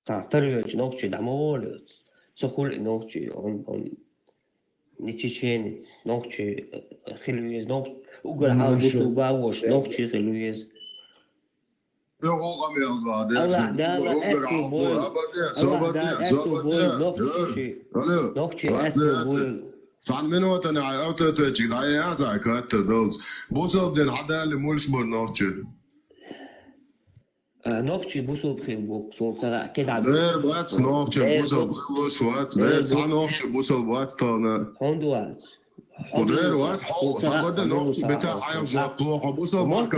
تعترض نوتشي دامولت سخول نوتشي on نيتشين نوتشي خلويز نوت وقول عاوز وباوش نوتشي خلويز Allah dala estu bol Allah dala estu bol nokchi estu bol صار من وطن او تتجي لا يا زاك هتدوز بوصل دين عدال مولش بور نوتشي نوتشي بوصل بخير بوك صوت سرع كده دير بوات نوتشي بوصل بخلوش وات دير صار نوتشي بوصل بوات طانا هوندوات ودير وات حو حبدا نوتشي بتاع عيب جواب طلوح بوصل معك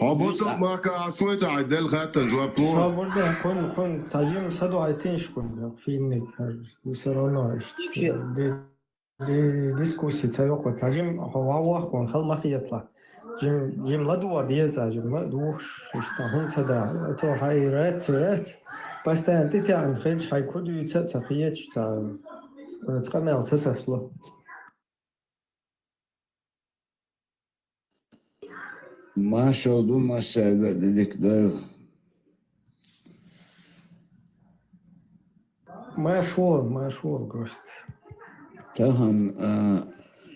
بوصل معك عشويت عدل خاطر جواب طلوح برده خون تاجم 120 كون فين وسرونا دي ديسكوسي تايوكو تاجم هو كون خل ما في يطلع جيم لدوا ديزا جيم لدوش اشتهون تدا تو هاي رات بس تانتي عن خيج هاي كودو يتسقيتش تا تقمل تتسلو ما شو ما ساقا ديك دايو ما شو قرست تهم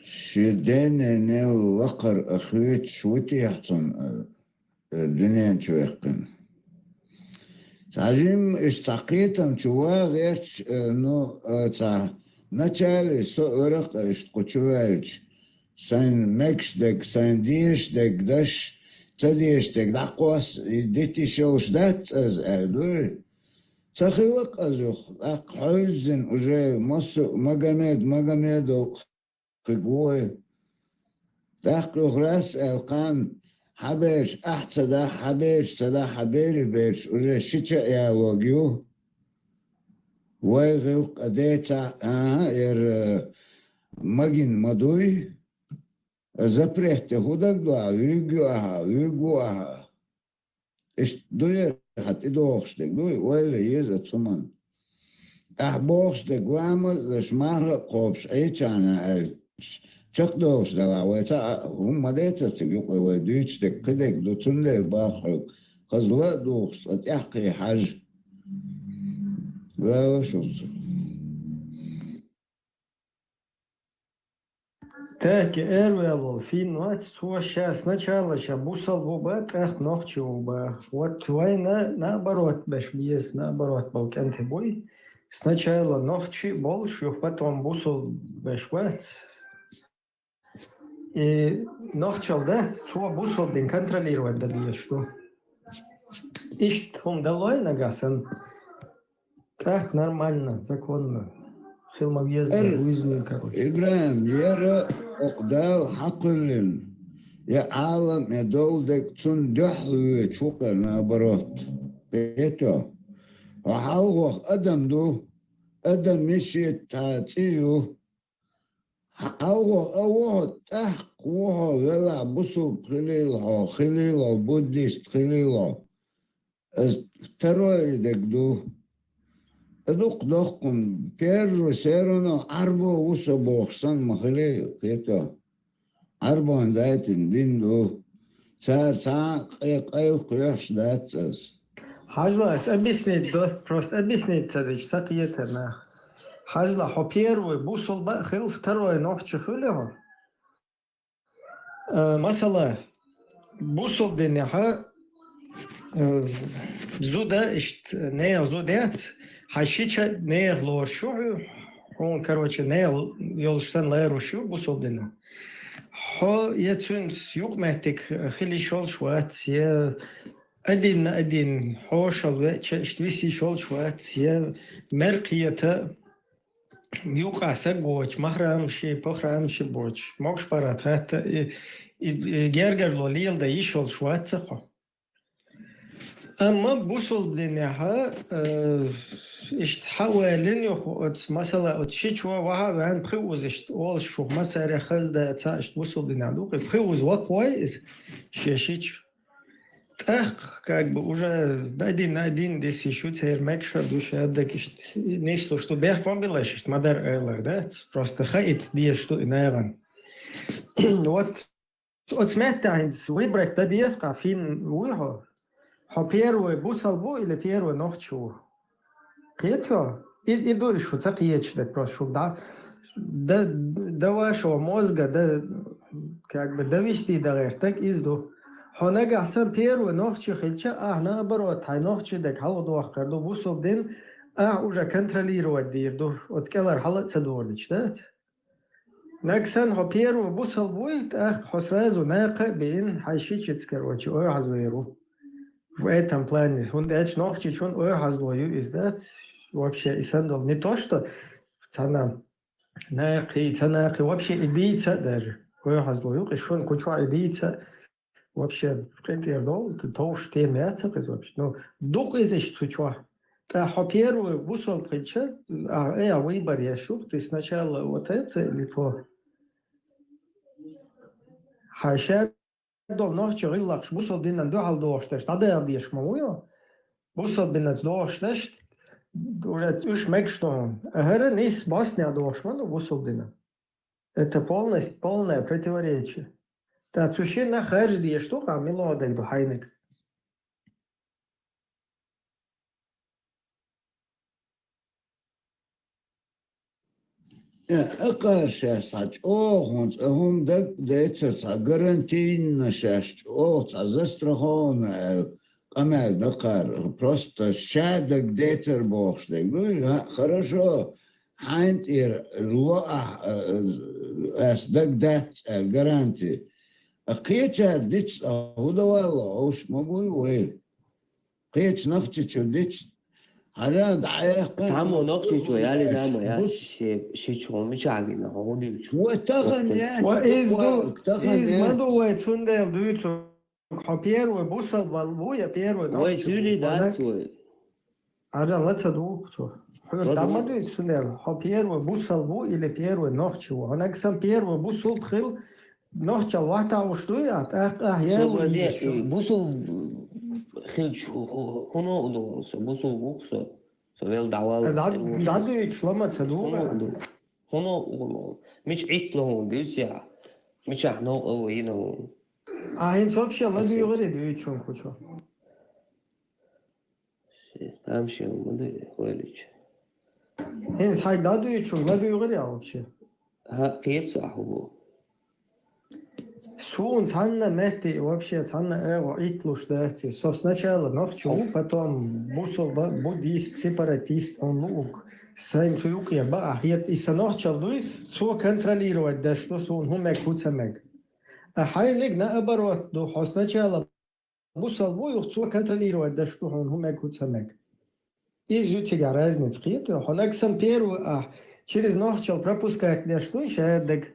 شدين نو وقر أخويت شوتي يحصن الدنيا نشويقن تعجم استقيتم شوا غير نو تا نتشالي سو ورق اشتقوشوالج سين مكش دك سين ديش دك دش تديش دك دقوس ديتي شوش دات از أدوي تخيوق أزوخ أق حزن وجاي مصو مجمد قبوي داخل غراس القان حبيش أحسدا حبيش تدا حبيري بيش وجاي شتاء يا وجيو ويغيوق أديتا مجن مدوي زبريت هودك دوا ويجوها إيش دوير حتى دوخش دوي ولا يزا تصمن أحبوخش دقوامل لشمارة قوبش أي كان شق دوخش دقاويتا هم ديتا تقوي وديتش دقدك دو تنلي باخر قزلا دوخش أتحقي حاج لا شوف Так, эрвел, фин, вот, сейчас сначала бусал буба, трах ногчи уба. Вот твой наоборот, беш без наоборот, балканты бой. Сначала ногчи больше, потом бусал беш вот. И ногчал да, что бусал den контролировать дали, что. Ишь, он долой нагасан. Так, нормально, законно. خلما بيزا ويزني كروش إبراهيم يرى أقدال حقلن يا عالم يدول دك تون دحلوية شوكر نابرات بيتو وحالغوخ أدم مشي تاتيو حالغوخ أوه تحق ووه ولا بصو خليلو بوديست خليلو تروي دك دو أدوق دقم بيرو سيرنا عربو وسو بوخسان مخلي كيتو عربو عندايتن دين دو سار قيوش داتس حاجة أبيسني دو просто أبيسني تدش سقيتنا حاجة حبيرو بوصل بقى خلف تروي نوخش خليه مثلا بوصل دنيا زودا اشت نيا زودات حشيشة نيا لور شو هون كروتش نيا يولشتن ليرو شو بوصلنا هو يتون سيوق مهتك خلي شول شوات يا أدين حوشل وش اشتويسي شول شوات يا مرقية يوقع سجوش مهرام شي بخرام شي بوش موكش برات حتى جرجر لوليل ده يشول شوات سخو أما بوصل دنياها اشتحولن يخوت مثلا اتشيت وها عن بخوز اول شو مثلا خز ده تاش بوصل دنيا دوق بخوز وكويس شيشيش تاخ как бы уже один десь еще цер мекша душа дак несло что бех помбилаш мадер элер да просто хайт die что инеран вот смет eins выбрать да диеска фин уйho Хо первый бусал бу или первый ночью? Кето? И дуришь, что это киечдек просто, до вашего мозга, как бы довести до так изду. Хонега сам первую ночью хильча, наоборот, хай ночью дек халу дуах карду бусал дин, уже контролировать дирду, от келар халат садурлич, да? Наксан хо первую бусал будет, хо сразу нака бин хайшичец, короче, хазверу. В этом плане, он эч ночью, он хазвою издать, вообще, и сандал, не то, что цена, наки, вообще идея даже. Хазвою, и что он кучу идея, вообще, в принципе, то уж те мясо, вообще, ну, дух из их чучу. А первый бусал причет, выбор я шук, ты сначала вот это или то. Хаша до ночи рылакш бусал динан до халдоштеш, надо объешь мою. Бусал динан доштеш, уже уж мекштон. Гера нис басня дошма, но бусал динан. Это полное противоречие. Та цущина каждая штука мелодия бахайник. أقارش أوهن هم ديتس гарантийно шаш застрахован أما دقار просто шадок детер бохштек ну хорошо حين الوقع أصدق دات الجارانتي قيتش ديتش هذا والله وش ما بقول وين قيتش نفتي شو ديتش تعمل نقطة جويالي دام يا شيء مشاغل هودي وتغني وإز مدو ويتوندر دويتو خبير وبوصل بالبويا بير ويسولي داتو أجا لا تدوكتو دام دو يتوندر خبير وبوصل بو إلى بير ونخشو هناك سام بير وبوصل بخيل نخشى الوقت وشتويات يالو بوصل خلش هنا ودوس بوصل بوكس سويل دعوة دادو يتشلما تدوغا هنا مش عيتلهم ديوسيا مش احنا وينو هين صوبشي الله دو يغري دو يتشون كوشو تمشي مدري ويلش هين صحيح دادو يتشون لا دو يغري اوبشي ها قيت صاحبه Сун цанна мети вообще цанна итлуш дати. Со сначала ночью, потом бусол буддист, сепаратист, он лук. Сайм суюк я ба ахиет и со ночью дуй цо контролировать да что сун хумек хуцамек. А хайник наоборот до сначала бусол бой цо контролировать да что он хумек хуцамек. Изучить разница кието. Хонак сам первый через ночью пропускать да что шедек.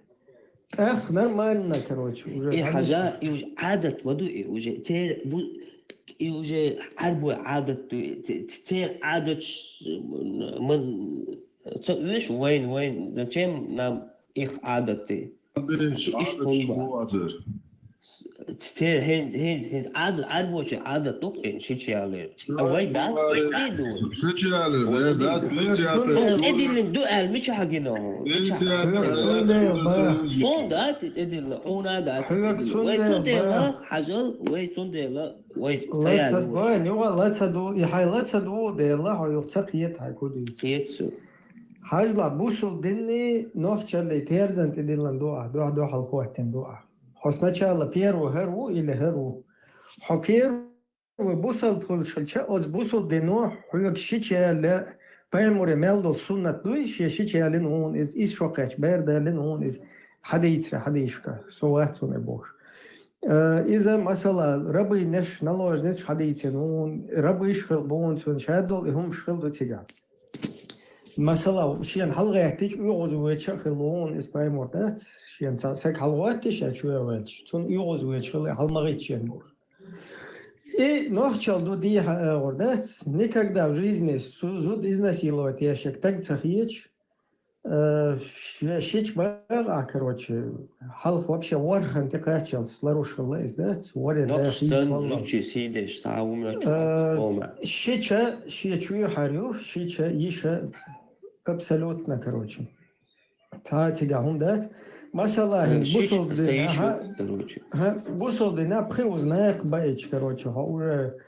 Нормально, короче, уже. И حاجة يوجد عادة ودوء يوجد تير يوجد حرب عادة تير عادة من تقولش وين зачем нам их عادة تير هند عادة تقين شيء عليه أوي ده يدو شيء عليه ده إدي الدؤل مش حاجينه صون ده إدي الحونة ده وين ده حجل وين ده وين لا تصدقني والله تصدق يحيى لا تصدق ده الله يقتقيت هيكودي كيتسو حاجة بوصل دني نوخش اللي تيرزنت إدي لندوع حلقوتين دوع сначала первую геру или геру. Хо первую бусал пулшалча, от бусал дено, хуяк шичале, паймуре мелдол суннат дуй, шичалин он из шокач, бердалин он из хадишка, суатсу не бош. Иза масала рабы неш наложнич хадитин он, рабы шхил бонцун шадол и хум шхил до тига. Масала шиан халга яхтич уйозуеча хилон из паймордат шиан сак халватиш ачуевач тун уйозуеч хил халмагичен мор. И нохчал до диха ордат никогда в жизни зуд изнасиловать ящик так цахич шич бага, короче, халф вообще вархан текачал сларушил издат варен да сидишь там шича харю шича иша абсолютно, короче. Таатига хундат. Масала бусол дина превознаек баич, короче, уже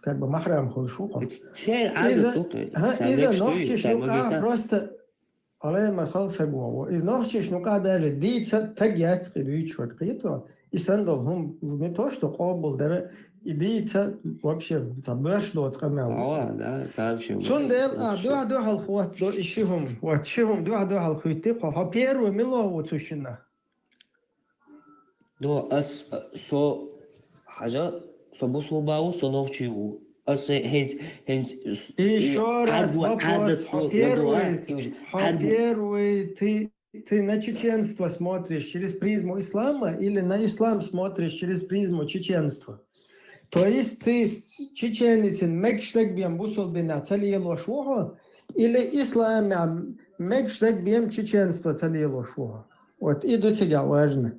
как бы махрам холшуха. Цей عادة إذا نحكيش نقع просто على ما خلص هجوا إذا نحكيش نقع даже ديتsa تجيت قديش وقتها يسندل هم не то что قابل داره ديتsa вообще تبرش دوت قمة. да, вообще. Сундел دو هالخوات دو إشهم واتشهم دو هالخوتي ها بيرو ملوا وتشينا. دو سو حاجة سو باو سو نوتشيو هنز еще раз вопрос. Первый, ты на чеченство смотришь через призму ислама или на ислам смотришь через призму чеченства? То есть ты чеченец мекштек бьем бусол бина целиело шуха или ислам мекштек бьем чеченство целиело шуха? Вот и до тебя важно.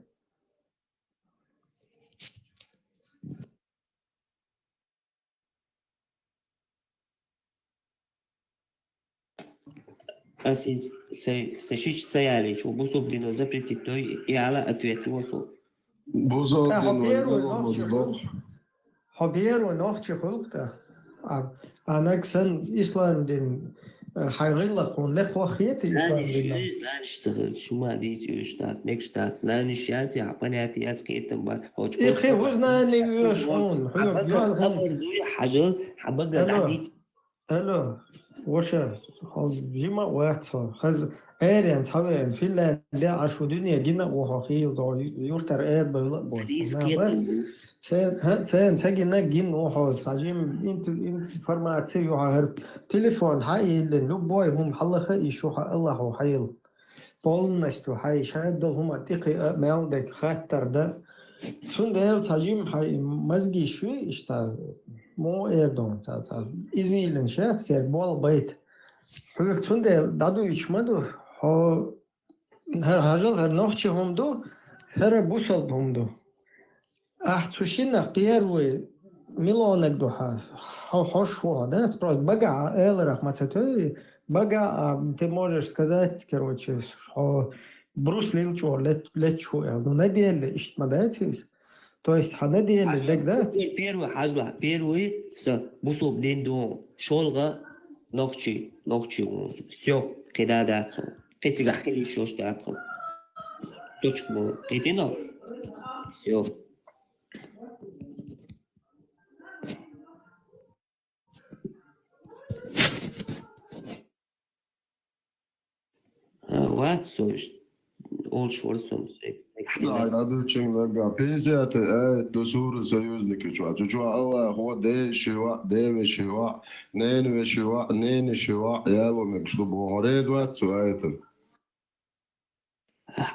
Сашич Цаялич, обособлено запретить той и ала ответ восо. Habero noch chulta. Anaksan Islam den Hayrilla kon lekwakhiyat Islam den. نشتغل شو ما ديت يشتات نكشتات لا نشيات يا قناتي اسكيتم با اخي وزنا اللي يشون حاجه حبقى عديد الو وشا جيما وقت خز ايريانس حبيبي فنلندا عاشوا دنيا جينا وخاخي يورتر اير بلا sen sagina gin oho sajim informatsiyo har telefon hayl luboy hum halaha ishuha Allah hayl полностью hay shadol hum atiqi maudek khatar da sundel sajim hay mazgi shu ishta mo erdon ta izmilen shat ser bol bayt hübek sundel dadu içmadu ho her hajal her nochchi humdu her busal humdu أحتشينا قيروي ميلونك دوحة خوش ده просто бага элрах мацатой бага ты можешь сказать короче что Брус Лилчо лечо ну на деле ишмадатис то есть на деле дегдат первый с бусов дендо шолга нохчи все кеда датсо этига хели шош датсо точку этино все What so all шорсом Да, дучим лага. Пенсията до суру союзники чува. Аллах хо де шива, деве шива, ненве шива, нене шива, яломек что богорезва цуайтен.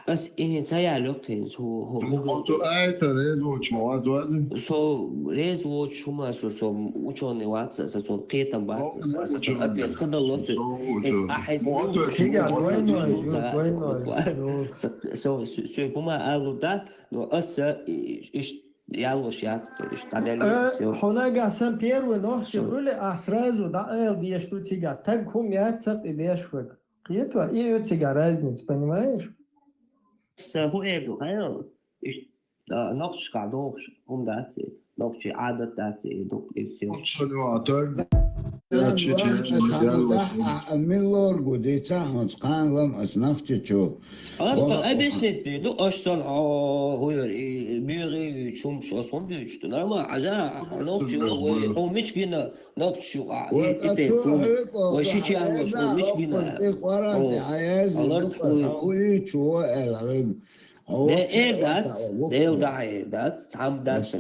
بس إن سيالوكين هو ريزو شما سو وشون واتس سو قيتم بعد صدق لوس أحد سو بما قالوا ده لو إيش يالوش يعطي هناك أحسن بير ونوخش يقول أسرازو ده دي что тига так хум яцап идешвек قيتوا إيه тига разница понимаешь هو إيه هاي نقش قادوش هم داتي نقش عادة داتي دوك إبسيو ميلور قديتا هنس قان لم أسنفتشو أصلا أبيش نتبي لو أشتغل هو بيغي شومش أصلا بيجتو لما عجا نقش هو مش بينا نقش وشيء يعني مش بينا ده dat sam das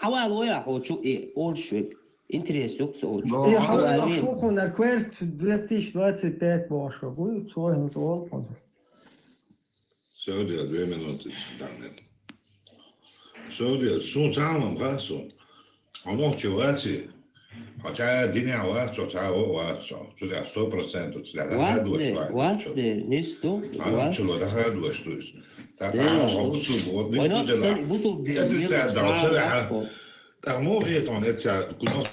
حوال ويا شو اول شيء интерес yok so я шоку на кварт 2025 баша будет своим золотом Saudi 2 minuter danet. Saudi så sammen så. Og nog til at og tage din her var så tage over så det er 100% til der har du det næste og så der har du der er også så det det der må vi ton et kunne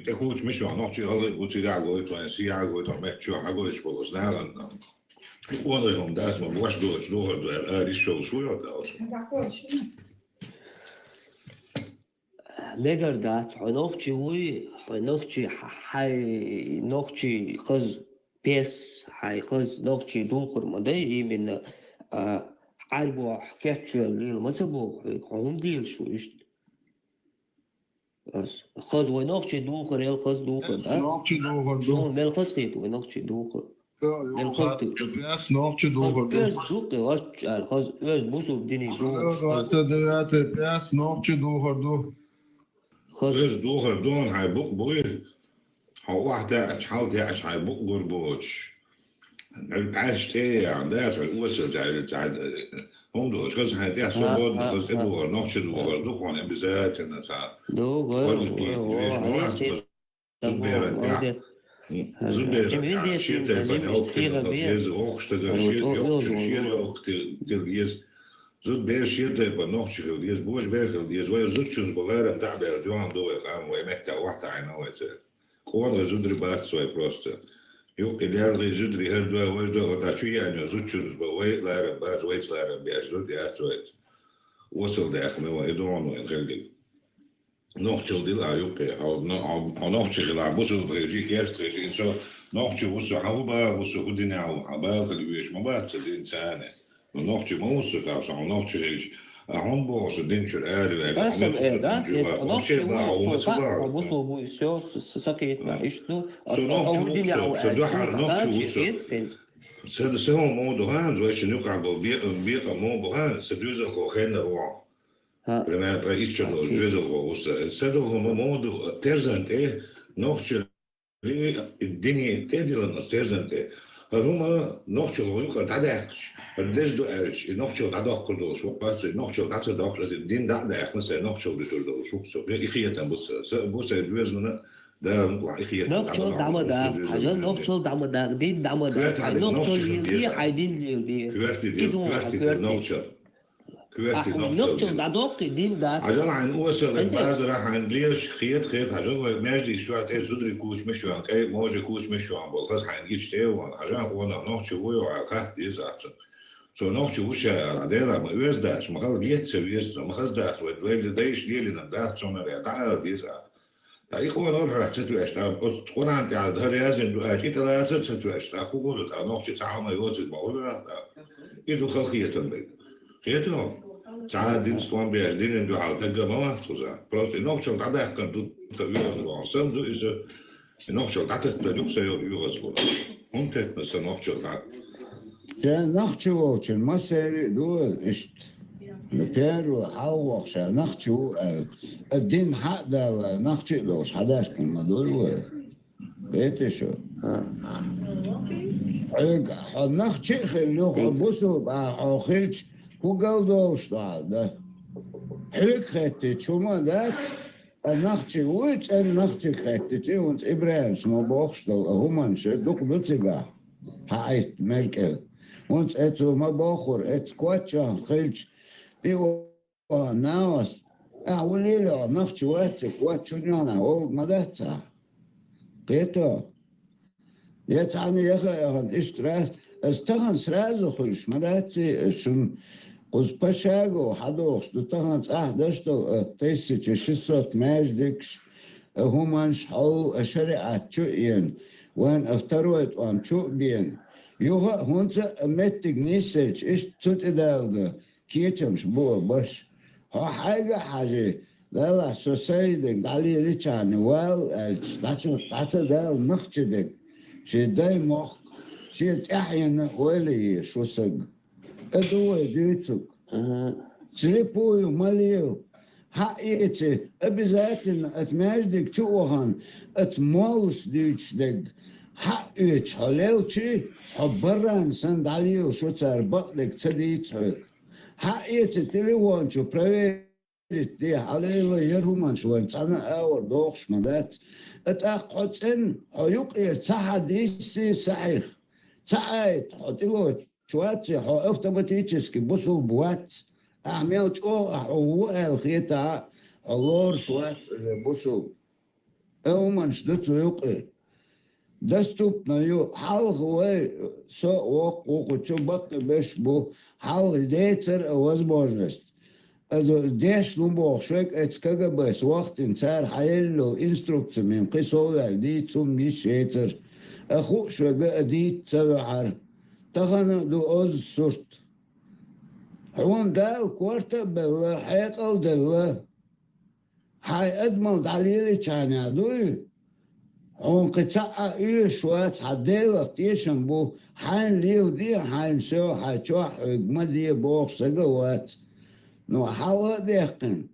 det kunne mش nog til alle ud til der går til at sige jeg går til med til at gå til på snart Onder om dat maar was door het door de show zo ja dat مجردات حنوخشي وي حنوخشي حي نوخشي خز بيس حي خز نوخشي دوخر مدي من عالبو حكيت شو اللي المسبو حيكون ديل شو إيش بس خز ونوخشي دوخر يل خز دوخر Pes ده noqchi do'g'ir شو مل خز خيط ونوخشي دوخر مل خز Pes noqchi خز do'g'ir أز دوخر غش خز أز بوسو بديني دوخ Pes noqchi do'g'ir خز Dus door doen hij boek boeien. Hou wacht daar, houdt hij als hij boek gorboos. Het past aan daar zo oorzaak uit het honderd. Dus hij daar zo worden, dus het door nog zo door, toch gewoon in bezet en dat zo. دوخر Wat is die? Wees maar zo beren ja. Zo beren. Shit even ook tegen dat is hoogste shit ook shit ook til is. زود بير شيء تبقى نوخش خلديس بوش بير خلديس ويا زود شنز بغير متاع بير جوان دو يقام ويمتع واحد عينه ويتر كون غزود رباط سوي بروستا يوك اللي هرغي زود ري هردو ويدو غدا شو يعني زود شنز بوي لا رباط ويت لا رباط زود يا سويت وصل داخل ما يدون وين خلدي نوخش دي لا يوك او نوخش خلا بوسو بيجي كيرست ريجي سو نوخش بوسو حوبا بوسو خدينا او حبا خلي بيش ما بات دي انسانه nog je monster daar zo nog je iets handbal ze ding je er بس ده نوخشي وبوسو بو سيو سكيت ما إيشتو أو ديني أو c'est de ce moment de rang zo je nu kan wel weer een moment c'est dus al geen roi le mettre iets zo dus al c'est de moment de terzante nog je الدنيا تهدي للناس هما نوخشل غيوخ داداكش الدش دو أرش نوخشل داداك كردو شو بس نوخشل داداك داك الدين دا إحنا نوخشل دكتور شو سو إخية بس الوزن ده نطلع إخية نوخشل دعم دا حاجة نوخشل دعم دا دين دعم دا نوخشل يلي حيدين يلي كوارتي نوخشل نوخشل دادوك دين دا عجل عن وصل الباز راح عن ليش خيط عجل ماجي شو عت زدري كوش مش عن كي موجي كوش مش عن بالخص عن جيش تيوان عجل وانا نوخشل ويو على خط يزعت سو نوخشل وش على ديرا ما يزداش ما خل يتسويس ما خل داش ودويل دايش ديلي نداش سونا تعال يزعت تاريخ وانا راح تتوش تاب بس تكون عن تعال هذا لازم دو اكيد لا تتوش تاخذ تا نوخشل تعال يوزد ما ولا يدو خلقيه تنبي خيتهم تعال دين ستوان بيش دين اندو حال تقا ما وانتوزا بروست نوخشل تعال كان دو تغيير وانسان دو إذا نوخشل تعال تتلوك سيور يغزبون هم تتمسا نوخشل تعال كان نخشو كان ما سيري دول إشت نبيرو حوق شا نخشو الدين حق دا نخشي دوش حداش كان ما دول بيتي شو نخشي خلوك بوسو با خلش هو قال دوش ده حيك خدت شو ما ذات النخشي ويت النخشي خدت وانت إبراهيم سما بوخش هم دوك دوتيغا هايت ملكل وانت اتو ما بوخر ات كواتشا خلش بيو ناوس اولي له نخشي وات كواتشو نانا هو ما ذات قيتو يتعني يا اخي اشتراس استغن سرازو خلش ما ذات شن قز بشاغو حدوش دو تغنس احدشتو 1600 ماجدكش همانش حو شريعة شوئين وان افتروت وان شوئبين يوها هونسا متك نيسج ايش تسوت ادالغا كيتمش بو باش ها حاجة لا سوسايدك دالي ريشاني وال داتو دال نخشدك شي داي مخ شي تحين ولي شو سق ادوه ديتسك سليبويو ماليو حقيقتي ابزاتن اتماجدك شوهن اتمولس ديتشدك حقيقتش حليلتي حبران سنداليو شو تربطلك تديتك حقيقتي تليوان شو براويت دي حليلو يرهمان شو انتانا اور دوخش مدات اتاقعتن حيوقير تحديثي صحيح تعايت حطيلوت شواتي حو اوتوماتيتشسكي بوصل بوات اعمل شو هو الخيطة اللور شوات بوصل اومن شدتو يوقي دستوب نيو حال هواي سو وق وقو شو بقي بش بو حال ديتر اوز بوجنست ديش نبوخ شوك اتسكاغا بس وقت انسار حيلو انستروكتور من قصوة دي تسم يشيتر أخو شوكا دي تسوحر تخنا دو أوز سورت حوان دال كورتا بالله حيقل دالله حي أدمل دليلي تشاني دوي حوان قطعة إيه شوات حديلة تيشن بو حين ليو دي حين سو حي شوح ما دي بوخ سقوات نو حالا ديقن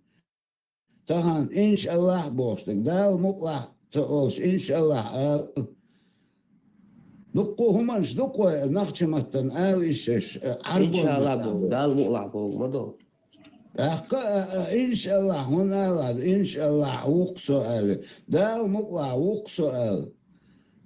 تهان إن شاء الله بوستك دال مطلع تقولش إن شاء الله دقو همانش دقو نخش متن إيشش إن شاء الله بو دال مطلع بو مدو إن شاء الله هنا إن شاء الله وق سؤال دال مطلع وق سؤال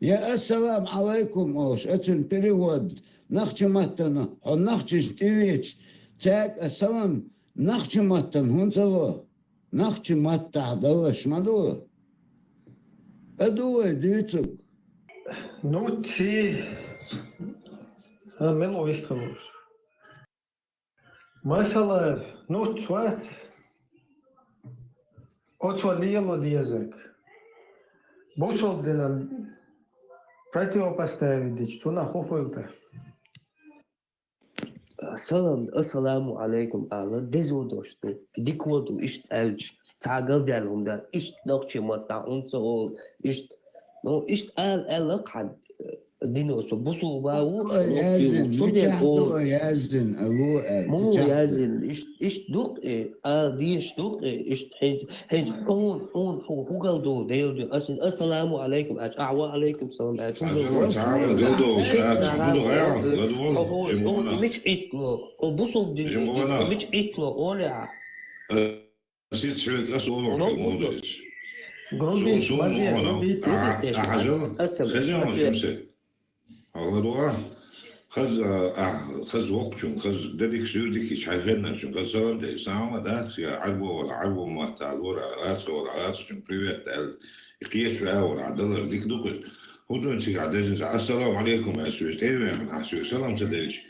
يا السلام عليكم أوش أتن بريود نخش متن نخش تيويش تاك السلام نخش متن هنسلو نخش متع دلش مدو أدو ديتك نوتي ملو يستمر مثلا نوت وات отвалило язык. Бусол дина противопоставить, что на хофуэлте. Assalamu alaikum Allah dezo dostu dikwodu ist elch tagal dalum da ist noch chimata unso ist no ist al qad dino so busu ba wo يازن متحدو يازن أبو مو يازن ist duq di ist duq ist hin هون قالدو ديو assalamu alaikum wa alaikum salam مش إتلو وبوصل مش إتلو ولا سيد شويك أسوأ موضوعش Грубить, سو خزان شمسة الله دعاء خز وقتهم خز دديك سيردك يشحيغنا شم خز سلام ده سامة دات يا عربو ولا عربو ما تعالورا راسك ولا راسك شم بريوت يقيت فيها ولا عدل ديك دوقت هدون سيك عدزن السلام عليكم يا سويس ايوه يا سويس سلام تدريش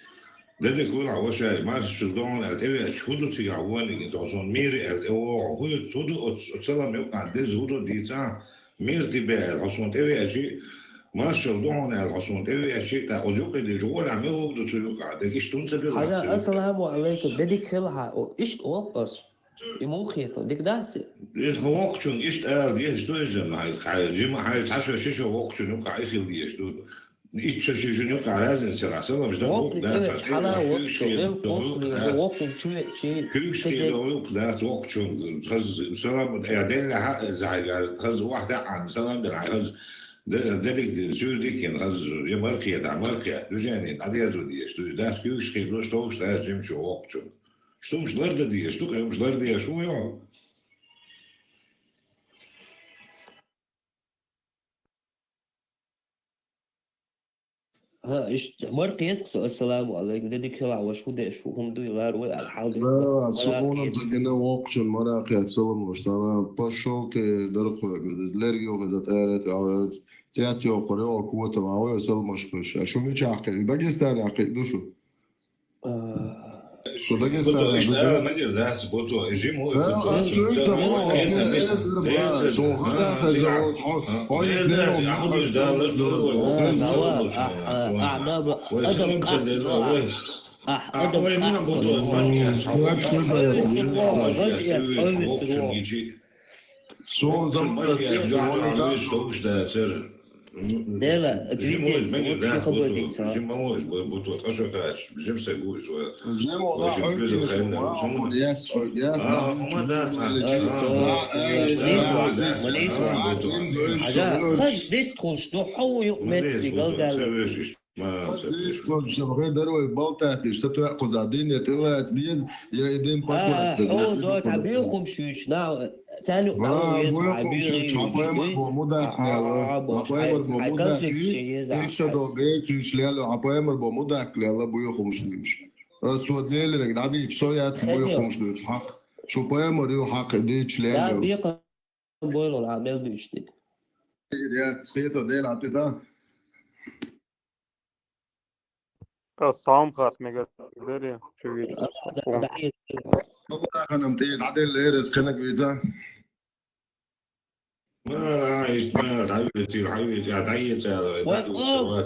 دديك ولا وشاي ما تشدون التوي هدو سيك عواني توصون ميري او هدو سلام يوقع دز هدو ديتا مير دي بير اصلا توي اجي ما شلون العصون تبي أشيء تأجوك اللي جوا العمل بدو تيوقع ده إيش تنسى هذا السلام عليكم ديك خلها إيش توقص يموخيته ديك دات إيش هو وقتون إيش تقال ديش تو إيش هاي جمع هاي تعشوا شيء وقتون يوقع إخيل ديش تو إيش شيء يوقع لازم سلع سلام مش ده وقت ده حلا وقت شيء كلش كده وقت وقتون خز سلام يعدل لها زعل خز واحدة عن سلام ده خز ذلك سوريك ينغز يا مرقية دع مرقية رجاني عادي أزودي شو ده سكيوش خيلوش توش ده جيم شو وقت شو مش لرد دي شو مش لرد شو يا ها إيش مرت يسقط السلام عليكم ديك هلا وشو ده شو هم دو يلار ولا الحال لا سؤال تجينا وقتون مراقية سلام مش أنا بشول تدرقوا لرجوا كذا تارت تأتي وقرأ قوة معه يسلم مش شو مش عقل داغستان عقل دوشو شو داغستان لا ما جل ده سبوتو الجيم هو سو هذا خزوت هاي اثنين أعداد سو زمان لا لا جيم موز بوتو تشوكاش جيم سجوز جيم والله يس هما ده ديس تخش دو حو يقمت لقلقل كنت بغير دروي بالتا تشتتو قزادين يطلعت ديز يا ايدين باسات حو دو تعبيركم شوش ناو تاني ويقوم عبايمر بومودك عبايمر بومودك ايش دو بيت يشلالو عبايمر بومودك لا بويقوم مش سودلي لك دادي شويات بويقوم مش حق شو بايمر يو حق دي لا يشلالو بيقوم بويلو العمل بيشتي يا تسخيتو ديل عطيتها السلام خاتمه قدر شو والله أنا متيت عدل إيرز كأنك بيتزا ما عايش ما تعيش تعيش تعيش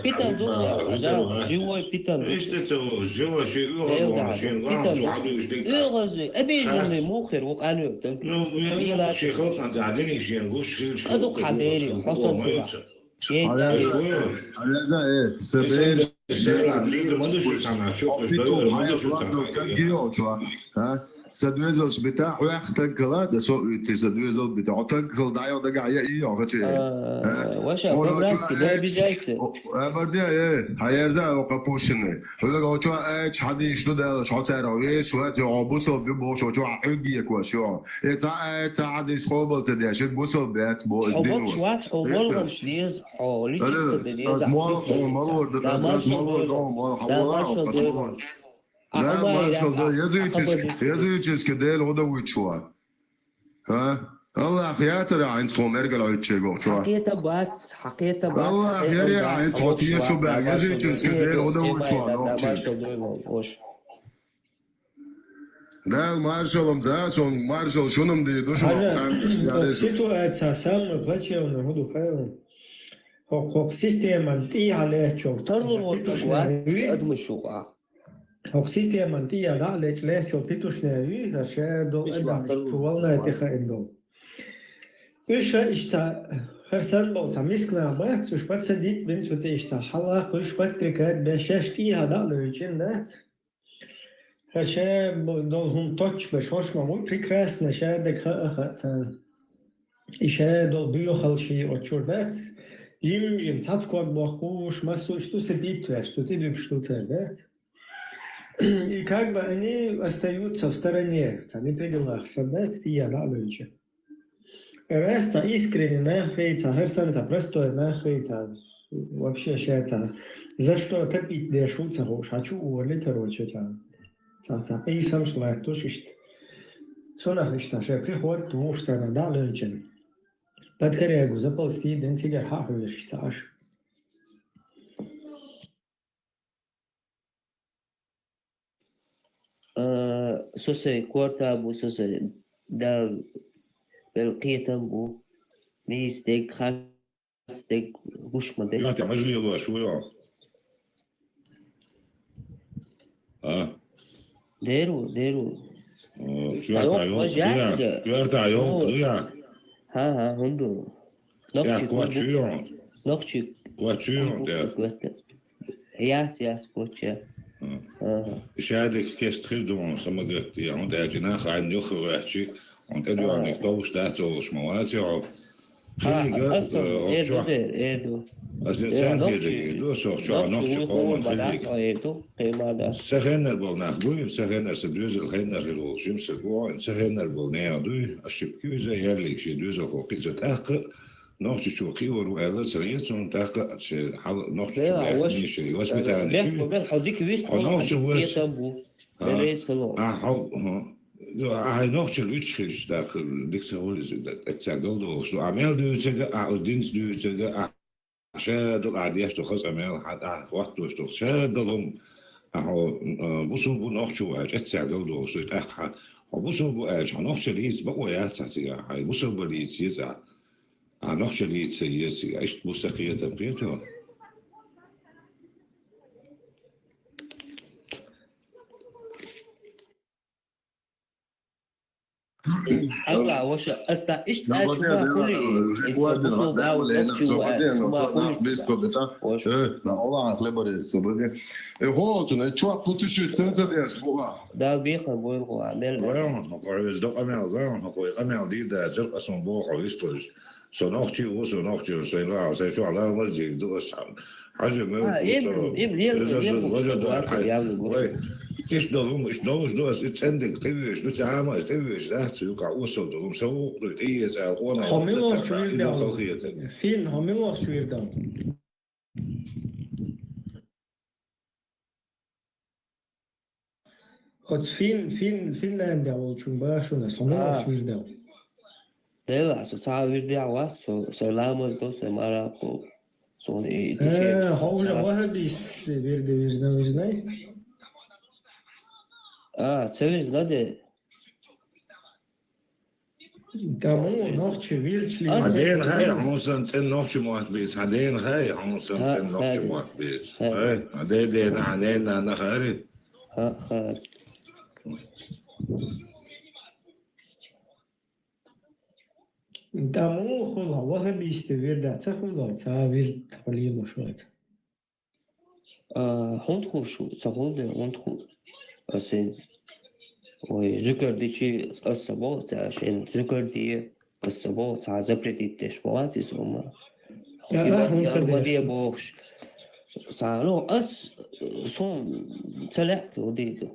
بيتن زوجة أجا جوا بيتن ايش تسوي جوا شيء ده يغض وانا يودع شيء بيتن غام شو عادي زوجة يشتكي إيه غزي أبي من موخر وقانو نو شيء خلص عند عادين شيء نقوش خير شيء أدوك حديري حصل ما كذا ينسى على يدعي زا إيه سبيل السلة عملية ما ادري شو سنة شوف ايش بيتو داير ما هاي ادري شو غلط سنة تنكيو شو ها سدويزل بتاع وياخ تنكلات سو تسدويزل بتاع تنكل دايو دقا يا إياه كذي ها واشا ببراس كده بيجايسه بردي ايه هيرزا وقبوشني هو جو اتش حدي شنو ده شو تعرف ايش شو عبوسو بيبو شو عقي كوشو اتا عادي سكوبل تدي شو بوسو بيت بو حبوك دينو شوات حبول شليز حولي انا جسد الليز مال مالور لا ده مارشال مالور دويلو قوم مال لا حوالي مارشال دويلو لا أما مارشال ده أخبر يزيتش كده هو ده ويتشوا ها الله خياتر عندكم ارجع لعيتشيغو شو حقيقة بات الله خير يا عند صوتيه شو بقى يزيتش كده هو ده ويتشوا لا نوتشي مارشال دويلو وش ده المارشال ده سون مارشال شنو مدي دوشو هذا يعني شو أقصده أساسا بلاتشي ونهودو خير حقوق سيستم أنتي على شو ترنو وطبوات أدم الشوقة حقوق سيستم أنتي على شو بيتوش ناوي هالشيء دو مش أدم وعطرنو شوالنا تخا إندو إيش إشتا هرسان بوتا مسكنا بات وش بات سديت بنت وتيشتا حلاق وش بات تركات بشاشتي هذا لوجين دات هالشيء دول هم توتش بشوش ما مو прекрасно شادك خاطر إشاء دول بيو خلشي وتشوربات جيم تاتكوك بوخوش مسو что сидит, что ты любишь что да? И как бы они остаются в стороне, они при делах садать тия да люди. Реста искренне нахейта, херсанца простое нахейта, вообще считается, за что топить дешуться хош, хочу уволить, короче, и сам шлах, то есть, сонах ишта, что приход, тому что да люди. Подкорягу заползти ден тигер хаху считаешь. سوسي كورتا بو سوسي دال بالقيتم بو نيس ديك خاص ديك وش ما لا ديك تعمل لي الله شوية ديرو Kjörta jong, ja. ها هندو Ja, نقشي kvartjuren. نقشي Kvartjuren, ja. Ja, kwartje. Schade gestern doen, sommige die aan de agenda gaan nog gewerkt. Want er waren ik toch staat zo smaak ja. Als het zijn hier, dus zo nog zo komen gelijk. Zeggen er wel naar boeien, zeggen er ze dus al geen naar heel James Bond en zeggen er wel naar doe als je keuze eerlijk je dus ook iets het echt nog te zoeken وقالت سريت ونتاقى nog te zoeken شيء واش بتاع شو بين حديك ويست يتبو ليس خلو hij nog zo iets dat dik zo is dat het zou door zo amel doen zeggen als dienst doen zeggen شاد العادية تخص أمال حد وقت وش شاد لهم بوصل بنوخ شو أج أتساعد لو سويت أخ بوصل بأج هنوخ شليس بقوا ياتسع هاي بوصل بليس يزع هنوخ شليس يسي عشت بوسقية تبقيته حلا وش استا ايش تاج كل بوصل باو نقشو لا والله عقلي بريس بدي هو تشوا بوتشي تنسى ديس هو دا بيقن بويرو عمل هو دق أمال هو أمال دي ده زرق أصلا بوخ ويستوش سنوختي وسنوختي سيلا سيشو على مسجد دوس حاجة ما إيش دوس تندك تبيش دوس عامة تبيش ذات يقع وصل دوم سو رتيه زعقونا هميلو شوير داون فين هميلو شوير داون خد فينلندا والشون باشونس هميلو شوير داون ديلا سو تعاوير دعوة سو لامز دوس ماراكو سو هو واحد يستبير ديرزنا تسويرز نادي دامو نوخشي ويلشلي بعدين هاي حونسن تن نوخشي موات بيس بعدين هاي حونسن تن نوخشي موات بيس هاي بعدين علينا نخاري خير دامو خلا وها بيستوير دا تخلا تعبير تحليل شوية هوند شو تهوند هوند أسين وذكر ديشي الصبوت عشان ذكر دي الصبوت عزبرتي التشبوات اسمه ودي بوش صاروا صون سلع ودي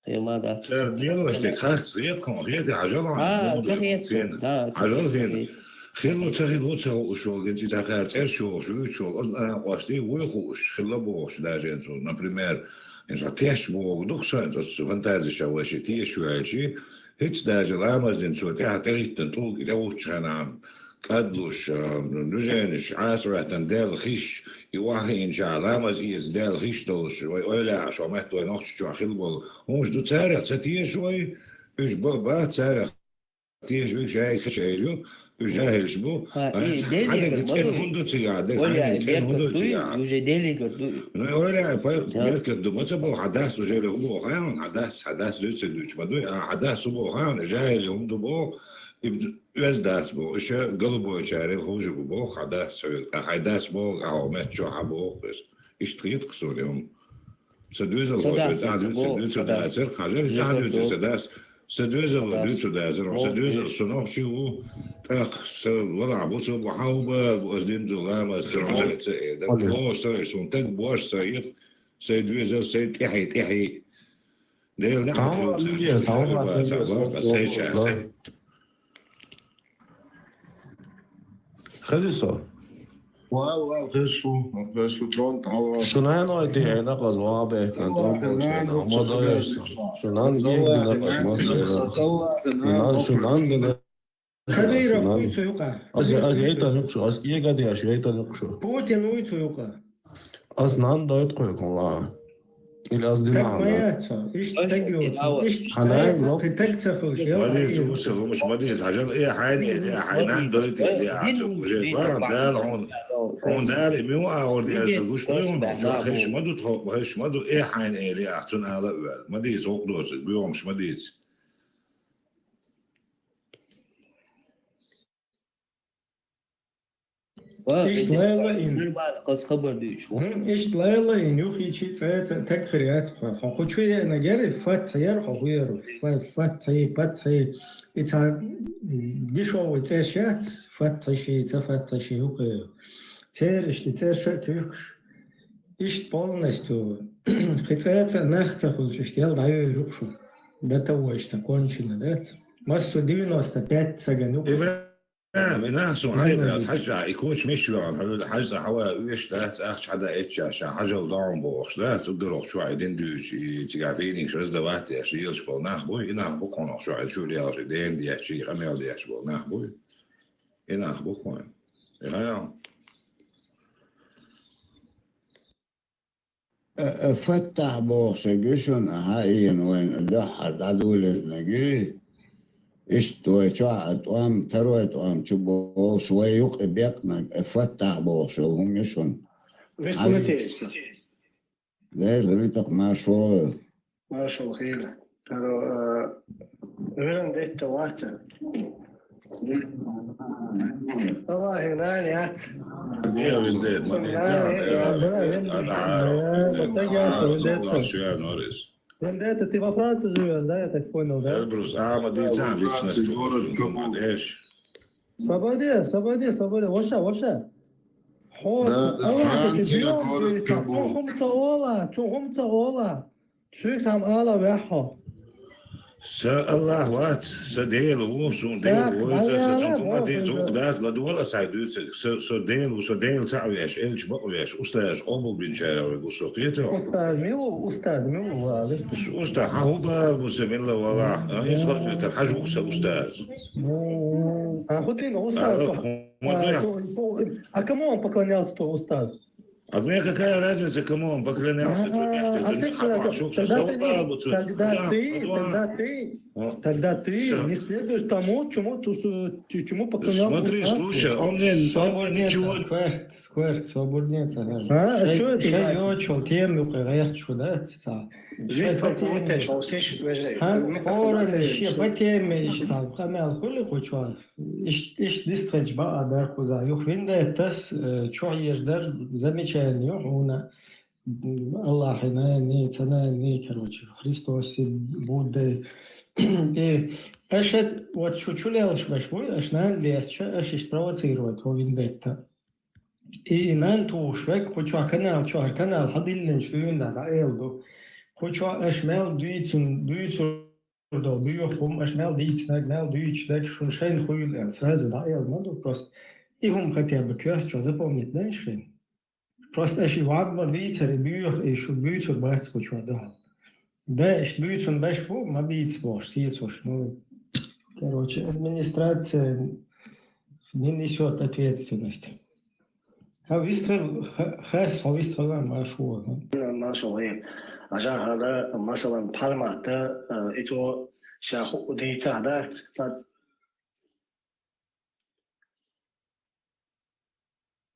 هي ماذا ديال واش تخاص يدكم غير عجله تغيير عجله زين خلو تاخذ وتسوي شو انت تاخذ شو انا قاستي ويخوش خلو بوش لا جنسو نابريمير ان شاء تيش بو دوخسا انت فانتازي شواشي تيش شواشي هيك داجل امز جنسو تاع تريت تنطول الى وش انا قدلوش نجانش عاسرة دال خيش يواهي إن شاء الله ما زيز دال خيش دوش ولا شو ما توي نخش شو خلبل هوش دو تاريخ ستيه شوي إيش بابا تاريخ تيه شوي شاي خشيلو إيش جاهل شبو هذا كتير هندو تيجا ولا يوجد ديلي قدو ولا بيركض ما تبغى حداث وجاي هو غيان حداث ليش دوش بدو حداث هو غيان جاهل هم دبو از دست بو اش قلبو شاري خوش بو خدا سويت حداث بو او متشو حبو بس اشتريت قصورهم سدوزل سدوزل خاجر سدوزل صنوع شو اخ وضع بوس وحاوبه وازدين زلامه سرعه ده هو سون تك بوش سيدوزل سيد تحي ده نعم خلصوا والله خشوا ترون تعوض شنان ايدي نقص وابه كان شنان شنان خبيرة كويتو يقع أزيتا نقشو إيه قد يشيتا نقشو بوتين ويتو يقع أصنان دايت قويكم لا إلى أصدي معنا تكمياتها إيش تجيو إيش تكتفوش مدي شو مش مدي عجل إيه حاني إيه حنان دايت إيه عشان وجه برا دال عون دال ميو أول دي أشتغلوش بيهم شو خش مدو تخو خش مدو إيه حان إيه ليه أحسن على مدي سوق دوس بيهم مش مدي إيش لا إن قص خبر ديش إيش لا إن يخي شيء تكريات فخو شو أنا جاري فتح يرح وير فتحي إذا ديشوا وتشات فتح شيء تفتح شيء هو تيرش تيرشات يخش إيش بالنستو خيتات نخت خلش اشتيال دايو يخشوا ده توش تكون شنو ده ماسو دينو استبات سجنو ناس وعيد تحجع يكونش مش عن حاجة حوا ويش تحت أخش حدا إتش عشان حاجة ضام بوخش لا تقدر شو عيدين دوش تجافيني شو إذا واحد يشيل شو ناخبوي ناخبو كون شو عيد شو لي عشان دي شيء خمير دي شو ناخبوي ناخبو كون يا فتح بوخش جيشون هاي وين دحر عدول النجي اشتوى شعت وام تروت وام شبو شوي يق بيقنا فتح بوش وهم يشون مش كنتيس لا غريتك ما شو خير ترى غير ديت واتا والله نانيات يا بنت ما Vendetta ti va pranzo andate poi non è. Elbrus ma di zambi ايش صبادي وشا هم تقولا شو كم آلا ويحو الله وات سديل وسون ديل وسون ديل زوج داس لا دولا سايدو سديل ساوي ايش الش بقويش استاذ قبل بن شارع وسوقيته استاذ ميلو استاذ هو مسلم له والله يصير الحاج استاذ خدين استاذ كمان поклонялся то استاذ А мне какая разница, кому он поклонялся? Тогда ты не следуешь тому, чему поклонялся. Смотри, слушай, он мне ничего... Скверт, свободница. А что это? Я чел тем, я что, да? Juste pour vous, t'es chaussé, Орен, шефатеме, иштал, хамел, хули хочва. Иш дистреч ба адар куза. Юхвинда тас чоеждар замечание, уна Аллах не цена не короче. Христос Будда. И ашет вот чучулел швашвой, ашнан леча, ашиш провоцирует его виндетта. И нан тушвек, хочва канал, чуар канал, хадиллен швюнда, да элду. Хочва ашмел дуицун до дуйохум ашмел диицнаг, дуичдаг шуншайн хуйлен. Сразу да эл, надо просто. И хум хотя бы квест, что запомнить, знаешь ли? Просто als je wat maar weet, er is je buurt voor wat goed wat daar. Да, is buurt van best wel, maar weet was, zie je was. Ну, короче, администрация не несет ответственности. А выстрел, хас, а выстрел машу. машу. عشان هذا مثلا بالما ده إتو شاخو ديتا ده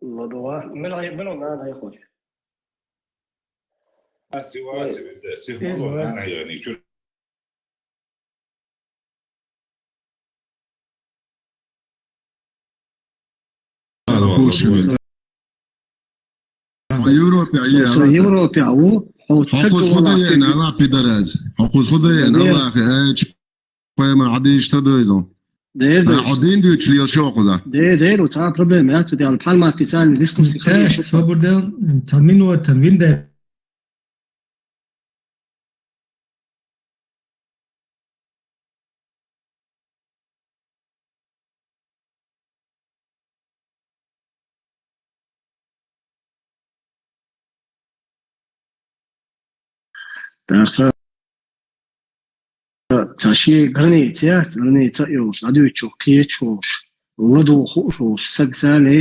لدوا منو ما يخوش سيغمالو أنا يعني شو Европе, а у حقوق خدينا لا بيدراز حقوق خدينا لا أخي هاج فما عادي يشتدويزون عادين دوتش لي شو قذا ده وتعال problem ja tu al palma titan diskussi Te svobodel tamino taminde dacha tashi granita już aducho kiechos lado khos sagsale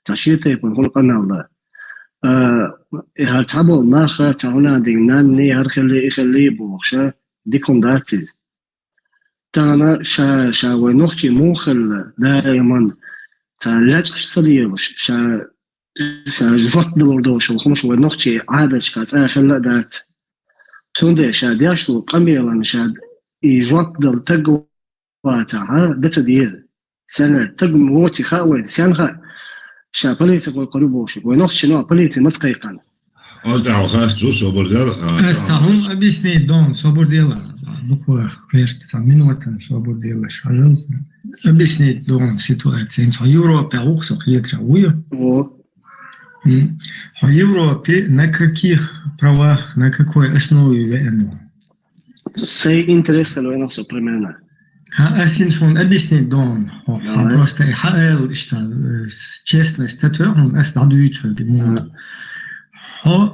tashi te pon hol kanalda هالتعبوا ما خا تعونا ديناني هرخلي إخلي بوخشة ديكونداتيز تانا شا ونوختي موخل دائما تلاج صليوش شا جوت دلوردوش وخمش ونوختي عادة شكات آخر دات تونده شا دياشتو قميلا شا يجوت دل تقوى تاها دتا ديز سنة تقوى موتي خاوين سيانخا شا بليتي قلوبوش ونوختي نوع بليتي متقيقان أصدع خاص توسو بردال Estahum объяснить дом свободела. Буква верится минута свободела. Шажал объяснить дом ситуации. В Европе ухсох ехал. В Европе на каких правах, на какой основе военно? Sei interesa lo enoso primena. Асинсон объяснить дом. Просто Хаэл что честность это он остадует в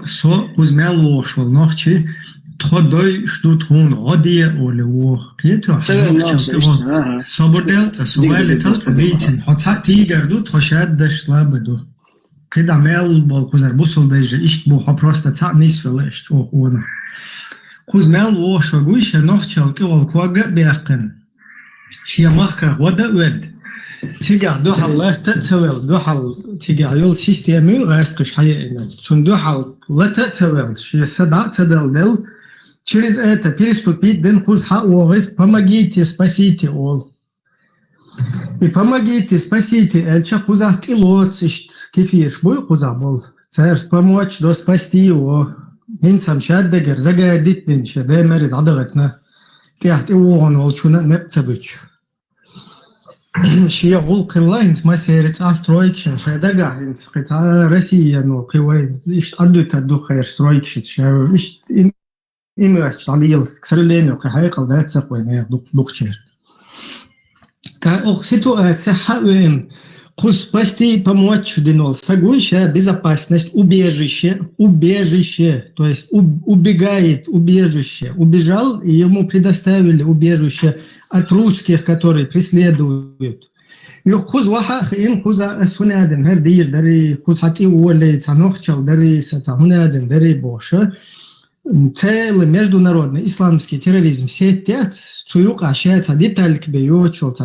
so uzmelo šol nohči thodoj štutun odije olevo qieto sobordelca suvalitelca beitin hota tigerdu thoshaddash slabadu kida mel bol kuzar busul beje ish bu просто ca nisvela ish ona kuzmel o shogush nohchal tol kwaga beaqan shia mahka wada wed تيجي دوحل تتسويل دوحل تيجي عيول سيستيمي غاسقش حقيقة ثم دوحل لا تتسويل شيء سدع تدل через это переступить бен хуз хаовес помогите спасите ол и помогите спасите эльча хуза тилот кефиш бой хуза бол царь помочь до спасти его инсам шаддегер загадит динше демерит адагатна тяхт ион волчуна непцебич شيء غول قلاينس ما سيرت أسترويكشن شيء دقة إنس قطع روسيا نو قوي إيش أدو تدو خير سترويكشن شيء إيش إيمرش عليل كسرلينو كحقيقة ده تسقوين هي دوكشير تا أخ سيتو تسحقين спасти и помочь Динол. Сагуйша безопасность, убежище, то есть убегает, убежище. Убежал, и ему предоставили убежище от русских, которые преследуют. يخوز واحد إن خوز أسفنا دم هر دير دري خوز حتى ولا تنوخشل دري ستهنا دم دري بوشة целый международный исламский терроризм сетят цуюк ашается детальк бьёчел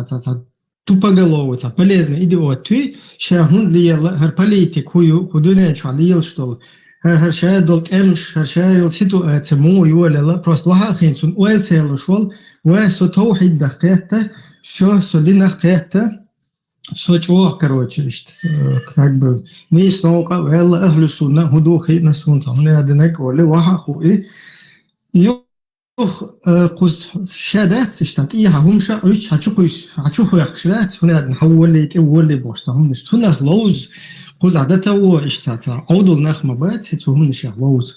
тупоголовый полезный идиоты шахун лиел хер политик худуне чалил что хер шая долг эмш хер шая ситуация му юлела просто вахин сун уэлцел шол واسو توحيد دقيقة все содина قيقة سوچوه короче как бы мы снова вела أهل السنة هدوخي نسون صامنا دنك ولا وحخوي يو قص شادات اشتاقيها هم شاوش هتشوفوا يخشلات هنا نحول لي تقول لي بوستهم نشتنا لوز قص عادته واشتاتا عودل نخمة بات ستهم نشاه لوز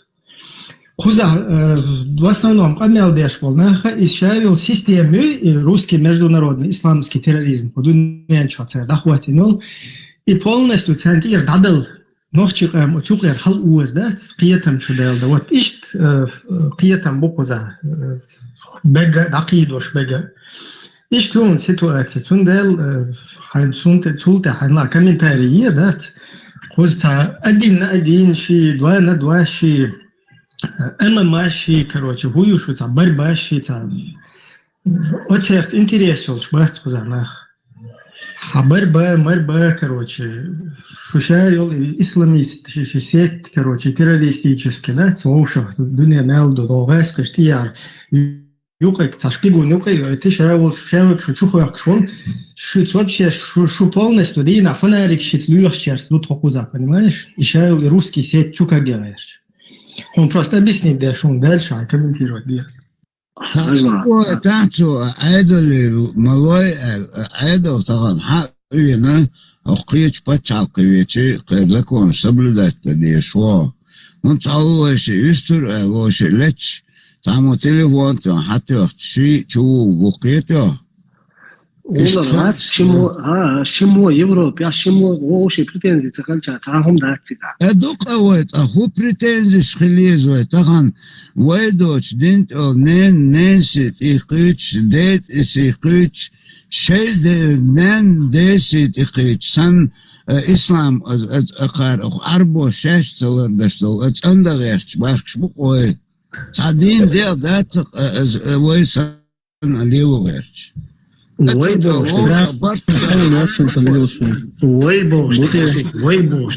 قص в основном одна деш волнаха исчавил систему русский международный исламский терроризм подумаем дахватинул и полностью центр дадал نوخشق متوقع حل أوز ده قيتم شدال ده وات إيش قيتم بقوزا بقى دقيق وش بقى إيش تون سيتواتي تون دال حين سلطة حين لا كمين تاريخية ده قوزتا أدين شي دوا شي أما ماشي كروتش هو شو تا برباشي تا وتشرت إنتريسول شبات قوزا ناخ مربا короче шушаил исламист сеть короче террористический да слушай дуня мелду долгас кштияр юкай цашпигу нюкай это шаул шавик шучухуяк шон шуц вообще шу полностью дина фонарик шит люрчерс тут хокуза понимаешь и шаул русский сеть чука делаешь он просто объяснит дальше он дальше комментирует где تحتو عادل ملوي عادل طبعا حقينا أقيت بتشعل قويتي قيد لكون سبلدات دي شو من تعالوا شيء يستر أو شيء لتش تعمل تليفون حتى يختشي شو بقيته والله شمو يوروبيا شمو وشي بريتنزي تخلشا تعهم داتيكا ادوق اوت اخو بريتنزي شخليزو تخن ويدوش دينت او ننسيت ايقيتش ديت اسيقيتش شيد نن ديسيت ايقيتش سن اسلام اقار اربو شاش تلر دشتل اتس اندغيرش باخش بقوي تعدين دير دات ويسن اليو غيرش ويبوش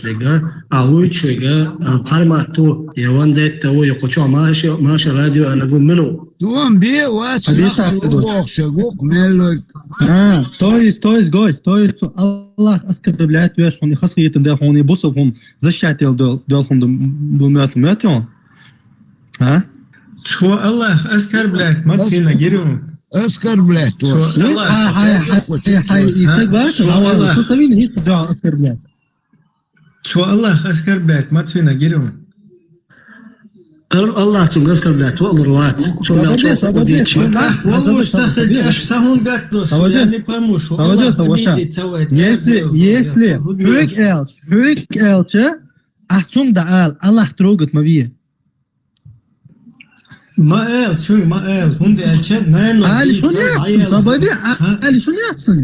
لقى أويش لقى قرمتو يوان ديت تو يقطع ماشي راديو أنا أقول منو توان بيه واتس نخشوق شقوق ملك تويز الله أذكر دبلات ويش هوني خاصية ده هوني بصهم زشاتيل دولهم دمياتهم ها شو الله أذكر بلات ما فينا جيرو أذكر بلات شو الله أذكر بلات ما فينا جيرو الله تنقذ بلات والروات شو ما تشوف وديتش والله اشتخل اش سهون باتلوس يعني помощь если hög elche achtung da al Allah troget ma wie ما قال شو ما قال هون دي عشان نانو قال شو قال شو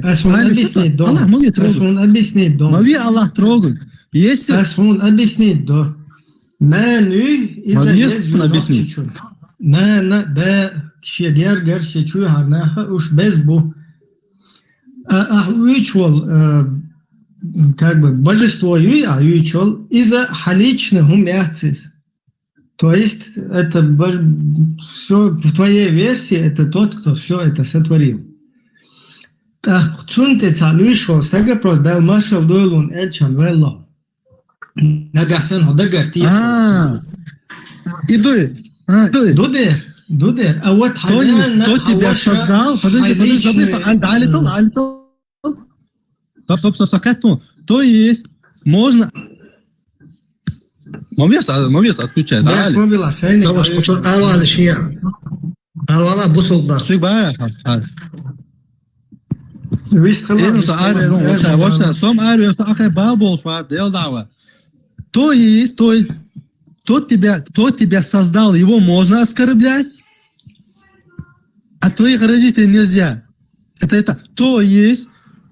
اسمون ابيسني دو الله ما يتروج اسمون ابيسني دو ما في الله تروج يس اسمون ابيسني دو ما نو اذا يسمون ابيسني نا ده شي ديار شي شو هناها وش безбу уичол как бы божество уичол из-за халичных умерцис. То есть это все в твоей версии это тот, кто все это сотворил. Так, цунте цалуишо, сега просто дал машал дойлун эльчан велло. Нагасен худагартий. Дудер. А вот кто тебя создал? Подожди, Али, Стоп, сакату. То есть можно مبيص отключает. Да, мобила, сами. طبعا شو أروى شيء أروى بوصل ده. شو بقى؟ Ну, то ария, вот сам ария, что ахай бабол, что дел дава. То есть, кто тебя создал, его можно оскорблять, а твоих родителей нельзя. Это. То есть,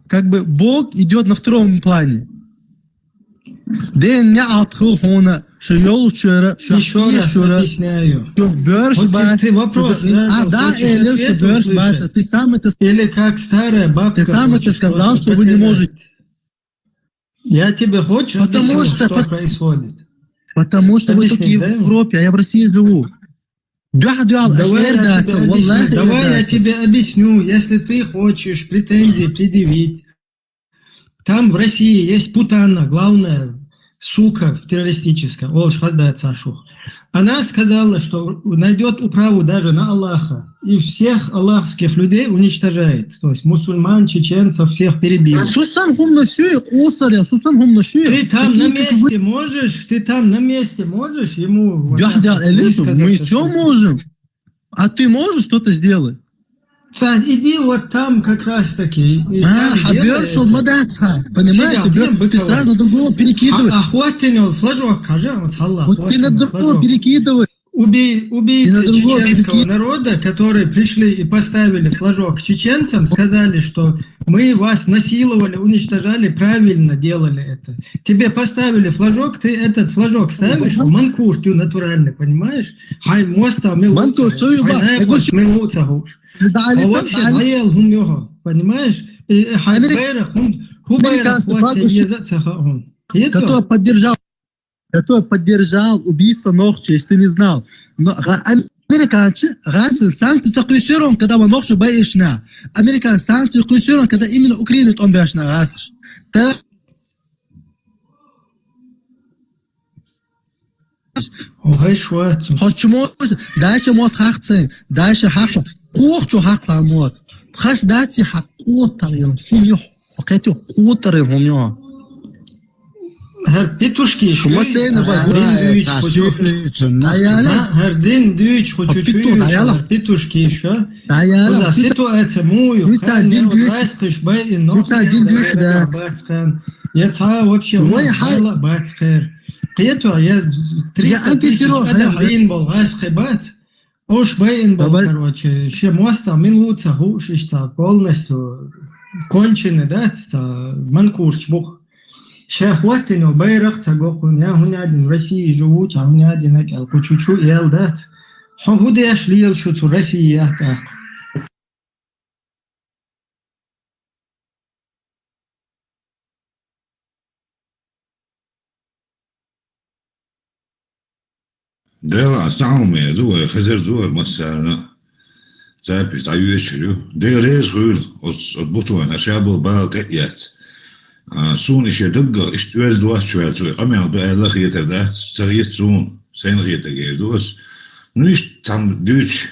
как бы Бог идет на втором плане. Еще раз объясняю. Вот ты вопрос задал, ты сам это или как старая бабка. Ты сам это сказал, что вы не можете. Я тебе хочу объяснить, что происходит. Потому что вы только в Европе, а я в России живу. Давай я тебе объясню, если ты хочешь претензии предъявить. Там в России есть Путана, главная сука террористическая. Она сказала, что найдет управу даже на Аллаха. И всех аллахских людей уничтожает. То есть мусульман, чеченцев, всех перебил. Ты там на месте можешь ему... Мы все можем. А ты можешь что-то сделать? Иди вот там как раз таки. Понимаешь, ты сразу другого перекидываешь. Флажок, вот ты на другого перекидываешь. Убийцы чеченского народа, которые пришли и поставили флажок чеченцам, сказали, что мы вас насиловали, уничтожали, правильно делали это. Тебе поставили флажок, ты этот флажок ставишь, манкур ты натуральный, понимаешь? Хай моста манкур вообще наел его, понимаешь? Который поддержал убийство Нохчи, если ты не знал. Но американцы раньше санкции заключили, когда мы Нохчи боишься. Американцы санкции заключили, когда именно Украина он боишься раньше. Почему? Дальше мод хакцы, дальше хакцы. Курчу хакла мод. Хаш дати хакутарил. Симью. Окей, кутарил у него. Петушки, Her din düç hoçuçu petuşki еще. За ситуация мою. Я цаа вообще мало бацкер. Кето я 300 тысяч один был асхебат. Ош бейн был, короче, ще моста минуца гушишта полностью кончены, да, манкурч бух. Ще хватino байрак цагохун я хунядин в России живут, а хунядин акел кучучу ел дат. Хохуде шлил шуцу России яхтах. ده سعومه دو خزر دو مسارنا زابي تعيشلو ده ريز غول اضبطوا انا شابو بالقيات سون ايش دقه اشتوال دو شوال تو قمع بقى لخيت دات سغيت سون سين غيت غير دوس نيش تام دوتش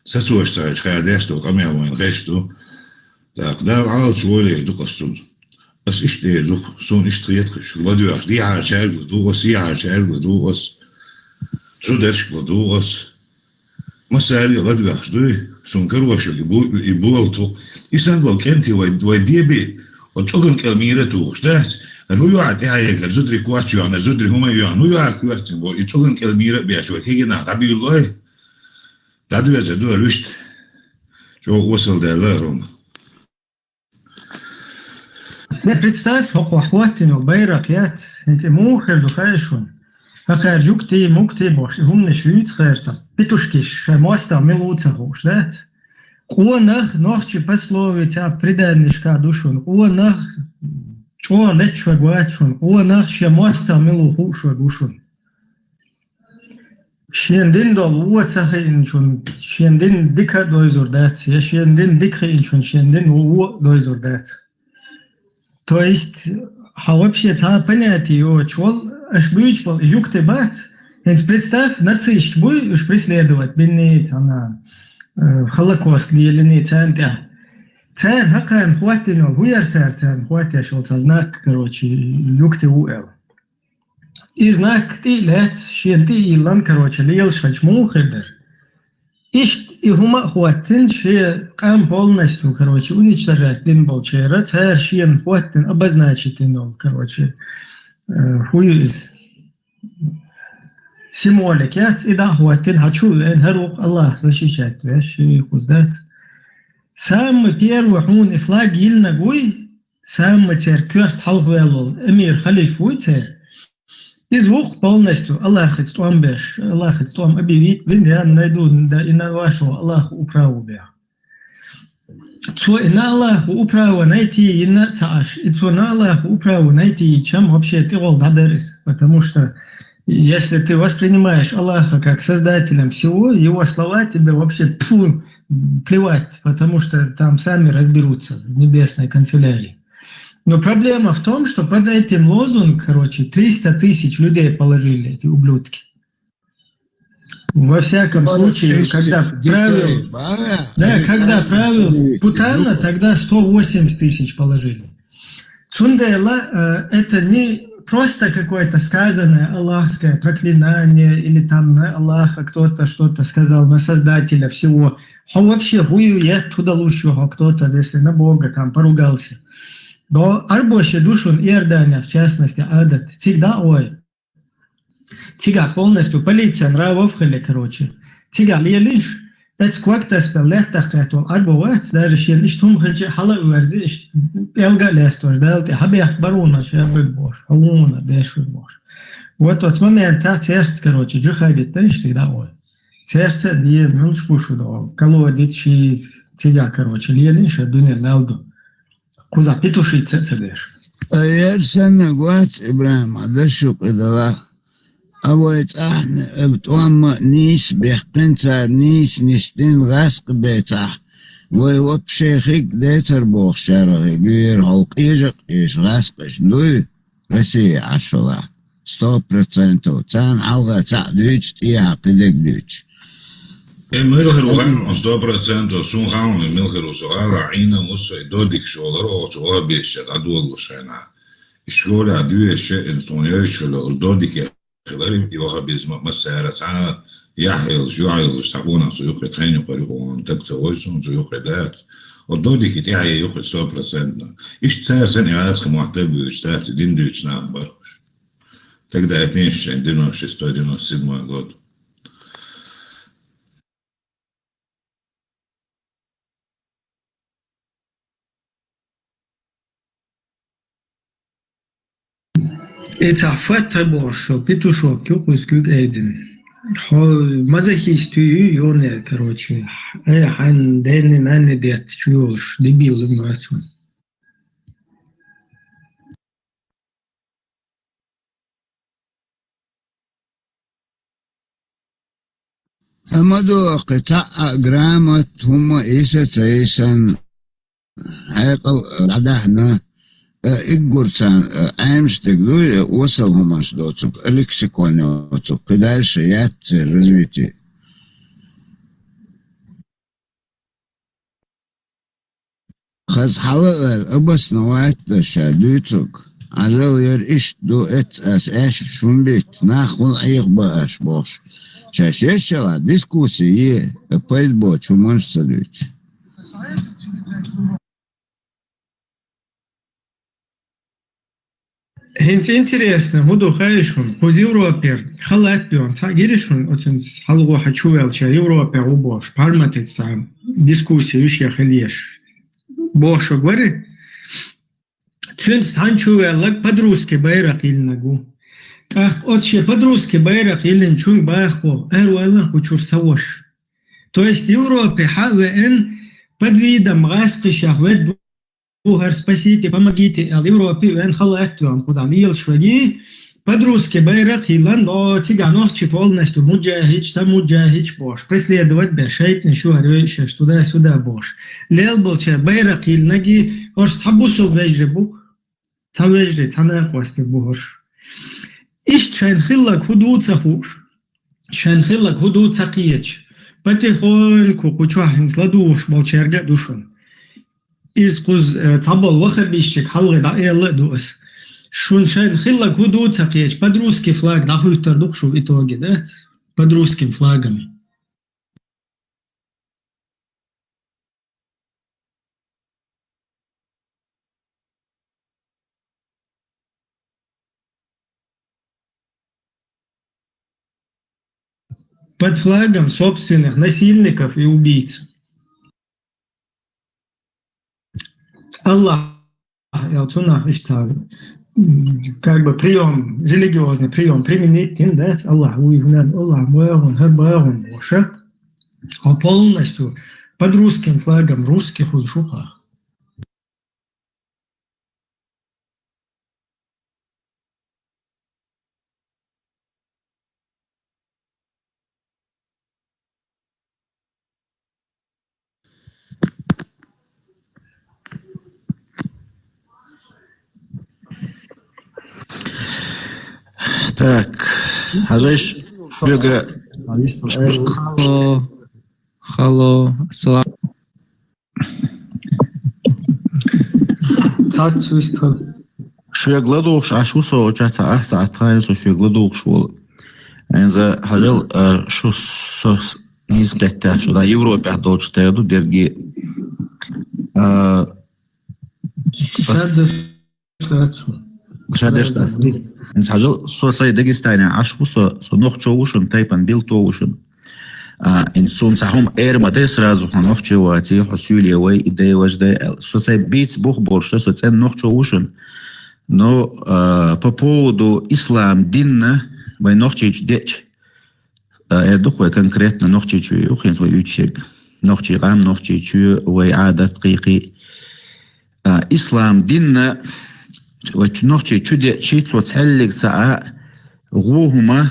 سسوش تاع خادستو قمع وين غشتو تقدر على شويه دو قصون بس ايش دو سون اشتريت شو دو دي على شال دو وسي على شال دو Чудачко, дуос. Масали, ладвахты, сункарошек, и болту. И сан был кенти, вай деби, от огн калмира ту, штас. Ну я тяга, зудри квачу, ана зудри хумаю, ну я квартин бол, и огн калмира бяш, вай хигена, таби лой. Тадвя за дуа лушт. Чо осал да ларум. Не представь, хохватину, байрак, ят, эти мухер, духайшун. Акар жукти, мукти, бош, гумне швейцарца, петушкиш, моста, милуца, бош, да? Онах, нохчи пословица, преданнишка душун, онах, чо лечва гуачун, онах, ше моста, милухуша душун. Шендин дол уацахинчун, шендин дика дойзур, да? Шендин дикхинчун, шендин дойзур, да? То есть, вообще, это понятие, чё аж был жукты бац, представь, нацist будешь преследовать, бинит, она, Холокост или не центр. Центр, хакан, хватino, хуяр центр, хватяшился знак, короче, жукты уэл. И знак ты лец, щенты и лан, короче, лил шач мухердер. И хума хватин, что кам полностью, короче, уничтожать дин болчера, царь шиен хватин обозначить инол, короче, хуюис. Символик, я да хватин, хочу, харух Аллах защищать, вещи и хуздать. Самый первый хун и флаг ильна гуй, самый церквер талхвелол, эмир халиф уйцер. И звук полностью Аллах хитстуам беш, Аллах хитстуам объявить, вин найду да и на вашего Аллах управу бе. Цо и на Аллах управу найти и на цаш, и цо на Аллах управу найти, чем вообще ты ол надарис, потому что если ты воспринимаешь Аллаха как создателем всего, его слова тебе вообще плевать, потому что там сами разберутся в небесной канцелярии. Но проблема в том, что под этим лозунг, короче, 300 тысяч людей положили, эти ублюдки. Во всяком случае, когда правил Путана, тогда 180 тысяч положили. Цундела это не просто какое-то сказанное аллахское проклинание, или там на Аллаха кто-то что-то сказал, на Создателя всего. А вообще хуюет туда лучшего кто-то, если на Бога там поругался. Но арбоще душун Иордания, в частности, адат, всегда Тига полностью полиция нравов хали, короче. Тига лишь это сколько-то спеллетах, это арбовать, даже если лишь том хачи хала уверзи, пелга лестож, да, ты хабех баруна, шебек бош, халуна, бешуй бош. Вот тот момент, сердце, короче, джихадит, ты всегда Сердце, где милшпушу, да, колодец, тига, короче, лишь дуня лауду. Куза петушица цедеш. Я сам год Ибрахим Адашук идала. А вот бтуам нис бехтенца нис нистин гаск бета. Вы вообще хик детер бог шарах гир холк ижак иш гаскаш дуй Россия ашала 100%. Цан алга ца дюч тия кидек дюч. Milgero gaan 100% zo'n gaan we milgero zo ala ina mosse dodik sholar o zo beshe adul shana shola du she intonyo shola dodik خلال يوخا بيزما مسارة ساعة يحيل جوعيل سابونا سيوخي تخيني قريبون تكتويسون سيوخي دات ودودي كتاعي يوخي 100% إيش تساسن إعادة معتبر إشتات دين دوش نعم برخش تقدر اتنيش عندنا شستو دينو سيدما قد Это фата бошо, петушок, кюкускюк эйден. Мазохистую, ёрне, короче. Хан дэнни нанни дет, чуёлш, дебил имасун. أمدو قطع جرامة هم إيسا تيسان عيقل عدهنا إجورتان أمشتك دوي وصل هماش دوتك لكسيكونيوتك قدال شيات развития. خز حلقة أبس نوعات دشادوتك عجل يرئيش دو أس شنبيت ناخل عيق باش باش شاشيشلا ديسكوسي بيت بوش ومنستدوت. Хинц интересно, буду хайшун, поз Европе, халат бион, та гиришун, отен халгу хачувелча Европе убош, парматец там, дискуссия, вишья хальеш. Бошо говорит, цюн станчувеллак под-русски байрак ильнагу. Ах, отче, под-русски байрак иллин чунг байхпо, эруэллах учур савош. То есть в Европе хавен под видом гаскишах веду, спасите, помогите, а в Европе вен халат вам кузалил шведи, под-русски байрак иллан, но цыганохчи полностью муджахич, там муджахич бош, преследовать бешейт, ничего орёйше, туда-сюда бош. Лел болча байрак иллнаги, ош табусу вежже бух, тавежже, цанахвасти буш. Иш шанхиллак худуца хуш, шанхиллак худуца киеч, потихоньку кучахин сладуш болчерга душон. Из куз табал вахабищик халга да элла дуас. Шун шанхиллак худуца киеч, под русский флаг, да хуйтар духшу в итоге, да? Под русским флагами. под флагом собственных насильников и убийц. Аллах, я вот как бы прием, религиозный прием применить, да, Аллах, а полностью под русским флагом, русских ушухах. Так, Хажиш, шуга. Халло, салам. Шуя гладуш, ашусо учата ахса атхайсо шуя гладуш вол. Энза хажил шус низбетта, что да Европе дочь теду дерги. Шадештас. Энза хажил сосай Дагестане ашусо со нохчоушен тайпан билтоушен. إنسان سهم ما سразу نخشواتي حسولي وي إدي وجدي سوسай бить Бог больше что это нохчоушен но по поводу ислам динна вой нохчич деч духой конкретно нохчичу ухин свой учек нохчигам нохчичу вой адат қиқи ислам динна вой нохчичу дечи соцеллик саа гухума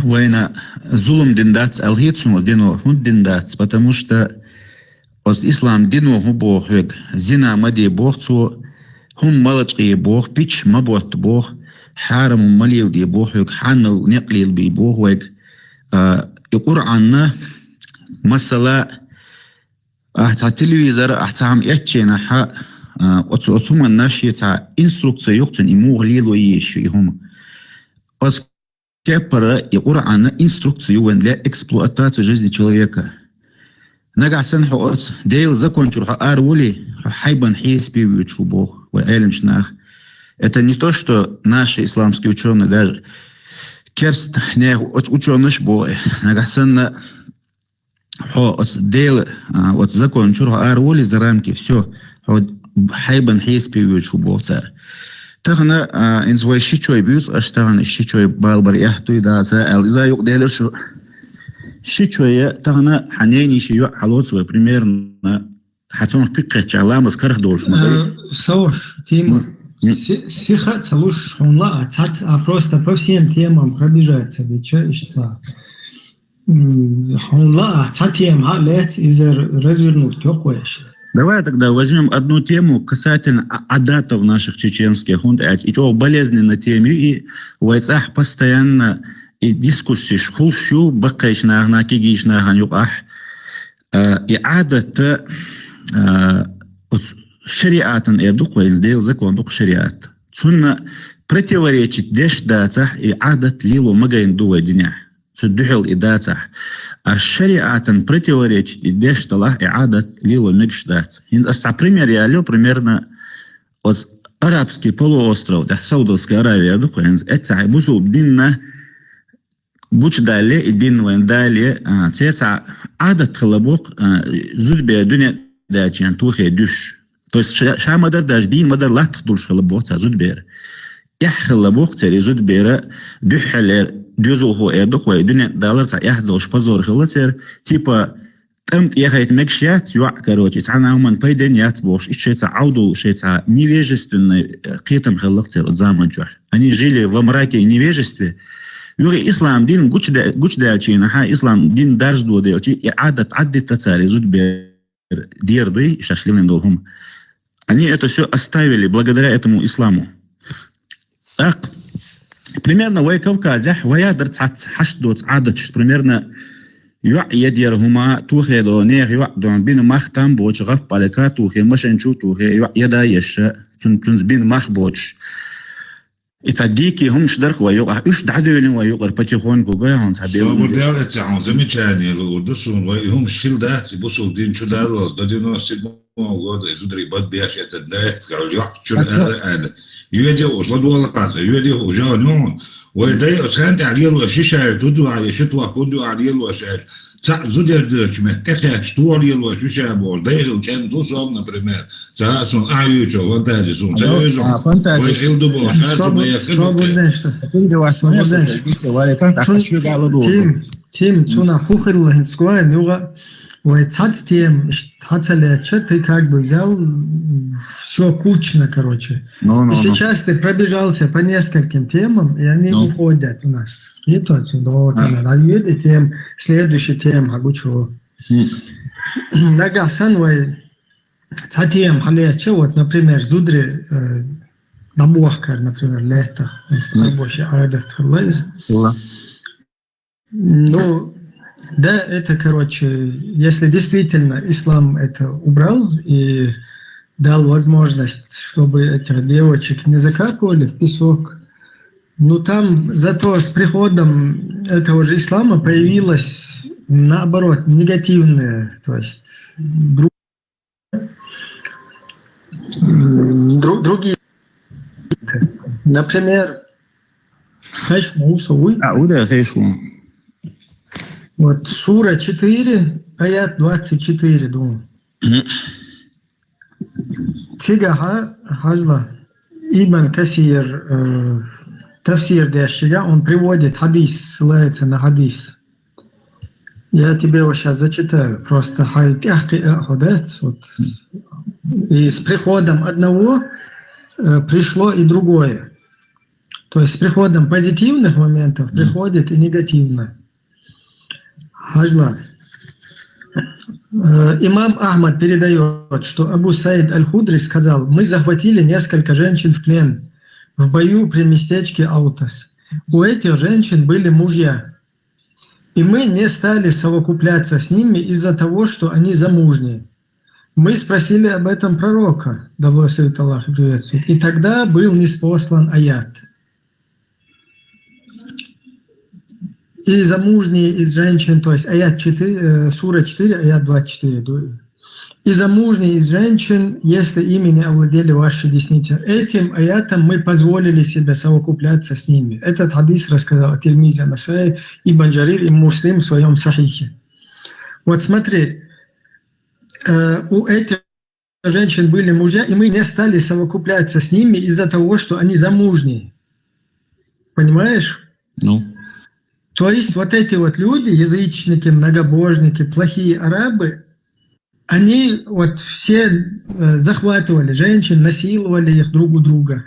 وين ظلم ديندات الهيتسون دينو هون ديندات потому что ислам дину هو بوخ زنا مدي بوخ هم ملقي بوخ بيش مبوت بوخ حارم مليو دي بوخ حانو نقليل بي بوخ ويك القرآن مثلا احتا تلفزيون احتا عم يتشينا حا اتسوما الناشي تا انستركسيون يقتن يموغ ليلو يشي هم Кепара и Урана инструкцию для эксплуатации жизни человека. Нагасан хоц дейл закончил арвули хайбан хейспи учубох в элемшнах. Это не то, что наши исламские ученые даже керст не ученые бой. Нагасан хоц дейл вот закончил арвули за рамки все. Хайбан хейспи учубох цар. تغنى إن زوي شيء بيوت أشتغل شيء بالبر يحتوي ده إذا يقدر شو شيء تغنى حنيني شيء حلوت سوى примерно حتى كيك علامة كره دولش Сауш, тема. Сиха целуш онла, просто по всем темам пробежаться, ведь что онла, тем лет из развернуть какое-то. Давай тогда возьмем одну тему касательно адатов наших чеченских, и что болезненно теме, и в этих постоянно и дискуссии шхулшу, бакайшна, накигишна, ганюк, и адат шариатан эдук, и сделал закон дук шариат. Цунна противоречит деш датах и адат лилу магаин дуа дня. Судухил и датах. А шариатан противоречит идее, что Аллах иадат лило мегшдат. Пример я лю примерно от арабский полуостров, да, Саудовская Аравия, это бусул динна буч далее и дин вен далее, это адат халабок зудбе дуня дачан тухе душ. То есть шамадар даш дин мадар лат дулш халабок зудбер. يحلبوك تري زود بيرا دحلر ديزو هو إيدوك ويدنيا دالر تا يحدوش بزور خلتر تيبا تمت يخيت مكشيات يوع كروتي تعنا همان بايدن ياتبوش إيش تا عودو شيء تا невежественный قيتم خلقتر زمان جوح они жили в мраке невежестве يوغي إسلام دين قوش دالشينا ها إسلام دين دارج دو دالشي إعادة عدد تتاري زود بير دير دوي شاشلين دولهم они это все оставили благодаря этому исламу. Так, примерно в Кавказе, в ядер хаштот адат, примерно يديرهما توخي دو نير يوعدون بين مختم بوش غف بالكا توخي مشان شو توخي يدا يش تنز بين مخبوش يتصديكي هم شدرخ ويوقع إيش دعدولين ويوقع بتيخون كوجاهون سبب الدولة تعون زميلاني لو دوسون وهم شيل ده بوسو دين شو ده لوز ده دينو سيد موجود يزدري بد بياش يتدنى قالوا يوع شو هذا يودي وصل ولا قاص يودي وجانون وده أسكان عليه الوشيشة تدو على شتوى كدو عليه الوشيشة زودر درجمة كذا شتوى عليه الوشيشة بول ده كان دوسهم نبرمير سأسون أعيوشة وانتهي سون سأيزون ويخلدوا بوشات ويخلدوا Тим, цуна хухерла хинскуа, нюга, цац тем, цацаляча, ты как бы взял все кучно, короче. И сейчас ты пробежался по нескольким темам, и они уходят у нас. И то отсюда, тем, следующий тем, агучу. Нага санвай, цатем, халяча, вот, например, зудри, набухкар, например, лето, рабочий адат, халайз. Ну, да, это, короче, если действительно ислам это убрал и дал возможность, чтобы этих девочек не закапывали в песок, ну там зато с приходом этого же ислама появилось, наоборот, негативные, то есть другие. Например, Хэшму Сауи. Вот сура 4, аят 24, думаю. Тигаха Хажла Ибн Касир, тафсир Дящига, он приводит хадис, ссылается на хадис. Я тебе его сейчас зачитаю. Просто вот. И с приходом одного пришло и другое. То есть с приходом позитивных моментов приходит и негативно. Хажла. Имам Ахмад передает, что Абу Саид Аль-Худри сказал: мы захватили несколько женщин в плен в бою при местечке Аутас. У этих женщин были мужья. И мы не стали совокупляться с ними из-за того, что они замужние. Мы спросили об этом пророка, да благословит Аллах и приветствует, и тогда был ниспослан аят. И замужние из женщин, то есть аят 4, сура 4, аят 24. И замужние из женщин, если ими не овладели ваши десницы. Этим аятом мы позволили себе совокупляться с ними. Этот хадис рассказал Тирмизи, Насаи, Ибн Джарир и Муслим в своем сахихе. Вот смотри, у этих женщин были мужья, и мы не стали совокупляться с ними из-за того, что они замужние. Понимаешь? Ну. То есть вот эти вот люди, язычники, многобожники, плохие арабы, они вот все захватывали женщин, насиловали их друг у друга.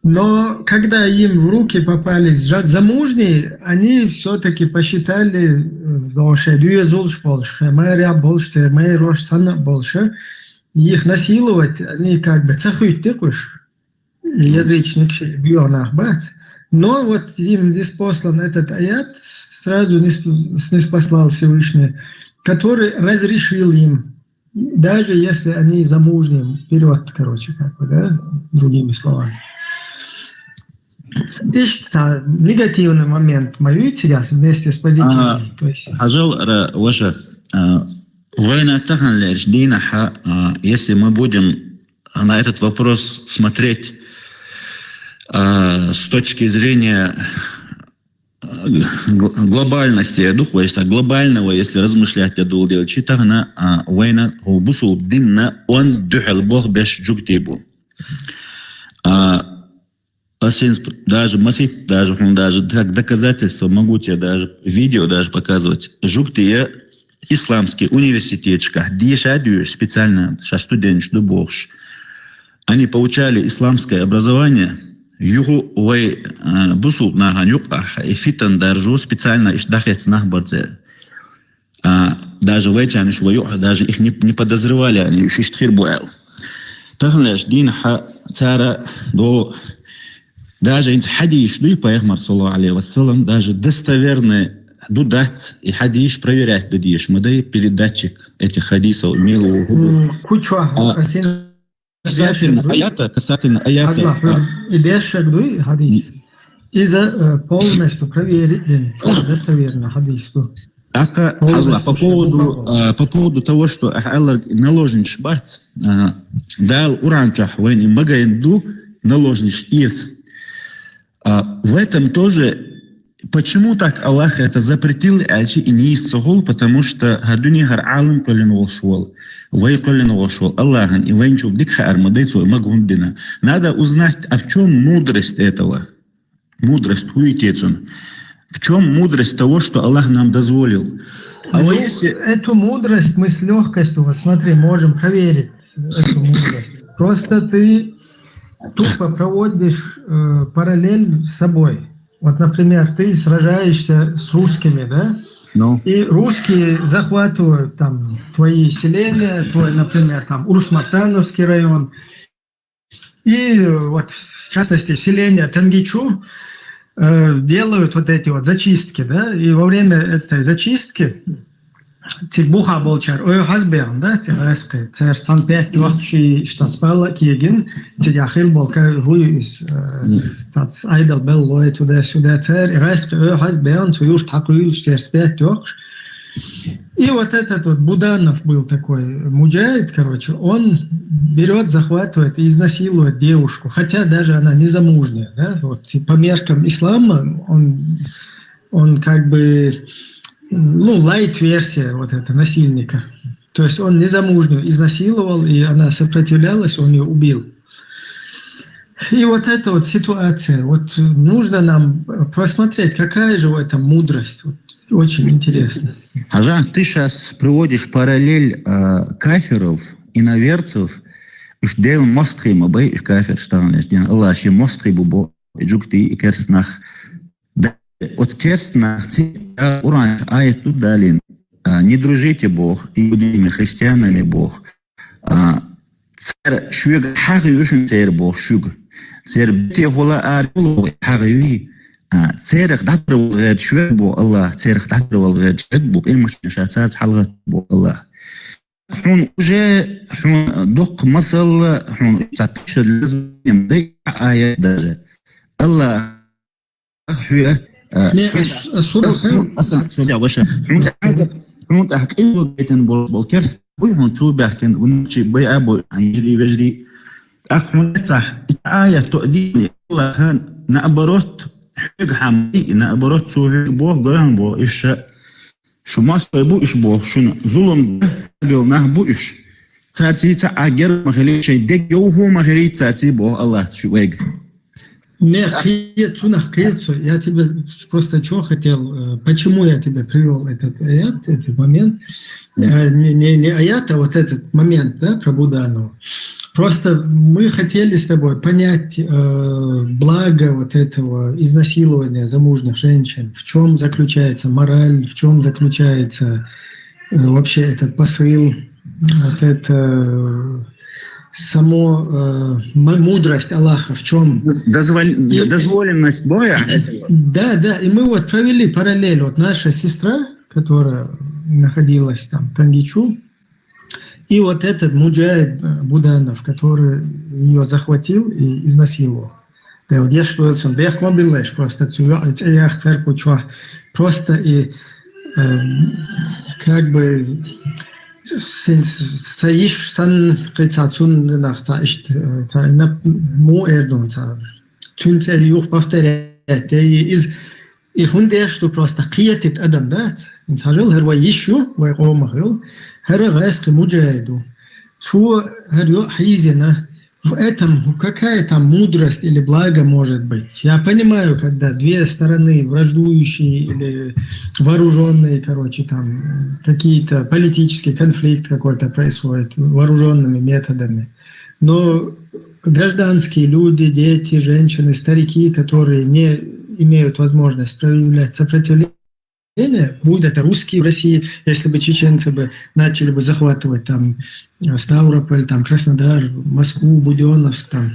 Но когда им в руки попались замужние, они все-таки посчитали, их насиловать, они как бы язычник, но вот им здесь послан этот аят, сразу ниспослал Всевышний, который разрешил им, даже если они замужние, вперед, короче, как бы, да, другими словами. Видишь, негативный момент мою сейчас вместе с позитивным. Если мы будем на этот вопрос смотреть с точки зрения глобальности духа, если глобального, если размышлять о дуле, читана война бусул динна он духал бог без джуктибу. Даже масит, даже как доказательство могу тебе даже видео даже показывать. Жуктия исламский университетчика, где шадюш специально студент богш, они получали исламское образование. Югу уэй бусул на ганюка и фитан даржу специально ишдахет нахбарзе. Даже в эти они швою, даже их не подозревали, они еще штхир буэл. Тахляш дин ха цара до даже инс хадиш дуй пайгмар саллаллаху алейхи вассалам, даже достоверный дудать и хадиш проверять дадиш. Мы дай передатчик этих хадисов имел касательно аята. И без шагдуй хадис. И за полностью проверить достоверно хадис. По поводу того, что Аллах наложнич бац, дал уранчах, войни магаинду наложнич иец. В этом тоже, почему так Аллах это запретил, и не иссагул, потому что гадуни гар алым колен волшвол, вай колен волшвол, Аллахан, и вайнчук дикха армадейцу магундина. Надо узнать, а в чем мудрость этого? Мудрость, хуетецун. В чем мудрость того, что Аллах нам дозволил? Эту мудрость мы с легкостью, вот смотри, можем проверить эту мудрость. Просто ты тупо проводишь параллель с собой. Вот, например, ты сражаешься с русскими, да? Ну. И русские захватывают там твои селения, твой, например, там Урус-Мартановский район. И вот, в частности, селение Тангичу делают вот эти вот зачистки, да? И во время этой зачистки Буха Болчар, Хазберн, да, царь Санкт-Петербург, штатспала Киегин, Яхил Болка, Гуис, Айдал Беллой, туда-сюда, царь, Хазберн, Суюш Такуюш, Санкт-Петербург. И вот этот вот Буданов был такой муджахид, короче, он берет, захватывает и изнасилует девушку, хотя даже она не замужняя, да, вот, и по меркам ислама он как бы, ну, лайт-версия вот этого насильника. То есть он незамужнюю изнасиловал, и она сопротивлялась, он ее убил. И вот эта вот ситуация, вот нужно нам просмотреть, какая же в этом мудрость. Вот, очень интересно. Ажан, ты сейчас приводишь параллель кафиров, иноверцев, и что мостхи мабай и кафир штанес, Аллах ще мостхи бубо и джукти и керстнах. От керстнах уран аят тут далин. Не дружите Бог, иудеями, христианами Бог. Царь шуга хагивишн царь Бог шуга. Царь бите хула арбулу хагиви. Царь датровал гад шуга Бог Аллах. Царь датровал гад шуга Бог. Имаш нишацат халгат Бог Аллах. حون وجاء حون دق مصل حون تعطيش لازم ضيع آية درجة الله حويه أصلا سوريا وشة حون تحكي بيتن بالكرس بيهون شو بيحكن ونشي بي أبو يجري بيجري أحون تح آية تؤديني الله كان نأبرت حق حمي نأبرت سوي بوه قران بوه إيش شو ما سوي إيش بوه شو ظلم بيلناه بوش تاتي تعجر مخلي شيء دق يوهو مخلي تاتي بو الله شو ويق. Я тебе просто что хотел, почему я тебе привел этот аят, этот момент, не аят, а вот этот момент, да, про Буданова. Просто мы хотели с тобой понять благо вот этого изнасилования замужних женщин, в чем заключается мораль, в чем заключается вообще этот посыл, вот это само мудрость Аллаха, в чем... Дозволенность Бога? Да, да, и мы вот провели параллель. Вот наша сестра, которая находилась там в Тангичу, и вот этот муджахид Буданов, который ее захватил и изнасиловал. Да, вот я что это, да, я мобилеш просто, просто и как бы стоишь сан кайцацун нахцаишь на му эрдон са тунцели юх повторяет и хунде что просто киетит адам да инсажил херва ищу вай омахил хера гайск муджахиду цу херю хизина. В этом какая там мудрость или благо может быть? Я понимаю, когда две стороны враждующие или вооруженные, короче, там какие-то политический конфликт какой-то происходит вооруженными методами. Но гражданские люди, дети, женщины, старики, которые не имеют возможность проявлять сопротивление, будь это русские в России, если бы чеченцы бы начали бы захватывать там Ставрополь, там Краснодар, Москву, Буденновск, там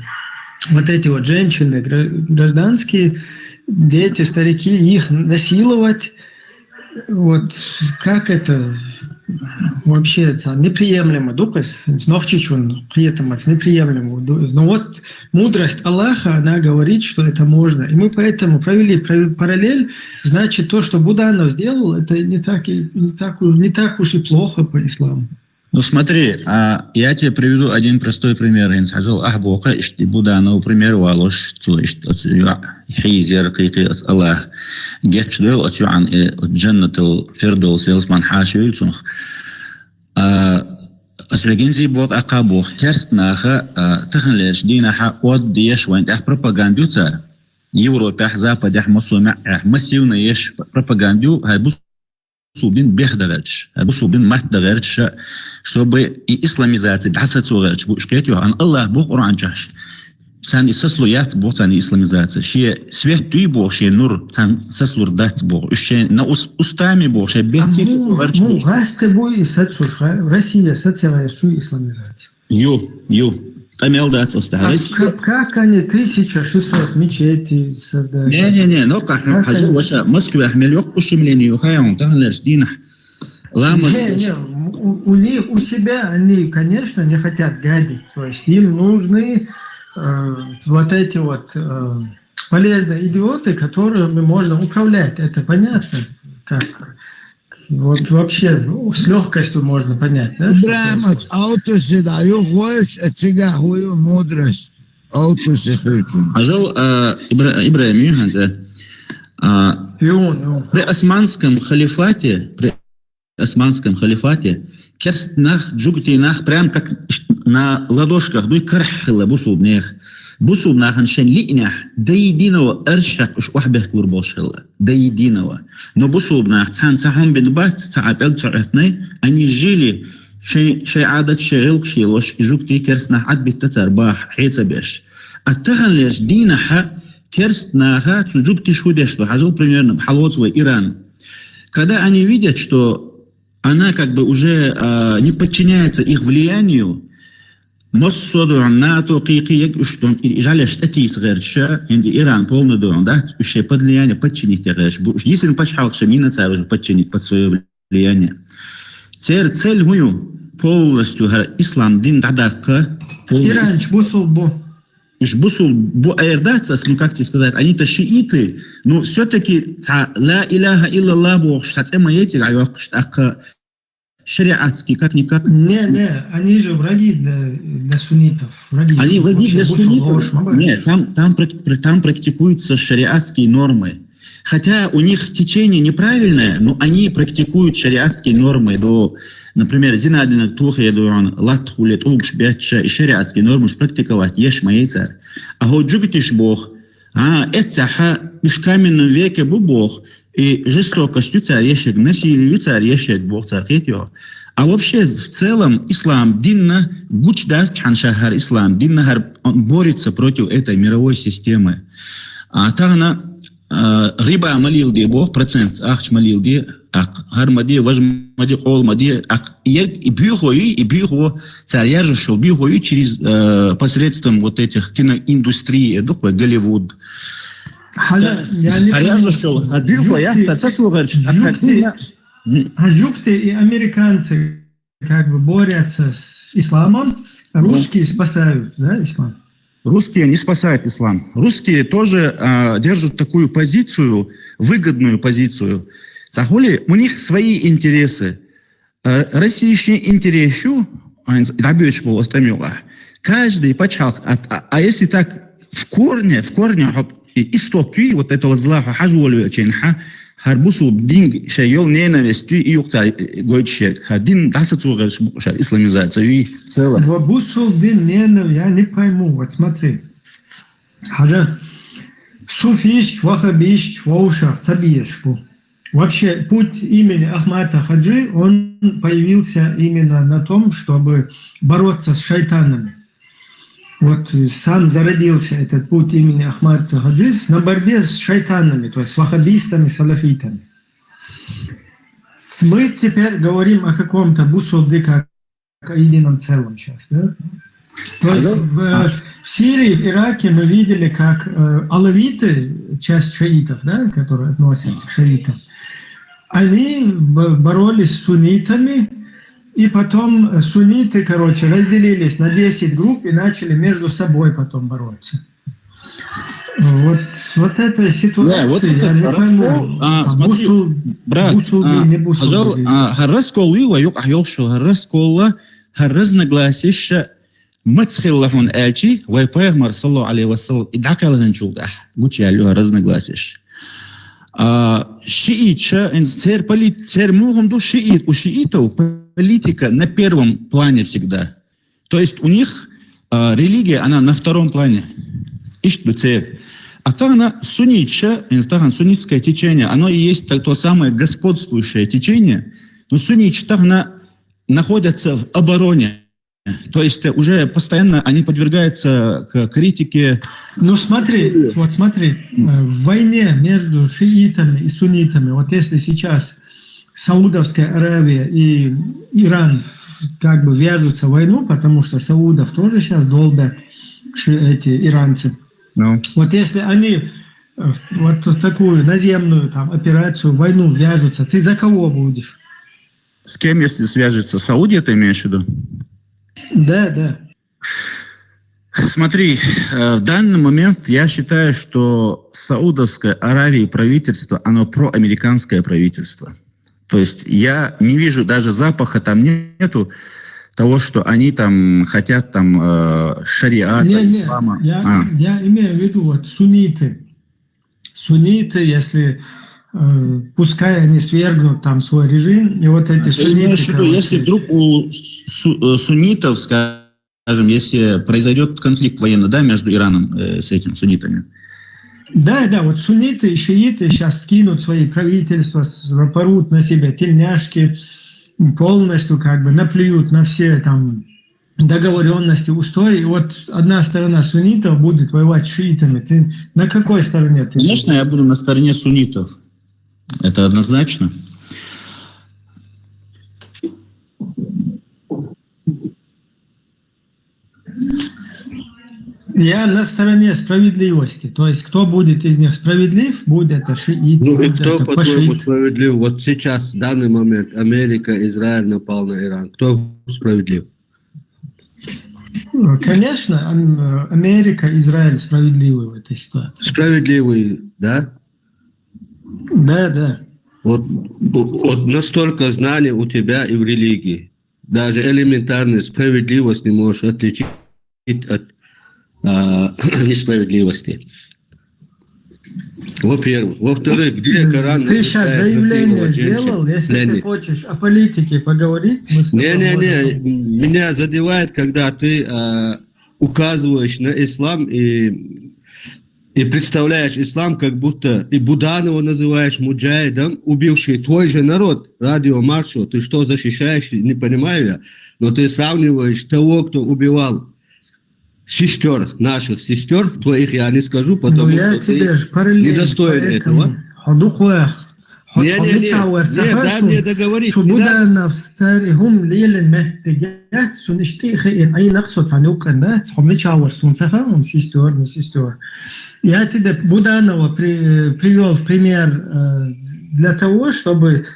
вот эти вот женщины гражданские, дети, старики, их насиловать, вот как это вообще это неприемлемо, дукас, нохчичун, при этом это неприемлемо. Но вот мудрость Аллаха, она говорит, что это можно. И мы поэтому провели параллель, значит, то, что Буданов сделал, это не так уж и плохо по исламу. Ну смотри, я тебе приведу один простой пример. Я сказал, Бога, и Буданову пример валош, то есть хизер, кайты Аллах. Гетчдел от Юан Джаннату Фердоус Велсман Хашвильцунг. Асвегензи бот Акабох Керстнаха Тахнлеш Динаха от Диешвайн пропагандуца Европе, Западе, Масуме, массивно еш пропагандю, Бусубин бехдагадж, Бусубин махдагадж, чтобы и исламизация, дасацугадж, бушкетю, ан Аллах Бог уранчаш. Сан исаслуят Бог, сан исламизация. Шие свет туй Бог, шие нур, сан саслурдать Бог. Шие на устами Бог, шие бехти. Гасты бой исацуш, Россия социальная исламизация. Ю. Амелдат осталось. Как они 1600 мечетей создали? Не, ну как хожу ваша Москва, Ахмелёк, ущемление, хаям, тахлеш, динах. Не, у них, у себя они, конечно, не хотят гадить. То есть им нужны вот эти вот полезные идиоты, которыми можно управлять. Это понятно, как вот вообще с легкостью можно понять, да? Брамач, аутосы даю, хочешь, отсюда хую мудрость. Аутосы хочу. Ажал Ибраим Юханзе, при Османском халифате, керстнах, джугтинах, прям как на ладошках, дуй кархила бусубнех. Бусубнах аншен линях, до единого аршак уж вахбех курбошила, до единого. Но бусубнах цан цахом бинбат, цаапел цаатны, они жили шей адат шеил кшилош, и жукти керстнах адбит тацарбах, хейцабеш. А тахан леш динаха, керстнаха, цуджукти шудеш, что хазул примерно бхалот свой Иран. Когда они видят, что она как бы уже не подчиняется их влиянию, Моссоду НАТО кики что жалеешь эти сгерча, инди Иран полный дом, да, еще под влияние подчинить тягаш. Если он почхал, что мина царь уже подчинить под свое влияние. Цель мою полностью ислам дин дадавка. Иранч бусулбу. Бусулбу аэрдаться, ну как тебе сказать, они-то шииты, но все-таки ла иляха иллаллах бог, штат эмаети, аюах шариатский, как-никак. Не, они же враги для суннитов. Они враги для суннитов. Нет, там практикуются шариатские нормы. Хотя у них течение неправильное, но они практикуют шариатские нормы. Например, зинадина тухедуан, латхулет, угшбятша, и шариатские нормы практиковать, ешь маейцар. А вот джугтиш бог, это в каменном веке был бог, и жестокостью царещет, насилию царещет Бог цархетью. А вообще в целом ислам, динна, гучда чаншахар ислам, динна борется против этой мировой системы. А тагна риба малилди Бог, процент ахч малилди, хармади, важмади, холмади, и бюхо царя шел, бюхо через посредством вот этих киноиндустрии, Голливуд. Жукты и американцы как бы борются с исламом, русские спасают, да, ислам? Русские не спасают ислам. Русские тоже держат такую позицию, выгодную позицию. У них свои интересы. Российские интересы, каждый почал. А если так в корне, истоки вот этого зла, хажуалю ченха, харбусу динг шайол ненависти и юхта гойчет, хадин дасацугаш исламизацию и в целом. Вабусу дин ненависти, я не пойму, вот смотри. Хажа суфиш, вахабиш, ваушах, цабиешку. Вообще путь имени Ахмата Хаджи, он появился именно на том, чтобы бороться с шайтанами. Вот сам зародился этот путь имени Ахмата Хаджи на борьбе с шайтанами, то есть с ваххабистами, салафитами. Мы теперь говорим о каком-то бусулды, как о едином целом сейчас. Да? То есть в Сирии, в Ираке мы видели, как алавиты, часть шиитов, да, которые относятся к шиитам, они боролись с суннитами, и потом сунниты, разделились на 10 групп и начали между собой потом бороться. Вот эта ситуация, вот я это не раскол, пойму. Там смотри, брат, не бусул. هالرسكول ويوق أحيوشو هالرسكول هالرزنقلاسيش متسخلهون آجي ويبيغمر صلى الله عليه وسلم إدعاك لهن شوقح قلت يالو هالرزنقلاسيش шиитша, сер могом до шиит, у шиитов политика на первом плане всегда. То есть у них религия, она на втором плане. А тагна суннитша, суннитское течение, оно и есть то самое господствующее течение, но суннитша тагна находятся в обороне. То есть уже постоянно они подвергаются к критике. Ну смотри, в войне между шиитами и суннитами, вот если сейчас Саудовская Аравия и Иран как бы вяжутся в войну, потому что саудов тоже сейчас долбят эти иранцы. No. Вот если они вот в такую наземную там операцию, войну вяжутся, ты за кого будешь? С кем, если свяжется? Саудия, ты имеешь в виду? Да. Смотри, в данный момент я считаю, что Саудовская Аравия правительство, оно проамериканское правительство. То есть я не вижу даже запаха, там нету того, что они там хотят там шариата, ислама. Я имею в виду вот сунниты. Сунниты, если пускай они свергнут там свой режим, и вот эти сунниты... Если вдруг у суннитов, скажем, если произойдет конфликт военный, да, между Ираном с этими суннитами? Да, вот сунниты и шииты сейчас скинут свои правительства, напорут на себя тельняшки, полностью как бы наплюют на все там договоренности, устои. И вот одна сторона суннитов будет воевать с шиитами. Ты на какой стороне? Конечно, я буду на стороне суннитов. Это однозначно. Я на стороне справедливости. То есть, кто будет из них справедлив, будет это шиит. Ну и кто, по-твоему, справедлив? Вот сейчас, в данный момент, Америка, Израиль напал на Иран. Кто справедлив? Конечно, Америка, Израиль справедливы в этой ситуации. Справедливые, да? Да. Вот настолько знаний у тебя и в религии. Даже элементарную справедливость не можешь отличить от несправедливости. Во-первых. Во-вторых, где Коран... Ты сейчас заявление сделал, если ты хочешь о политике поговорить... Не. Меня задевает, когда ты указываешь на ислам и представляешь ислам, как будто и Буданова называешь муджахидом, убивший твой же народ, радио Маршо. Ты что защищаешь, не понимаю я. Но ты сравниваешь того, кто убивал сестер, наших сестер, твоих я не скажу, потому что ты недостоин этого. Не, дай мне договорить. Будана в старихум лилен мехтегят, суништихи ин ай нақсот анюканат, хомичауэр сунцахан, сестер. Я тебе Буданова привел в пример для того, чтобы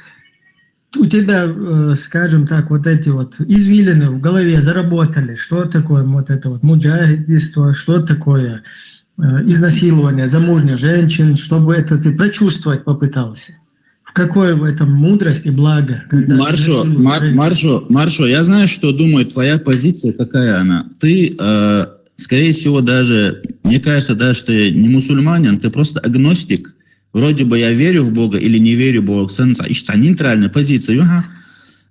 у тебя, скажем так, вот эти вот извилины в голове заработали. Что такое вот это вот муджахидство, что такое изнасилование замужних женщин, чтобы это ты прочувствовать попытался. В какой в этом мудрость и благо? Маршо, я знаю, что думает твоя позиция, какая она. Ты, скорее всего, даже, мне кажется, даже что ты не мусульманин, ты просто агностик. Вроде бы я верю в Бога или не верю в Бога. Это нейтральная позиция.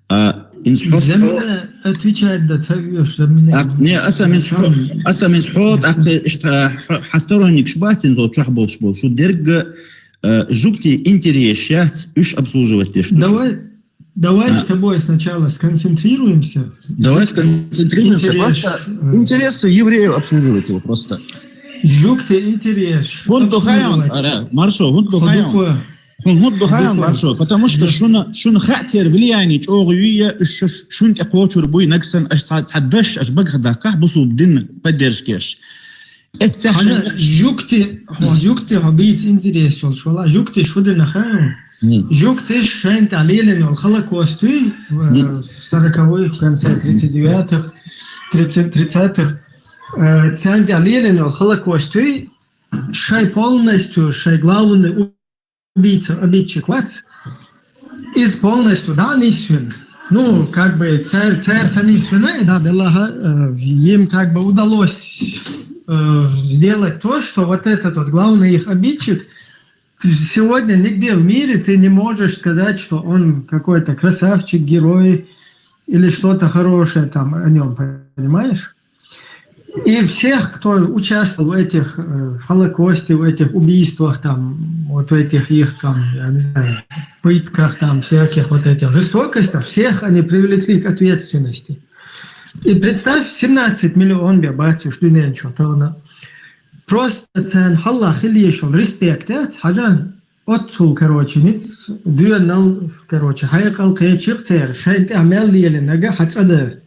За меня отвечать, да, царёшь, за меня. Не, асамин сход, хасторонник шбатин, то чахбол шбол, что дерг жукти интерес, уж обслуживать. Давай с тобой сначала сконцентрируемся. Интересы евреев обслуживать его просто. Жукте интерес. Маршо, Маршо, потому что шун хатер влияние чоғуия, шун экочур буй наксан аш бага даках бусу бдин поддержкеш. Жукте хабит интерес, шола жукте шуды нахаем. Жукте шайн талилен ол холокосты в 40-х, в конце 30-х. Цянь талилен ол холокосты шай полностью, шай главный убийца, обидчик, вот, из полностью, да, нисвен. Ну, как бы, царь нисвена, да, им как бы удалось сделать то, что вот этот вот главный их обидчик, сегодня нигде в мире ты не можешь сказать, что он какой-то красавчик, герой или что-то хорошее там о нем, понимаешь? И всех, кто участвовал в этих Холокосте, в этих убийствах, там, вот в этих их, там, я не знаю, пытках, там, всяких вот этих жестокостях, всех они привлекли к ответственности. И представь, 17 миллионов батюш, что-то просто цен Аллах или еще респект, хаджан отцу, короче, ниц дюнал, короче, хайкал кечик цер, шайт амел лили нага хацада.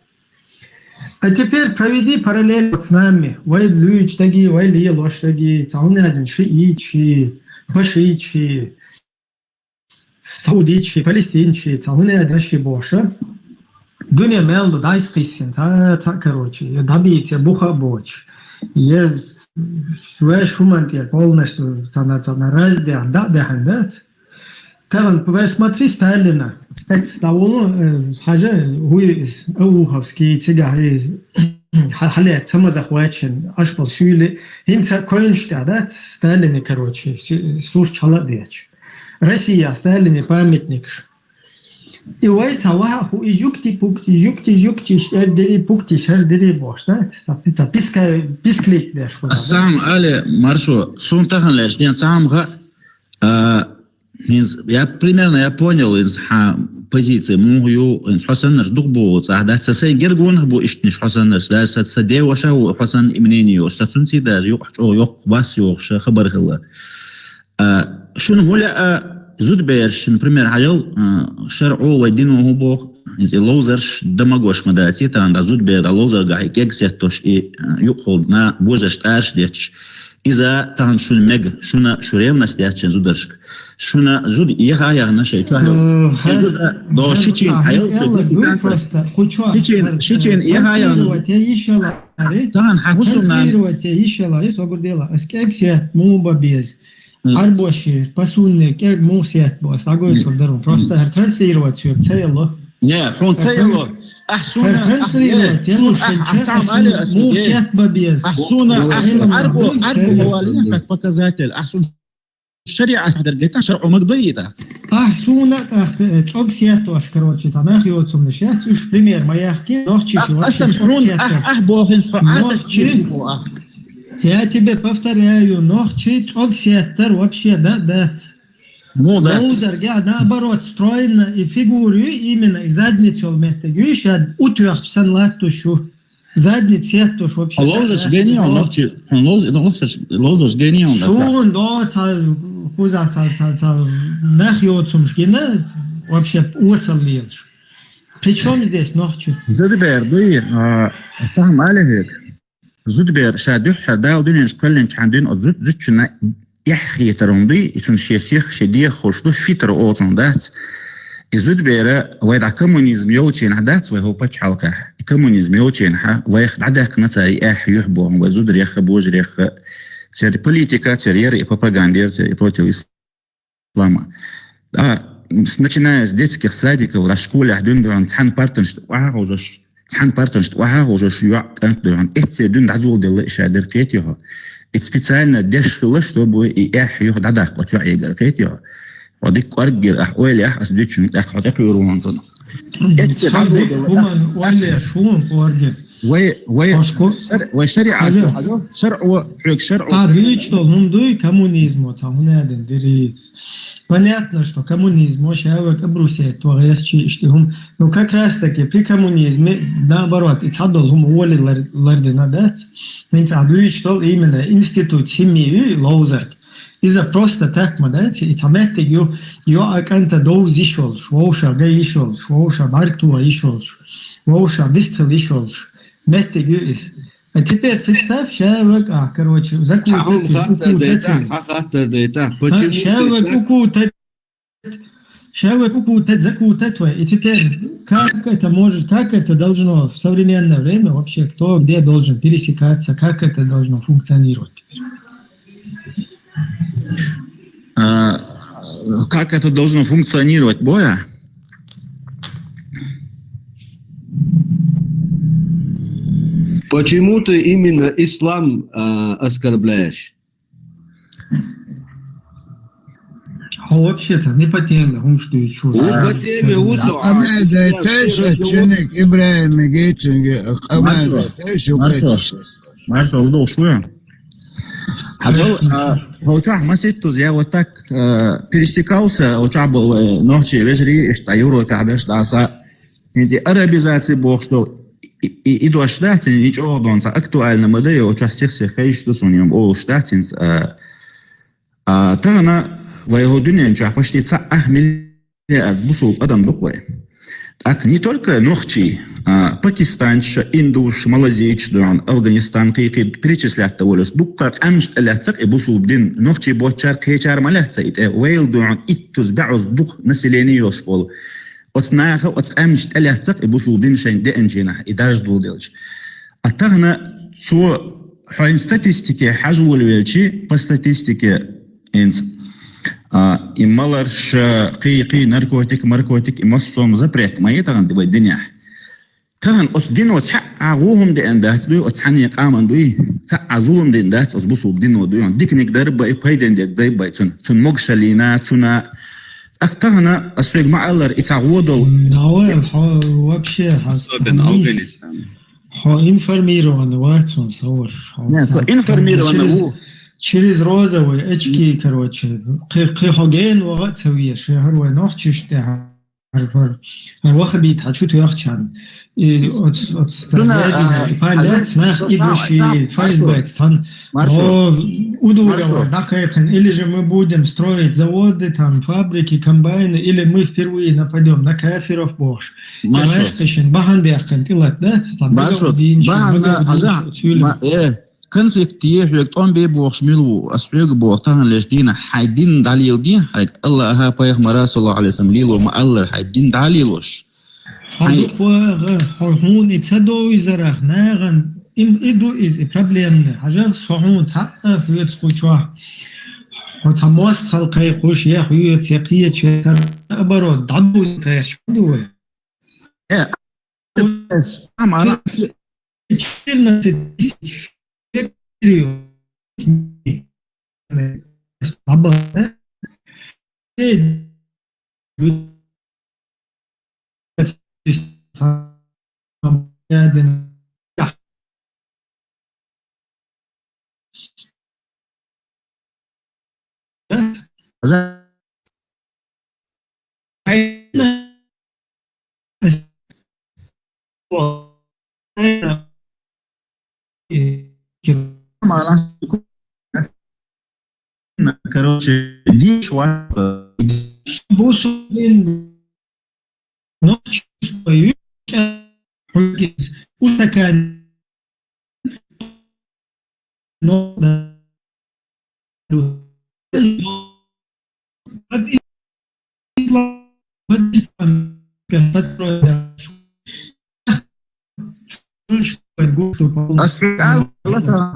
А теперь проведи параллель с нами. Вай луч таги, вай ли лош таги, цаунадин шиичи, пашичи, саудичи, палестинчи, цаунадин шибоша. Дуня мелду дайс хиссин, короче, я добиться буха боч. Я свой шумантер полностью на разде, да. Там, посмотри Сталина. Так стало, хажа, хуй, Ауховский, тягари, халет, самозахвачен, аж полсюли. Инца коиншта, да, Сталине, короче, слушай, холодеч. Россия, Сталине, памятник. И уайца, ваху, и юкти, шердери, пукти, шердери, бош, да, это писклик, да, что. Сам, але, маршо, сунтахан леш, ден самга, я примерно понял из позиции мугю из Хасаннаш духбу цахда сасай гергон бу иштниш Хасаннаш да садей waша Хасан имнению статунси да yok бас yok خبر хла شنو ولا زودبيرش например حاجه شرعو ودينه بو из лозерш дамагош мадати там да зудбер да лозер га кексетош и юхол на бозашташ деч إذا تهان شون مج شونا شوريم نستياتشن زودرشك شونا زود إيها يا نشأ شو زود ده شيء حيل شيء إيها يا تهان حاسونا يشلا يسوبرديلا أسكيبسيات مو ببيز عربوشي بسونة كيك مو سيات بس أقول تقدرون просто ترانسليروать все цело не фронтсейло أحسونا مو سيات ببيز أحسونا عربو موالين показатель أحسون الشريعة درجتها شرع مقضية أحسونا تحب سياتو أشكروتشي تماخي وتسمى شيات وش بريمير ما يحكي نوحشي أصلا فرون أحبوهن فعادة Я тебе повторяю, ногчи цоксиаттер вообще дат. Лоузер, наоборот, стройно и фигуру именно и задницу вместе. Гюша утвердсан латтушу. Задницу туш вообще. Лоузер гениал, ногчи. Лоузер гениал. Шун, да, куза, нахьёцум шкина вообще усал льешь. Причем здесь ногчи? Задбер, дуи, сам алевик. زودبير شادوح داو دنيا شكلنش عندين زود شنا يحيي ترندي يسون شيسيخ شديه خوشدو فيتر اوتن دات زودبير ويدع كومونيزم يوتشين عدات وهو باتش حلقه كومونيزم يوتشين ها ويخ عداك نتا اح يحبو وزود ريخ بوج ريخ سير بوليتيكا سير пропагандир сер против ислама начиная с детских садиков в школе hdun امتحان بارتنش وعاوجش تحن بارتنشت وعاوجو شيوع كانت دون اتسدون عدول دل اشادر كيتيها اتسبيتسالنا داش خلاش تو ايح ياخد عداق وتوع يقال كيتيها وديك ارجل احوالي اح اسديتش نتاخ حداك يرون زنا هم ولا شو ارجل وي شرع وحق شرع что هم دوي коммунизм там один дерис. Понятно, что коммунизм, человек обрусит, то есть, ну как раз таки при коммунизме, наоборот, и цадолхум воли лардинадат, men цадует, что именно институт семьи лоузерк. Из-за просто так, мадайте, и тамете ё аканта доуз ишол, швоуша гай ишол, швоуша барктуа ишол, швоуша дистил ишол, мете гюис. А теперь представь, человек, короче, закутать. Человек укутать, закутать, и теперь как это может, как это должно в современное время вообще, кто где должен пересекаться, как это должно функционировать теперь? как это должно функционировать, боя? Почему ты именно ислам оскорбляешь? Вообще-то не по теме, он что и чё. По теме утром. Амеда теж отчинник Ибраим Гейтинге. Амеда теж Маршал, удал шуя. Волчах маситус, я вот так пересекался, волчах был ночи вечери, что юро кабеш даса. Эти арабизации бог, что и до штатин, и чего донца актуально модель, волчах всех хейш, что с ним ол штатин. Тагана в его дуне почти цах миллиард бусул адам докой. Так не только нохчи, пакистанч, индуш, малазийч, Афганистан, перечислять того лишь дуккат амшт аляцак и бусул дин нохчи бочар кейчар маляца и вейл дуан иттус баус дух население йошпол. Отснаха отсамшт аляцак и бусул дин шайн деэнджина и даже двуделч. А тагана цо хайн статистике хажвул велчи по статистике инс. И маларш قي наркотик и массом запрет ما يتغن دو الدنيا كان أصدين وتحققوهم دي أندات دوي وتحني قامن دوي تعزوهم دي أندات أصبصوا بدين ودوي ديك نقدر بقى بايدن دي قدر بقى تن مقشلينا تنا أكترنا أسويق مع الله يتعودوا نوال вообще особенно Афганистан информированы ватсон саур информированы через розовые очки, короче. Кихоген وقت سوية شهر ونحشش ده هر واحد بيتحشوت يخشان. استراتيجي بالات ناخ идущие файсбэкс там. Удовольствие. Дакакен или же мы будем строить заводы, там фабрики, комбайны, или мы впервые нападем на кафиров бож. Маршрут. Бахандяхен тилат, да? Маршрут. Конфликт يحلق أم بيبوخ ملو أسبوع بوقتها لجدينا حيدين دليل دي حيد الله ها بيخ مرا صلى الله عليه وسلم ليلو ما الله حيدين دليلوش هون يتصدوا يزرخ ناغن إدو إز problem حاجة صحون تحقق في يتخوشوا وتموست خلقي خوش يحوي يتسيقية شتر أبرو دعبو تيشدوا أما تشيرنا تتسيش короче, дичь ночью свою устакан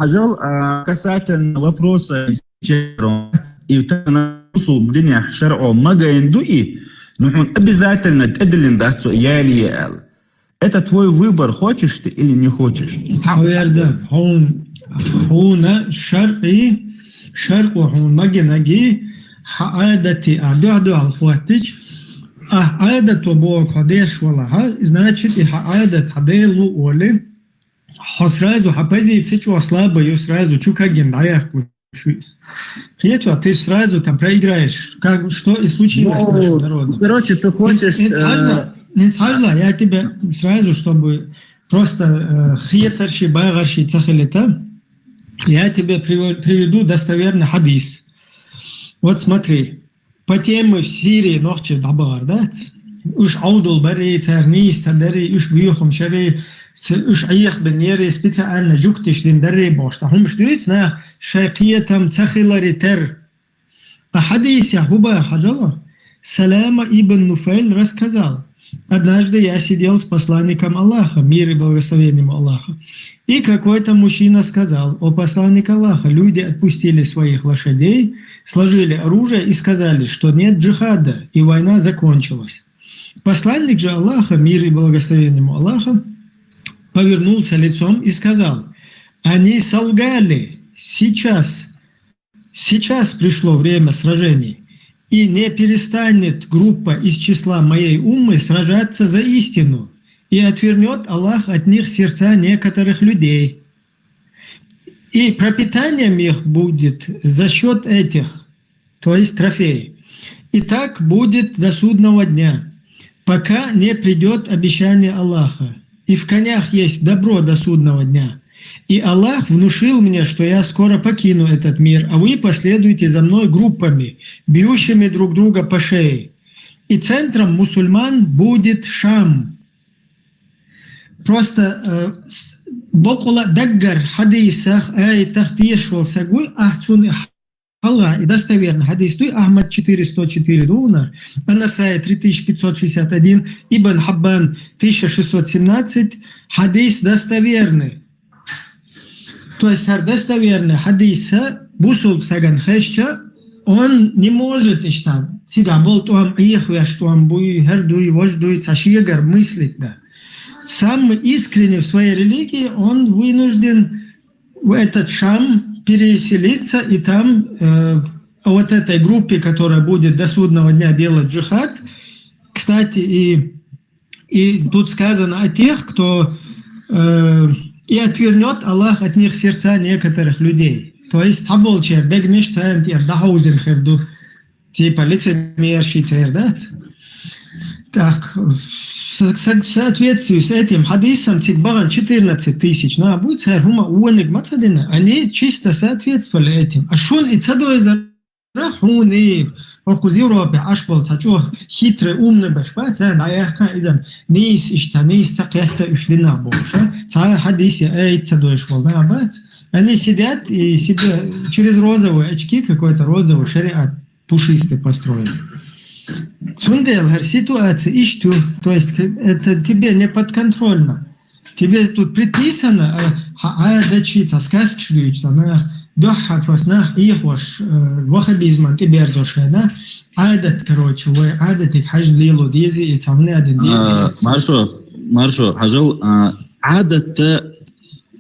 عجل касательно вопроса и тонусу бдиня шар'у магаиндуи, нужно обязательно тедалин дацу ялиал. Это твой выбор, хочешь ты или не хочешь. هون شرق وهون مجنجي عادتي أعدو على خواتج عادة وبوك هديش ولا ها значит عادة هديلو ولا сразу хапази цечу слабо ее сразу чукаген даях шуис. Хиету, а ты сразу там проиграешь. Как что и случилось с нашим народом. Короче, ты хочешь не сажла, я тебе сразу, чтобы просто хиетарши багарши цахелета, я тебе приведу достоверный хадис. Вот смотри, по теме в Сирии ночи дабар, да? Уж аудул бари, царнис, тадари, уж вьюхом шари, уж аях бенери, специально жуктиш дин дари бошта. Хум штуиц на шайкиетам цахилари тер. А хадис я хуба хаджала. Салама ибн Нуфель рассказал, однажды я сидел с посланником Аллаха, мир и благословение ему Аллаха, и какой-то мужчина сказал: о посланник Аллаха, люди отпустили своих лошадей, сложили оружие и сказали, что нет джихада, и война закончилась. Посланник же Аллаха, мир и благословение ему Аллаха, повернулся лицом и сказал: они солгали, сейчас пришло время сражений, и не перестанет группа из числа моей уммы сражаться за истину, и отвернет Аллах от них сердца некоторых людей. И пропитанием их будет за счет этих, то есть трофеев. И так будет до судного дня, пока не придет обещание Аллаха. И в конях есть добро до судного дня. И Аллах внушил мне, что я скоро покину этот мир, а вы последуете за мной группами, бьющими друг друга по шее. И центром мусульман будет Шам. Просто бокула даггар хадисах айтах тешвал сагуй ахцун Аллах и достоверно хадис туй Ахмад 4104 доллара, Анасай 3561, Ибн Хаббан 1617, хадис достоверный. То есть достоверный хадиса бусул саган хэшча, он не может всегда был там ихвя, что он будет хердуй, вождуй, цашигар мыслить, да. Сам искренне в своей религии он вынужден в этот Шам переселиться, и там вот этой группе, которая будет до судного дня делать джихад, кстати, и тут сказано о тех, кто и отвернет Аллах от них сердца некоторых людей. То есть таболчер, дегнеш центр, дахаузен херду, типа лицемерщий цер, да? Так, в соответствии с этим хадисом Цикбаган 14 тысяч, на будет хума уаник мацадина, они чисто соответствовали этим. А шон и цадой за рахуни, окуз Европе, ашбол цачо, хитрый, умный башпа, да яхка изан, нис цакяхта ушлина больше, ца хадисе, цадой швол, да, бац. Они сидят и себе через розовые очки какой-то розовый шариат пушистый построили. Сундел, ситуация ищу, то есть это тебе не подконтрольно. Тебе тут предписано, дачица, сказки шлючится, доха просто их ваш вахабизм, ты берзоше, да? Адат, короче, вы адат их хаж лилу дизи и цавны один дизи. Маршо, хажал, адат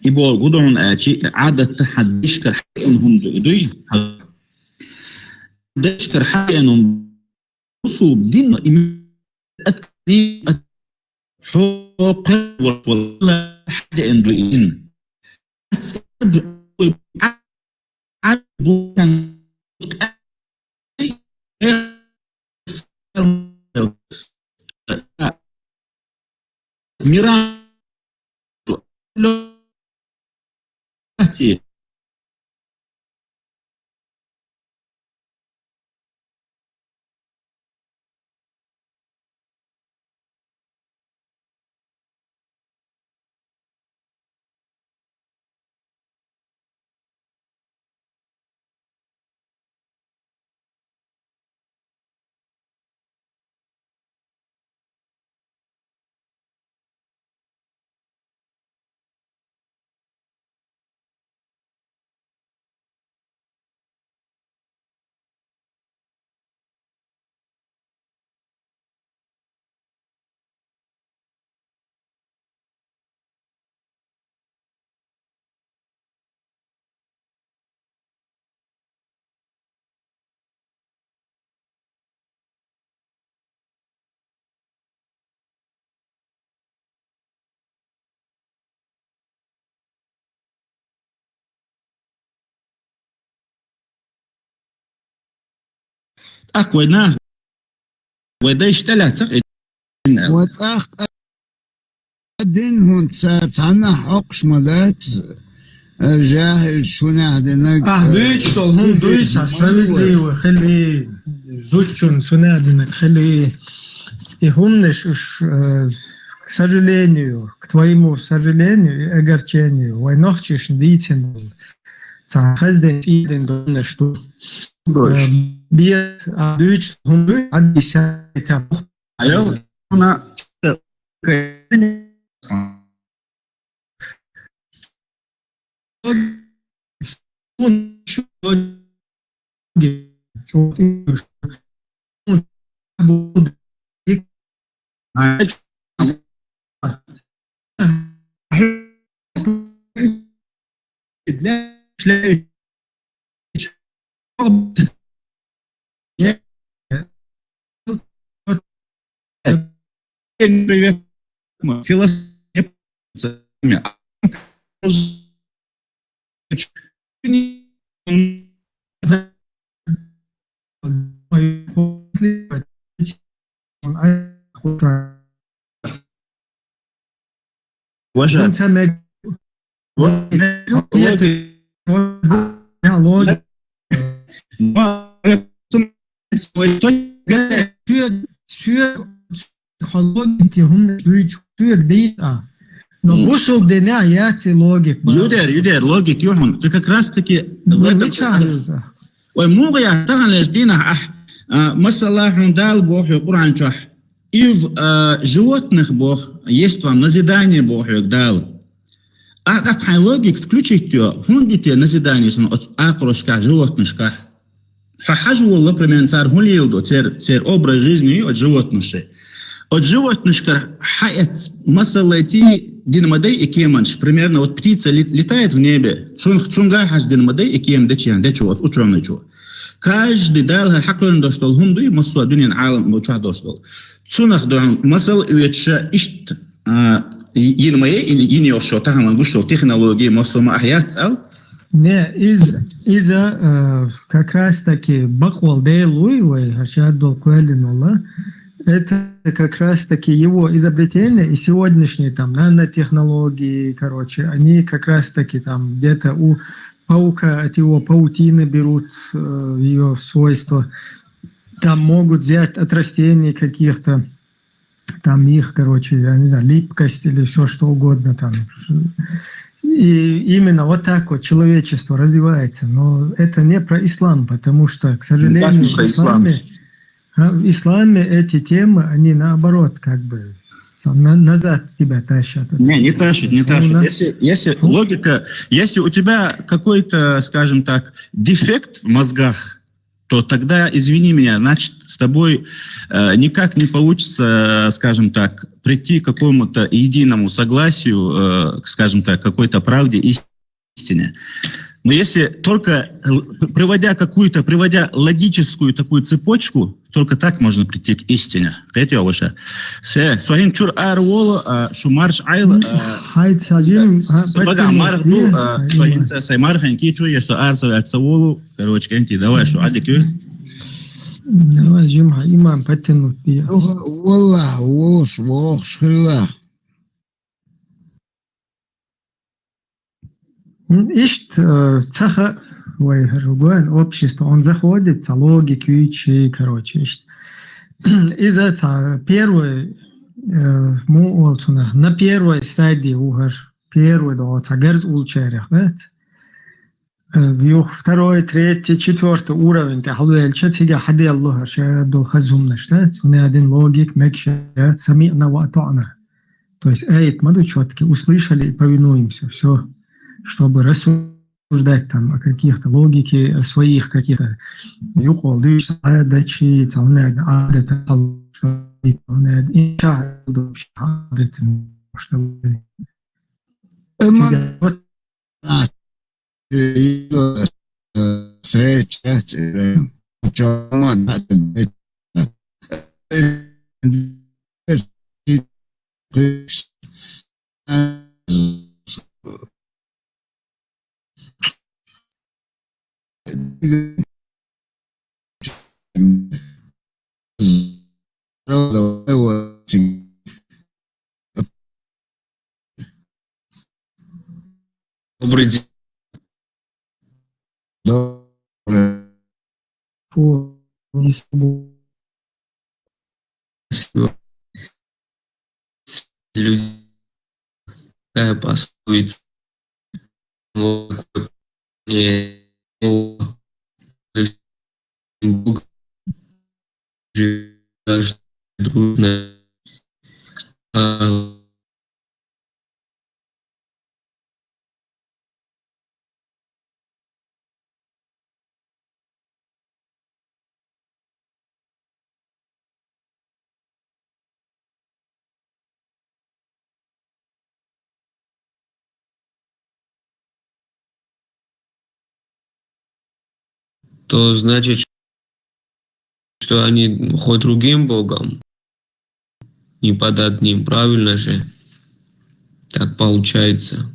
ибо гудон ачи, адат хадишкар хайнхум дуй, хадишкар хайнхум وصول دين أتني شوق ولا حد عنده إن ميران أقويناه وده يشتغل صح وتأخ دين هون تعنا حقش مدات جاهل شو نعدنا Deutsch, что он Deutsch, справедливо, хели, зучун, сунадина, хели, и умнешь уж, к сожалению, к твоему сожалению и огорчению, войнохчиш дитин, цахазден иден донне что, бьет, а Deutsch, он Deutsch, а десятый, Алло? Она Он еще привет. Философия. Уважаю. Но бусов деня яти логик. Юдер, логик, Юрман, ты как раз таки... Ой, много я таган дина, масаллах дал Бог и Куран чах. И в животных Бог есть вам назидание Бог дал. А как логик включить ее, хундите назидание от акрошка, животнышка. Фахажу Allah примерно царь гулил, царь образ жизни от животныши. От животнышка хаят масалати динамадей и кеманш. Примерно вот птица летает в небе. Цунга хаш динамадей и кем дечьян, дечу, вот ученый чу. Каждый дал хаклен доштол хунду и масу адунин алам уча доштол. Цунах доан масал уетша ишт ينمي ينيوشو تهم نقول технологии масума ахят ал. Не, из-за как раз таки баквал делуй, Хашаддул Куэлинула, это как раз таки его изобретение и сегодняшние там нанотехнологии, короче, они как раз таки там где-то у паука от его паутины берут ее свойства, там могут взять от растений каких-то, там их, короче, я не знаю, липкость или все что угодно там. И именно вот так вот человечество развивается. Но это не про ислам, потому что, к сожалению, в исламе эти темы, они наоборот как бы назад тебя тащат. Не тащит, не тащит. Если логика, если у тебя какой-то, скажем так, дефект в мозгах, то тогда, извини меня, значит, с тобой никак не получится, скажем так, прийти к какому-то единому согласию, скажем так, какой-то правде, истине. Но если только приводя логическую такую цепочку, только так можно прийти к истине. Это уже. Своим чур арвол, шумарш айл. Хайд сажим. Бага марху, своим саймархан кичу, если арсал арцаволу, короче, энти, давай, что адикю. Давай, Джимха, имам потянут. Wallah, вош, хилла. Ишт цаха общество, он заходит, логи, ключи, короче. Из этого первый на первой стадии угар, первый да, герз улчерях, второй, третий, четвертый уровень, тахлуэльча, тига хади Аллаха, шадул хазум наштат, у один логик, мекша, сами'на ва атa'на. То есть, мы четко услышали и повинуемся, все. Чтобы рассуждать там о каких-то логике, о своих каких-то юколдыш, адачи, талнад, адат, талнад, инша, адат, чтобы Добрый день. Люди такая пословица. Бог дружно то значит, что они хоть другим богом, не под одним, правильно же? Так получается.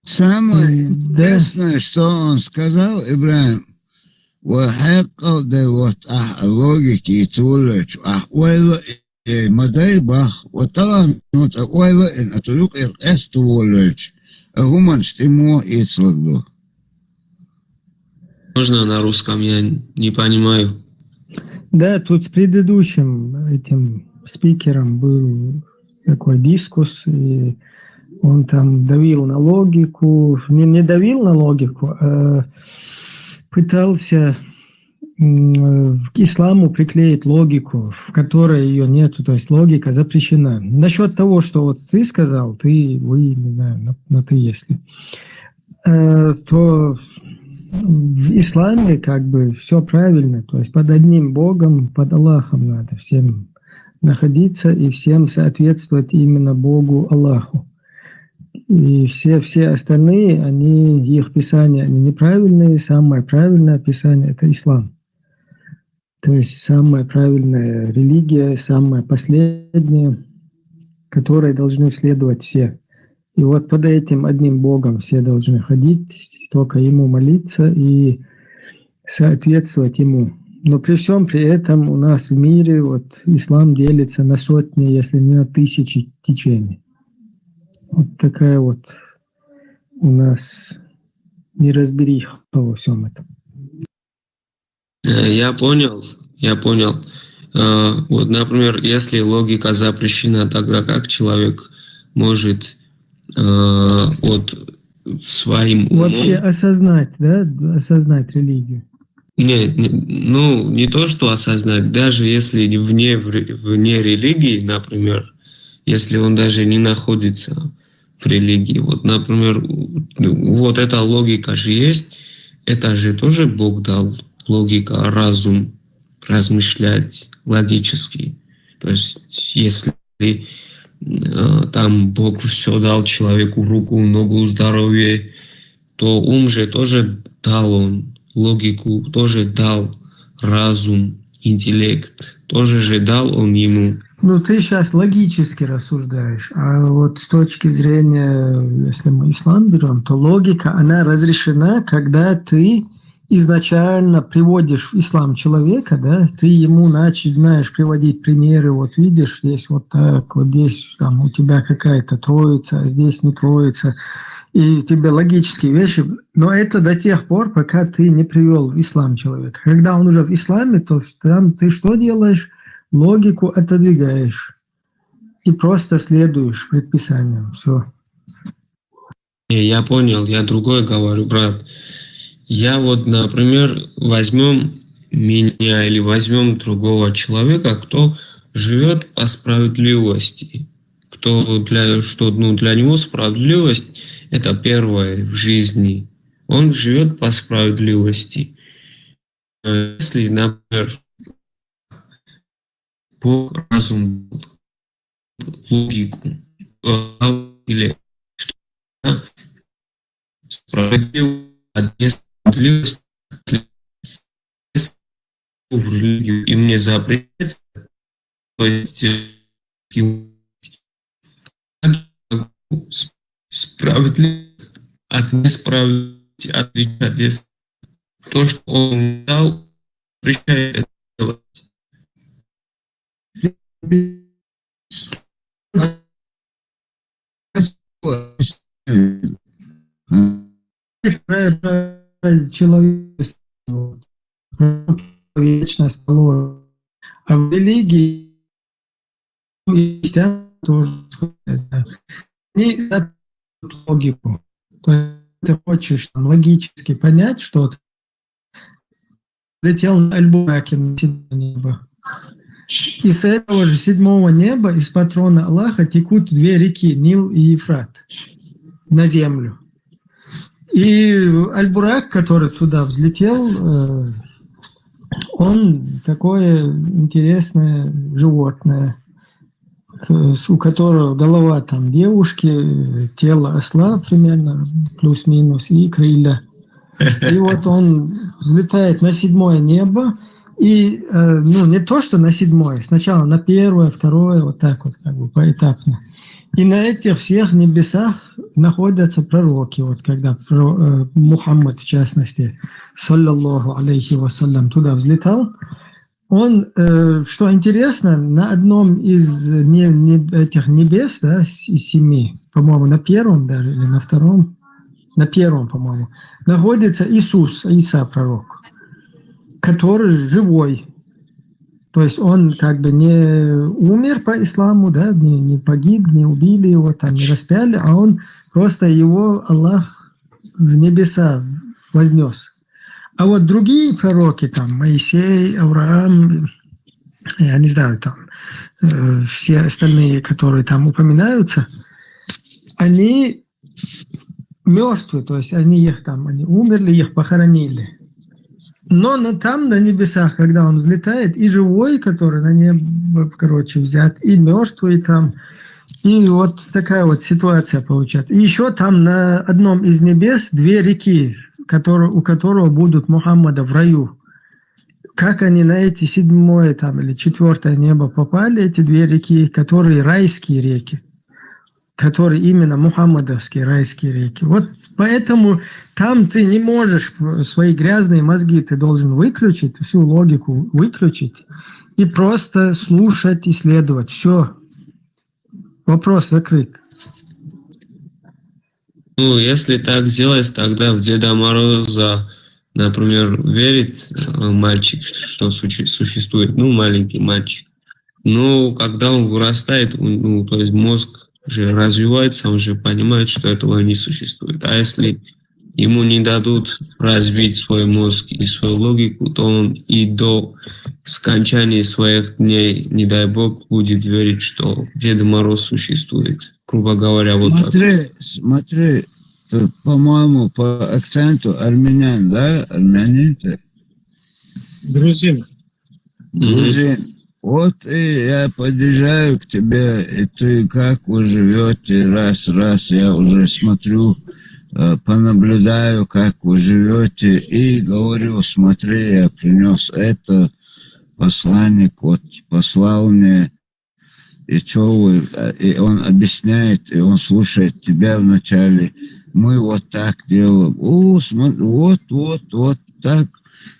Самое Да. интересное, что он сказал, Ибраим, وحقق ده لوجيك يتولج وإلا مداي بخ وطبعا نوت وإلا إن أتلوك إرقاس تولج هما نشتمو يتلقلو. Можно на русском, я не понимаю. Да, тут с предыдущим этим спикером был такой дискус, и он там давил на логику, не давил на логику, а пытался к исламу приклеить логику, в которой ее нету, то есть логика запрещена. Насчет того, что вот ты сказал, вы, не знаю, но ты если, то в исламе как бы все правильно, то есть под одним Богом, под Аллахом надо всем находиться и всем соответствовать именно Богу Аллаху. И все остальные, их писания, они неправильные, самое правильное писание – это ислам. То есть самая правильная религия, самая последняя, которой должны следовать все. И вот под этим одним Богом все должны ходить, только Ему молиться и соответствовать Ему. Но при всем при этом у нас в мире вот ислам делится на сотни, если не на тысячи течений. Вот такая вот у нас неразбериха во всем этом. Я понял. Вот, например, если логика запрещена, тогда как человек может вот своим умом... Вообще осознать религию. Не то, что осознать, даже если вне религии, например, если он даже не находится в религии, вот, например, вот эта логика же есть, это же тоже Бог дал, логика, разум, размышлять логически. То есть, если там Бог все дал человеку, руку, ногу, здоровье, то ум же тоже дал он, логику тоже дал, разум, интеллект тоже же дал он ему. Ну, ты сейчас логически рассуждаешь, а вот с точки зрения, если мы ислам берем, то логика, она разрешена, когда ты изначально приводишь в ислам человека, да, ты ему начинаешь приводить примеры, вот видишь, здесь вот так, вот здесь там у тебя какая-то троица, а здесь не троица, и тебе логические вещи, но это до тех пор, пока ты не привел в ислам человека. Когда он уже в исламе, то там ты что делаешь? Логику отодвигаешь и просто следуешь предписаниям. Все. Я понял, я другое говорю, брат. Я вот, например, возьмем меня или возьмем другого человека, кто живет по справедливости. Для него справедливость – это первое в жизни. Он живет по справедливости. Если, например, Бог разум, логику, или что справедливость, а несправедливость в религию, и мне запретится, то есть справедливость от несправедливости отличать. То, что он дал, запрещает это делать. Человечность, а в религии тоже они логику. То есть ты хочешь там, логически понять что-то, летел на Альбураке на небо. И с этого же седьмого неба, из патрона Аллаха, текут две реки, Нил и Ефрат, на землю. И Аль-Бурак, который туда взлетел, он такое интересное животное, у которого голова там девушки, тело осла примерно, плюс-минус, и крылья. И вот он взлетает на седьмое небо, и не то, что на седьмое, сначала на первое, второе, вот так вот, как бы поэтапно. И на этих всех небесах находятся пророки, вот когда Мухаммад, в частности, саллаллаху алейхи вассалям, туда взлетал, он, что интересно, на одном из этих небес, да, из 7, по-моему, на первом даже, или на втором, на первом, по-моему, находится Иисус, Иса, пророк, который живой. То есть он как бы не умер по исламу, да, не погиб, не убили его, там, не распяли, а он просто его Аллах в небеса вознес. А вот другие пророки, там, Моисей, Авраам, я не знаю, там, все остальные, которые там упоминаются, они мертвые, то есть они умерли, их похоронили. Но там, на небесах, когда он взлетает, и живой, который на небо, взят, и мертвый там. И вот такая вот ситуация получается. И еще там на одном из небес две реки, у которого будут Мухаммада в раю. Как они на эти 7 там, или 4 небо попали, эти две реки, которые райские реки, которые именно мухаммадовские райские реки. Вот поэтому там ты не можешь свои грязные мозги, ты должен выключить, всю логику выключить и просто слушать, исследовать. Все. Вопрос закрыт. Ну, если так сделать, тогда в Деда Мороза, например, верит мальчик, что существует, маленький мальчик. Но когда он вырастает, то есть мозг же развивается, он же понимает, что этого не существует. А если ему не дадут развить свой мозг и свою логику, то он и до скончания своих дней, не дай бог, будет верить, что Дед Мороз существует. Грубо говоря, вот так. Смотри, ты, по-моему, по акценту армян, да? Армянин ты? Грузин. Грузин. Вот и я подъезжаю к тебе, и ты как вы живете, раз, я уже смотрю, понаблюдаю, как вы живете, и говорю, смотри, я принес это, посланник вот послал мне, и что вы, и он объясняет, и он слушает тебя вначале, мы вот так делаем, смотри, вот так,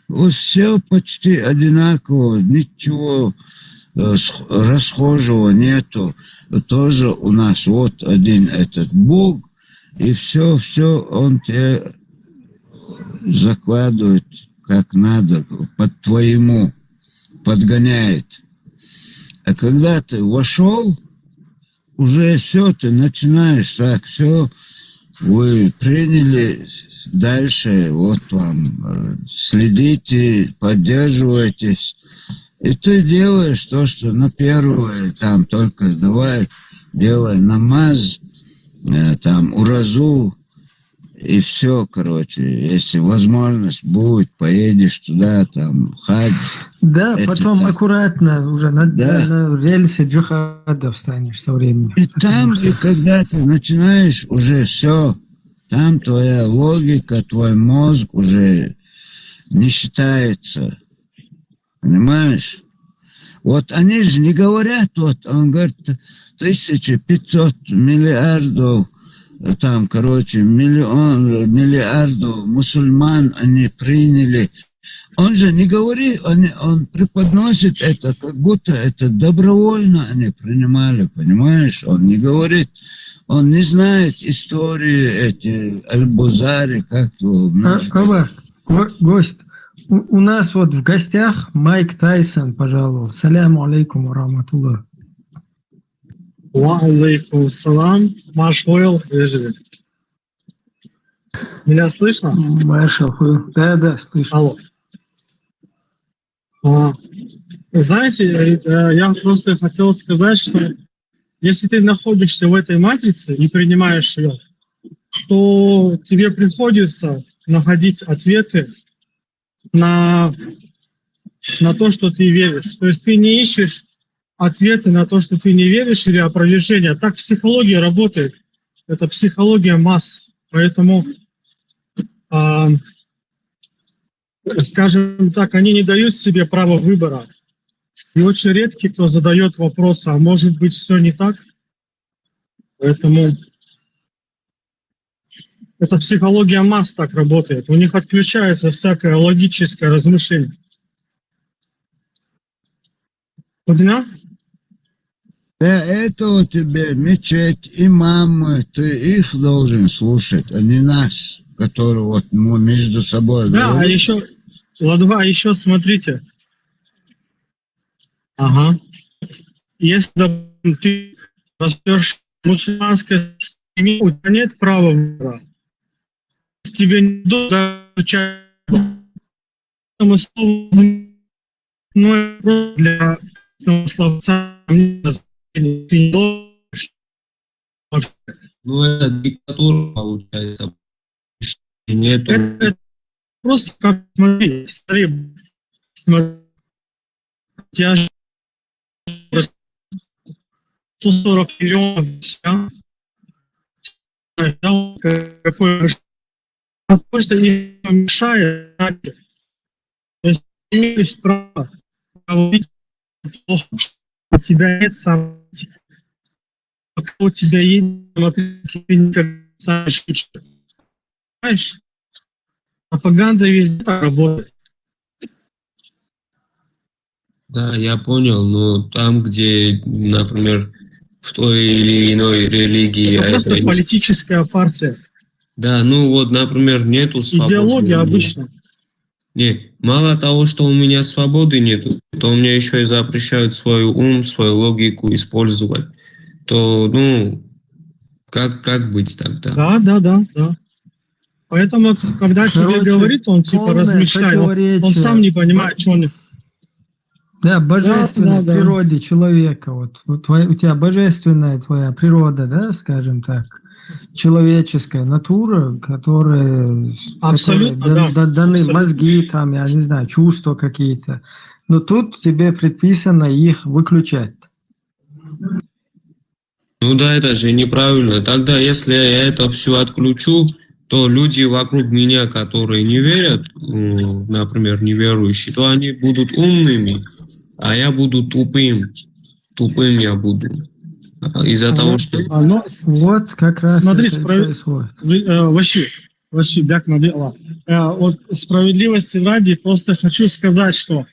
вот все почти одинаково, ничего расхожего нету, тоже у нас вот один этот Бог, и все он тебе закладывает как надо, под твоему, подгоняет. А когда ты вошел, уже все, ты начинаешь так, все, вы приняли, дальше вот вам, следите, поддерживайтесь, и ты делаешь то, что на первое, там только давай, делай намаз, там уразу, и все, короче, если возможность будет, поедешь туда, там, хадж. Да, потом так аккуратно уже на рельсы джихада встанешь со временем. И там, и когда ты начинаешь уже все, там твоя логика, твой мозг уже не считается. Понимаешь? Вот они же не говорят, вот он говорит, 1500 миллиардов, там, короче, миллиардов мусульман они приняли. Он же не говорит, он преподносит это, как будто это добровольно они принимали, понимаешь? Он не говорит, он не знает истории эти, Аль-Бузари, как то. Гость. У нас вот в гостях Майк Тайсон пожаловал. Саляму алейкум ва рахматуллах. Ва алейкум салам. Маш Ойл, меня слышно? Маршал, да, слышно. Алло. Знаете, я просто хотел сказать, что если ты находишься в этой матрице и принимаешь ее, то тебе приходится находить ответы на то, что ты веришь. То есть ты не ищешь ответы на то, что ты не веришь, или опровержение. Так психология работает. Это психология масс. Поэтому, скажем так, они не дают себе права выбора. И очень редкий, кто задает вопрос, а может быть все не так. Поэтому это психология масс так работает. У них отключается всякое логическое размышление. Понял? Для этого тебе мечеть, имамы, ты их должен слушать, а не нас, которые вот мы между собой Да, говорим. а еще, Ладва, еще смотрите. Ага. Если, допустим, ты растешь в мусульманской семье, у тебя нет права выбора. Тебе не дадут изучать. Поэтому слово для словца ты не должен. Ну, это диктатура получается. Нету. Это просто как, смотри, я же 140 миллионов, какой потому что не мешает, то есть имеешь право говорить плохо, у тебя нет самооценки. Пока у тебя есть самооценка, ты никогда не станешь лучше. Понимаешь? Пропаганда везде так работает. Да, я понял, но там, где, например, в той или иной религии... Это просто политическая партия. Да, ну вот, например, нету свободы. Идеология обычно. Не, мало того, что у меня свободы нету, то у меня еще и запрещают свой ум, свою логику использовать. То, ну, как быть тогда? Да. Поэтому, когда тебе говорит, он типа размышляет, он сам не понимает, что он... Да, божественной природе человека. Вот у тебя божественная твоя природа, да, скажем так, человеческая натура, которая Абсолютно, даны абсолютно. мозги, там, я не знаю, чувства какие-то. Но тут тебе предписано их выключать. Ну да, это же неправильно. Тогда, если я это все отключу, то люди вокруг меня, которые не верят, например, неверующие, то они будут умными, а я буду тупым. Тупым я буду. Из-за того, что... Вот как раз Смотри, это и происходит. Вообще, бяк надела. Вот справедливости ради, просто хочу сказать, что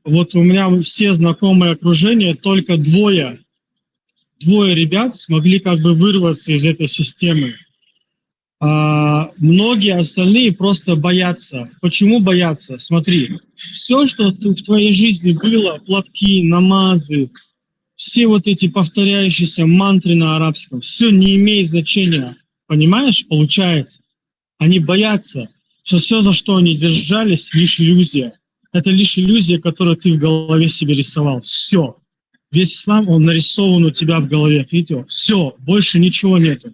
вот у меня все знакомые окружения, только двое ребят смогли как бы вырваться из этой системы. Многие остальные просто боятся. Почему боятся? Смотри, все, что в твоей жизни было, платки, намазы, все вот эти повторяющиеся мантры на арабском, все не имеет значения. Понимаешь? Получается. Они боятся, что все, за что они держались, лишь иллюзия. Это лишь иллюзия, которую ты в голове себе рисовал. Все. Весь ислам, он нарисован у тебя в голове. Видите? Все. Больше ничего нету.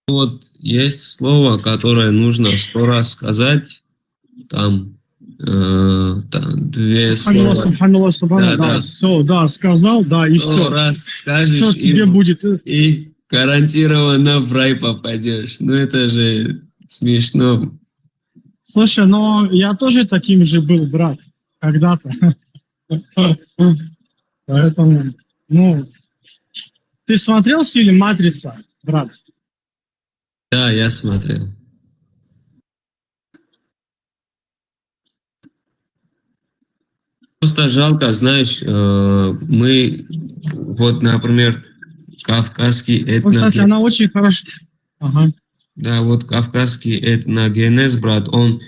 Вот есть слово, которое нужно 100 раз сказать, там 2 слова. Да. Все, да, сказал, да, и 100 все. раз скажешь, Все, тебе будет... и гарантированно в рай попадешь. Ну это же смешно. Слушай, но я тоже таким же был, брат, когда-то. Поэтому, ты смотрел фильм «Матрица», брат? Да, я смотрел. Просто жалко, знаешь, мы, вот, например, кавказский Кстати, она очень хорошо... Ага. Да, вот кавказский этногенез, брат, он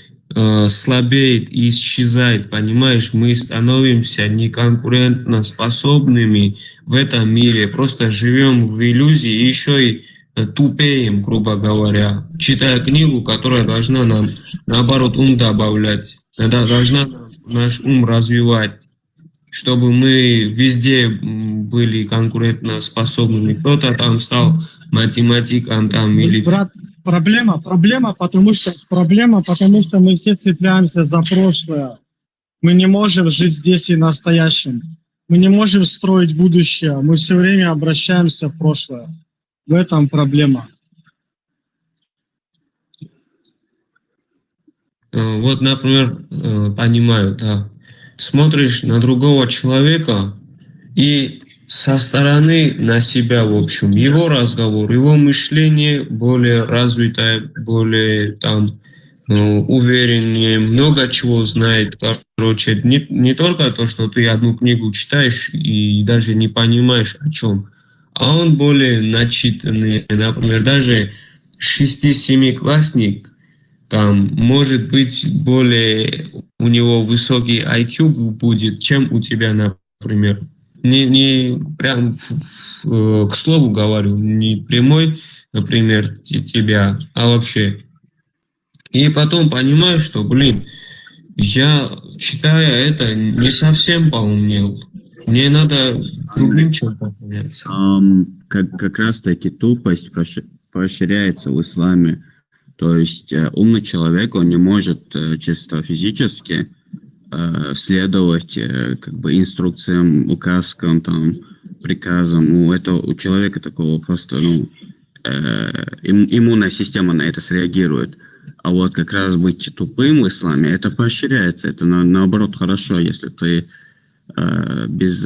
слабеет и исчезает, понимаешь? Мы становимся неконкурентно способными в этом мире, просто живем в иллюзии, еще и тупеем, грубо говоря, читая книгу, которая должна нам, наоборот, ум добавлять, должна наш ум развивать, чтобы мы везде были конкурентоспособными. Кто-то там стал математиком там или... Брат, проблема, потому что мы все цепляемся за прошлое. Мы не можем жить здесь и настоящем. Мы не можем строить будущее. Мы все время обращаемся в прошлое. В этом проблема. Вот, например, понимаю, да. Смотришь на другого человека и со стороны на себя, в общем, его разговор, его мышление более развитое, более там увереннее, много чего знает, короче, не только то, что ты одну книгу читаешь и даже не понимаешь о чем, а он более начитанный, например, даже 6-7 классник, там, может быть, более у него высокий IQ будет, чем у тебя, например. Не прям к слову говорю, не прямой, например, тебя, а вообще. И потом понимаю, что, я, читая это, не совсем поумнел. Мне надо другим чем-то заняться. Как раз-таки тупость поощряется в исламе. То есть умный человек, он не может чисто физически следовать инструкциям, указкам, там, приказам. У человека такого просто, иммунная система на это среагирует. А вот как раз быть тупым в исламе, это поощряется. Это наоборот хорошо, если ты без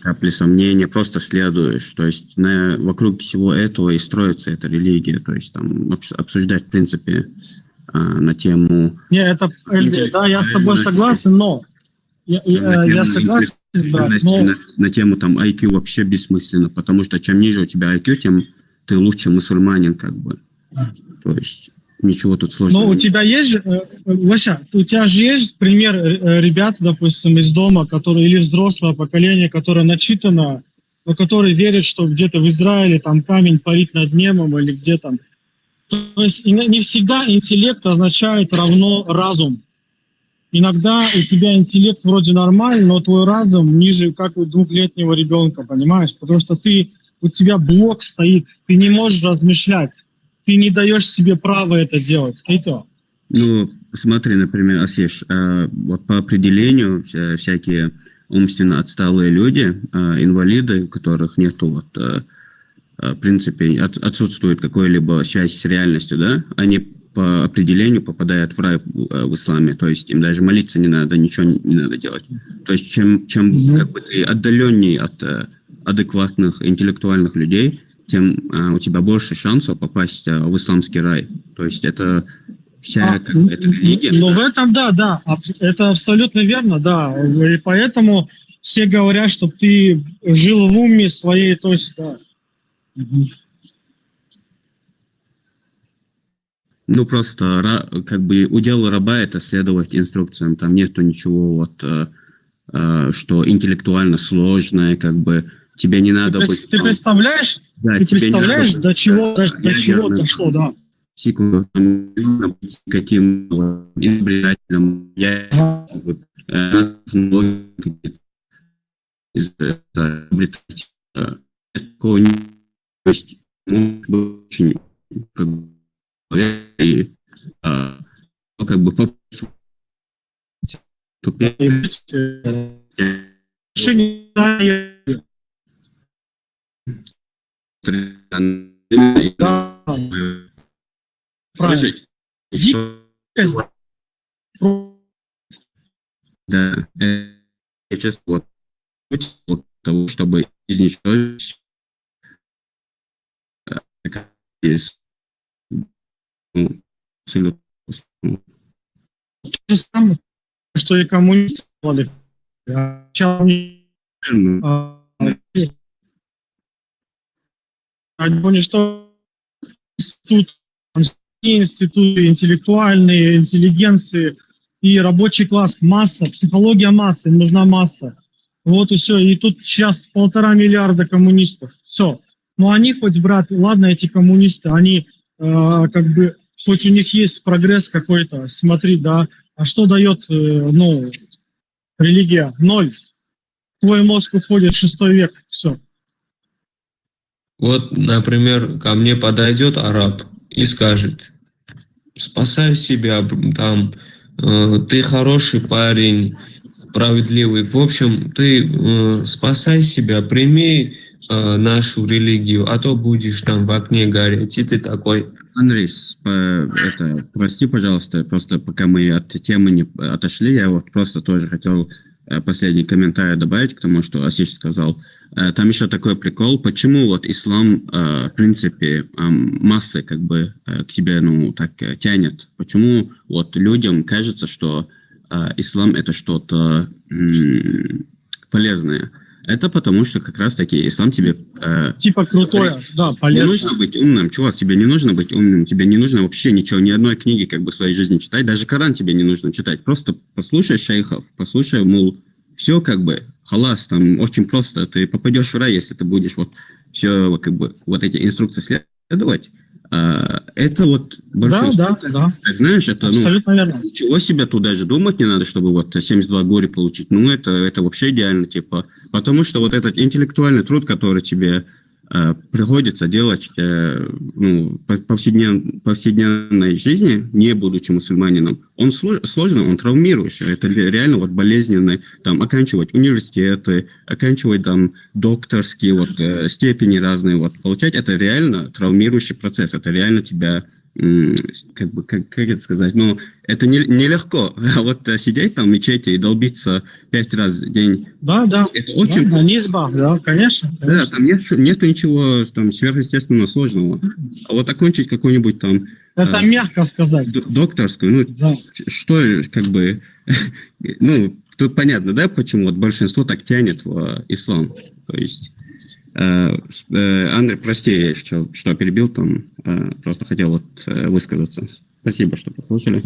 капли сомнения просто следуешь. То есть вокруг всего этого и строится эта религия. То есть там обсуждать, в принципе, на тему... Да, я с тобой согласен, но... Я согласен, да, но... На тему там IQ вообще бессмысленно, потому что чем ниже у тебя IQ, тем ты лучше мусульманин, как бы. То есть ничего тут сложного. Но у тебя есть же, Вася, у тебя же есть пример ребят, допустим, из дома, которые или взрослое поколение, которое начитано, но которые верят, что где-то в Израиле там камень парит над небом или где там. То есть не всегда интеллект означает равно разум. Иногда у тебя интеллект вроде нормальный, но твой разум ниже, как у 2-летнего ребенка, понимаешь? Потому что у тебя блок стоит, ты не можешь размышлять. Ты не даешь себе права это делать. Смотри, например, Асеш, вот по определению всякие умственно отсталые люди, инвалиды, у которых нету, в принципе, отсутствует какой-либо связь с реальностью, да, они по определению попадают в рай в исламе, то есть им даже молиться не надо, ничего не надо делать. То есть чем как бы ты отдаленней от адекватных, интеллектуальных людей, тем у тебя больше шансов попасть в исламский рай. То есть это вся эта религия. Ну, в этом, да, это абсолютно верно, да. И поэтому все говорят, что ты жил в уме своей, то есть, да. Просто как бы удел раба — это следовать инструкциям. Там нету ничего что интеллектуально сложное, как бы тебе не надо быть... Ты представляешь, да, до чего дошло, да. Каким изобретателем очень и как бы да, сейчас того, чтобы изничтожить То же самое, что и коммунисты делали. Институты интеллектуальные, интеллигенции и рабочий класс, масса, психология массы, им нужна масса. Вот и все. И тут сейчас 1,5 миллиарда коммунистов. Все. Но они хоть, брат, ладно, эти коммунисты, они как бы, хоть у них есть прогресс какой-то, смотри, да, а что дает, ну, религия? Ноль. Твой мозг уходит в 6 век, все. Вот, например, ко мне подойдет араб и скажет: спасай себя, там, ты хороший парень, справедливый. В общем, ты спасай себя, прими нашу религию, а то будешь там в окне гореть. И ты такой: Андрей, прости, пожалуйста, просто пока мы от темы не отошли, я вот просто тоже хотел последний комментарий добавить к тому, что Асиш сказал. Там еще такой прикол, почему вот ислам, в принципе, массы как бы к себе, ну, так тянет. Почему вот людям кажется, что ислам это что-то полезное. Это потому, что как раз-таки ислам тебе... типа крутое, да, полезно. Не нужно быть умным, чувак, тебе не нужно быть умным, тебе не нужно вообще ничего, ни одной книги как бы в своей жизни читать, даже Коран тебе не нужно читать, просто послушай шейхов, послушай, мол, все как бы, халас, там очень просто, ты попадешь в рай, если ты будешь вот все как бы вот эти инструкции следовать. Это вот большинство, да. Так, знаешь, это абсолютно верно. Ничего себе, тут даже думать не надо, чтобы вот 72 горя получить. Ну, это вообще идеально, типа. Потому что вот этот интеллектуальный труд, который тебе приходится делать ну, повседневной жизни, не будучи мусульманином, он сложный, он травмирующий. Это реально вот болезненный, там, оканчивать университеты, оканчивать там докторские вот степени разные, вот, получать, это реально травмирующий процесс, это реально тебя, как бы, как это сказать, ну, это нелегко, а вот сидеть там в мечети и долбиться 5 раз в день. Да. Это очень да, не избав, да, конечно. Да, там нету ничего там сверхъестественно сложного. А вот окончить какую-нибудь там... Это мягко сказать. Докторскую, ну, да. Что, как бы... ну, тут понятно, да, почему вот большинство так тянет в ислам. То есть... Андрей, прости, я что перебил там, просто хотел вот высказаться. Спасибо, что послушали.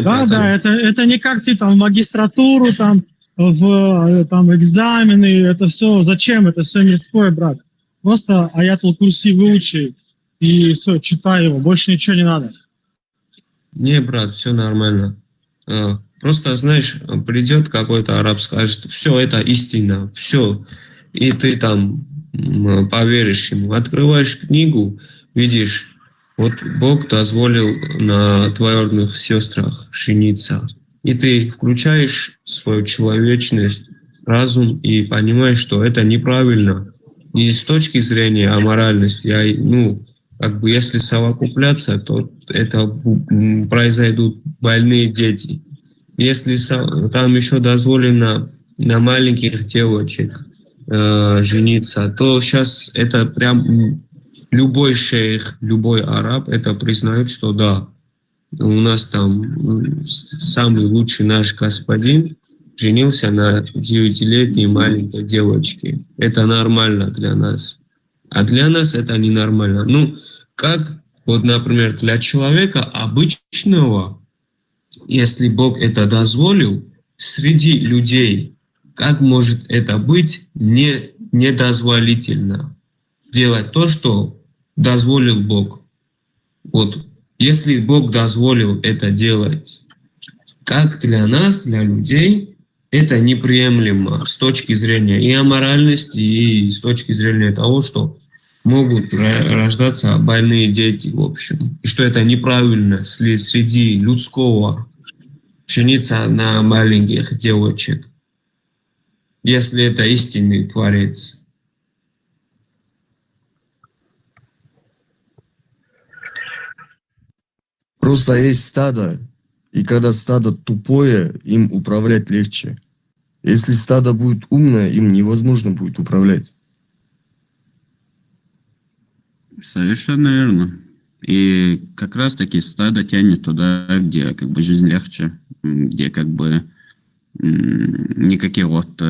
Да, это не как ты там в магистратуру, там, в там, экзамены, это все, зачем, это все мирское, брат. Просто аятул курси выучи, и все, читай его, больше ничего не надо. Не, брат, все нормально. Просто, знаешь, придет какой-то араб, скажет: все, это истина, все. И ты там поверишь ему. Открываешь книгу, видишь, вот Бог дозволил на двоюродных сестрах жениться. И ты включаешь свою человечность, разум и понимаешь, что это неправильно. И с точки зрения аморальности, ну, как бы если совокупляться, то это произойдут больные дети. Если там еще дозволено на маленьких девочек жениться, то сейчас это прям любой шейх, любой араб это признает, что да, у нас там самый лучший наш господин женился на 9-летней маленькой девочке. Это нормально для нас. А для нас это ненормально. Ну, как, вот, например, для человека обычного, если Бог это дозволил, среди людей, как может это быть недозволительно? Делать то, что дозволил Бог. Вот, если Бог дозволил это делать, как для нас, для людей, это неприемлемо с точки зрения и аморальности, и с точки зрения того, что могут рождаться больные дети, в общем. И что это неправильно среди людского жениться на маленьких девочек, если это истинный Творец. Просто есть стадо, и когда стадо тупое, им управлять легче. Если стадо будет умное, им невозможно будет управлять. Совершенно верно. И как раз-таки стадо тянет туда, где как бы жизнь легче, где как бы никаких вот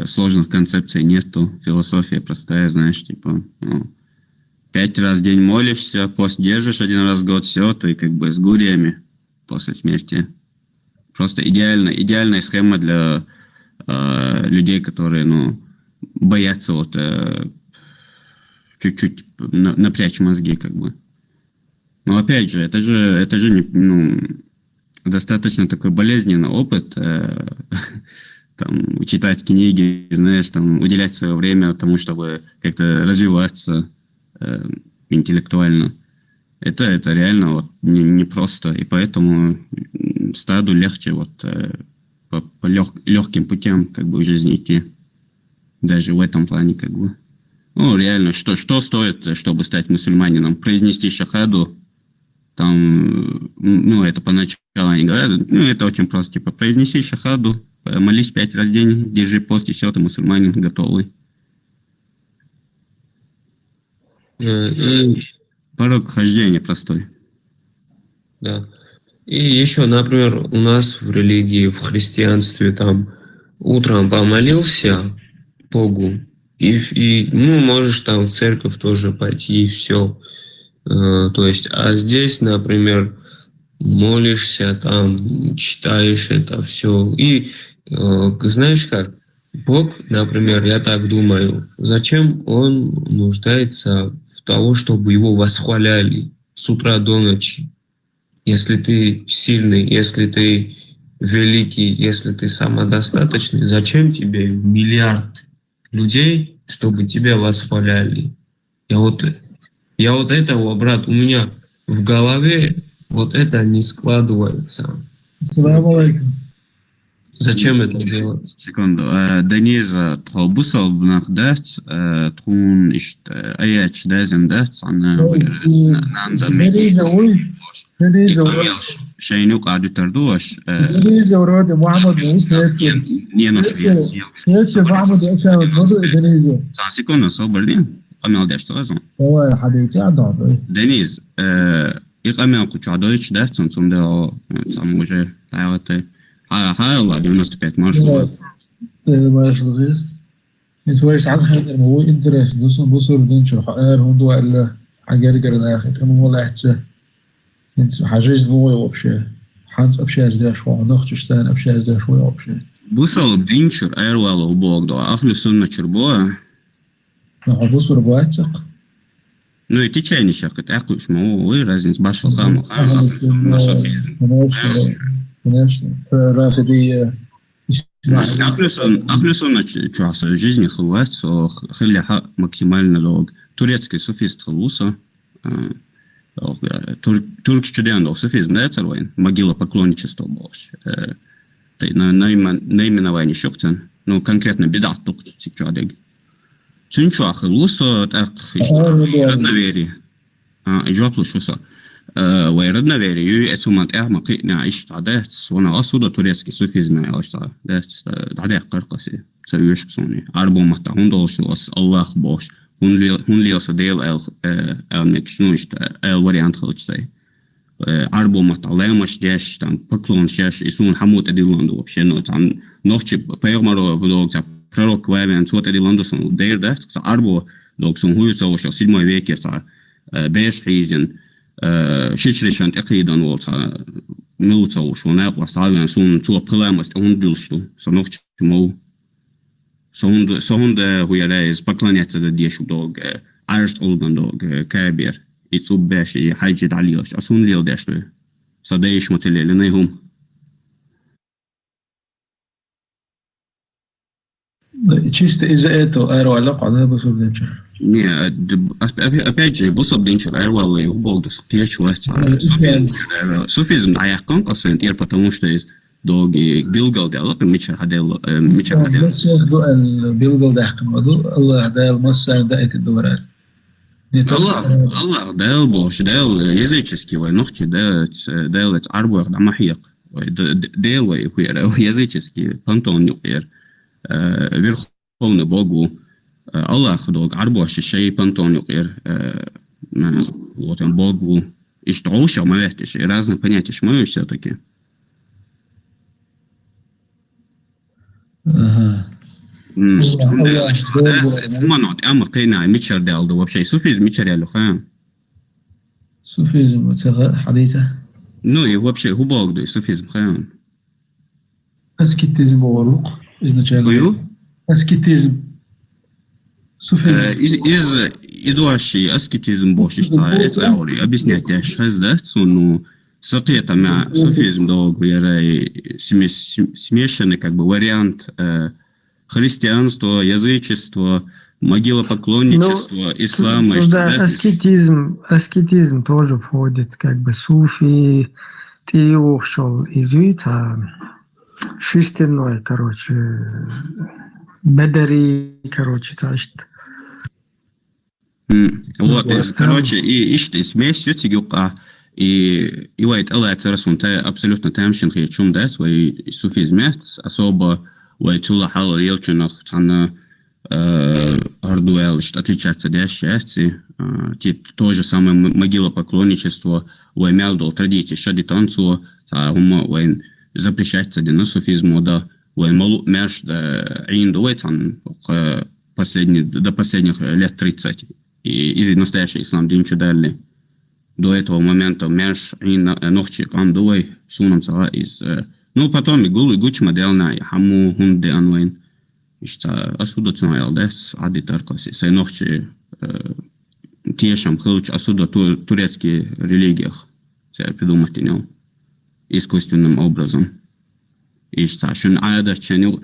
сложных концепций нету, философия простая, знаешь, типа, 5 раз в день молишься, пост держишь 1 раз в год, все, ты как бы с гуриями после смерти. Просто идеальная схема для людей, которые, боятся вот чуть-чуть напрячь мозги, как бы. Но опять же, это же не, ну, достаточно такой болезненный опыт, там, читать книги, знаешь, там, уделять свое время тому, чтобы как-то развиваться интеллектуально. Это реально вот непросто, и поэтому стаду легче вот по легким путям как бы в жизни идти. Даже в этом плане как бы. Ну, реально, что стоит, чтобы стать мусульманином? Произнести шахаду, там, ну, это поначалу они говорят, ну, это очень просто, типа, произнеси шахаду, молись 5 раз в день, держи пост, и все, ты мусульманин, готовый. И порог хождения простой. Да. И еще, например, у нас в религии, в христианстве, там, утром помолился Богу, и ну, можешь там в церковь тоже пойти, и все. То есть, а здесь, например, молишься, там, читаешь это все. И знаешь как, Бог, например, я так думаю, зачем Он нуждается в том, чтобы Его восхваляли с утра до ночи? Если ты сильный, если ты великий, если ты самодостаточный, зачем тебе миллиард людей, чтобы тебя восхваляли? Я вот этого, брат, у меня в голове вот это не складывается. Ассаламу алейкум. Зачем это делать? Секунду. Дениза тхалбусал бнахдат тхун ишт аят дазендат ана شيء قاعد تردوش Дениза урод Мухаммад Следующий Мухаммад Дениза. секунду صبر قمل داشت غزون هو يا حبيبتي عضو دنيز يقمل كنت عدوش داشت سنتم ده ساموجه عيوتي هاي الله 95 مارشل ما صغير نسوي ساعات خير هو انترست دوسن بصر بدين شو حقار هون دو الا حاجه رجع اخي تمام والله احتسه انت حاجز بوي وبشي حانس ابشي ازدا شو نختش ثان ابشي ازدا شوي وبشي بوصل بينشر ايروال وبوغ دو اخلي سنة شربوها بصر بواتق ну и ты чайный шахт اقلش ما هو غير لازم باش الخام конечно رافدية أخلصنا شخص жизни خلوات خلي حق максимально лог турецкий суфист خلوصа турк студент суфизм да царвайн могила поклонничества больше наименование шоктен ну конкретно беда тук сикчадег чунчу خلوصа так родноверие جواب شو صار ويردنا فيري اسمنت مقينا عيش عادات وانا اقصد توريسكي سوفيزم عيش عادات عادات قرقسي سويش صوني عربو متا هوندوش الله خبوش هون لي اصديل ال مكشنوش ال واريانت خلصي عربو متا لامش داش там поклон шаш исун хамут эдиланду вообще ну там ночи пейгмаро блог за пророк вавен сот эдиланду сон дейр да арбо лог сон хуйса вош 7 веке са беш хизен شيشريشان تقييدا والتا ملوتا وشو ناقص تعالى سون تو بلامست هوندلشتو سنوفت مو سوند هو يلاز بقلانيات دي شو دوغ عرشت اولدن دوغ كابير يصوب باشي حاجد عليوش اسون ليو داشتو صدايش متلي لنيهم чисто из-за этого аэроалак да босор денчер не опять же босор денчер аэроалак болдус печуать суфизм аяққан қасен потому что есть доги билгал диалог мичер хадел билгал дахқан маду الله هدايا المصة دقت الدوران الله دال бош дал языческий войнохчи дал арбуах дамахиq дел языческий пантон юқер верховный богу Аллах дог арбуаш шей пантон юқер вот он богу и что еще малехтиш разные понятия шмою все-таки Манот, ама кайна мичер дал вообще суфизм мичер ялуха. суфизм это حديثة Ну и вообще губок да суфизм хан. аскетизм изначально. Аскетизм. Из идущий аскетизм больше теории. Объяснять сейчас, да, ну, соответственно, мя суфизм долго ярай смешанный как бы вариант христианства, язычества, могилопоклонничества, ислама и да, аскетизм тоже входит, как бы суфи, ты ушел изуит, а шестерной, короче, бедари, короче, тащит. Вот, короче, и что, смесь все тигюка, и вайт алла царасун, ты абсолютно тамшин хичум, да, свой суфизмец, особо вайтула хала елчинах, цана ардуэл, что отличается, да, счастье, то же самое могилопоклонничество, ваймялдол традиции, шади танцу, ума вайн запрещается, да, на суфизму, да, вайн малу мяш, да, инду, до последних лет 30. И из настоящий ислам день чудали. До этого момента мяш и ногчи кандуй сунам сага из. Ну потом и гул и гуч модельна и хаму хунде анвайн. Ишта асуда цнайл дес ади таркаси. Сай ногчи тешам хылч асуда турецкие религиях. Сай придумать не искусственным образом. Ишта шун адачен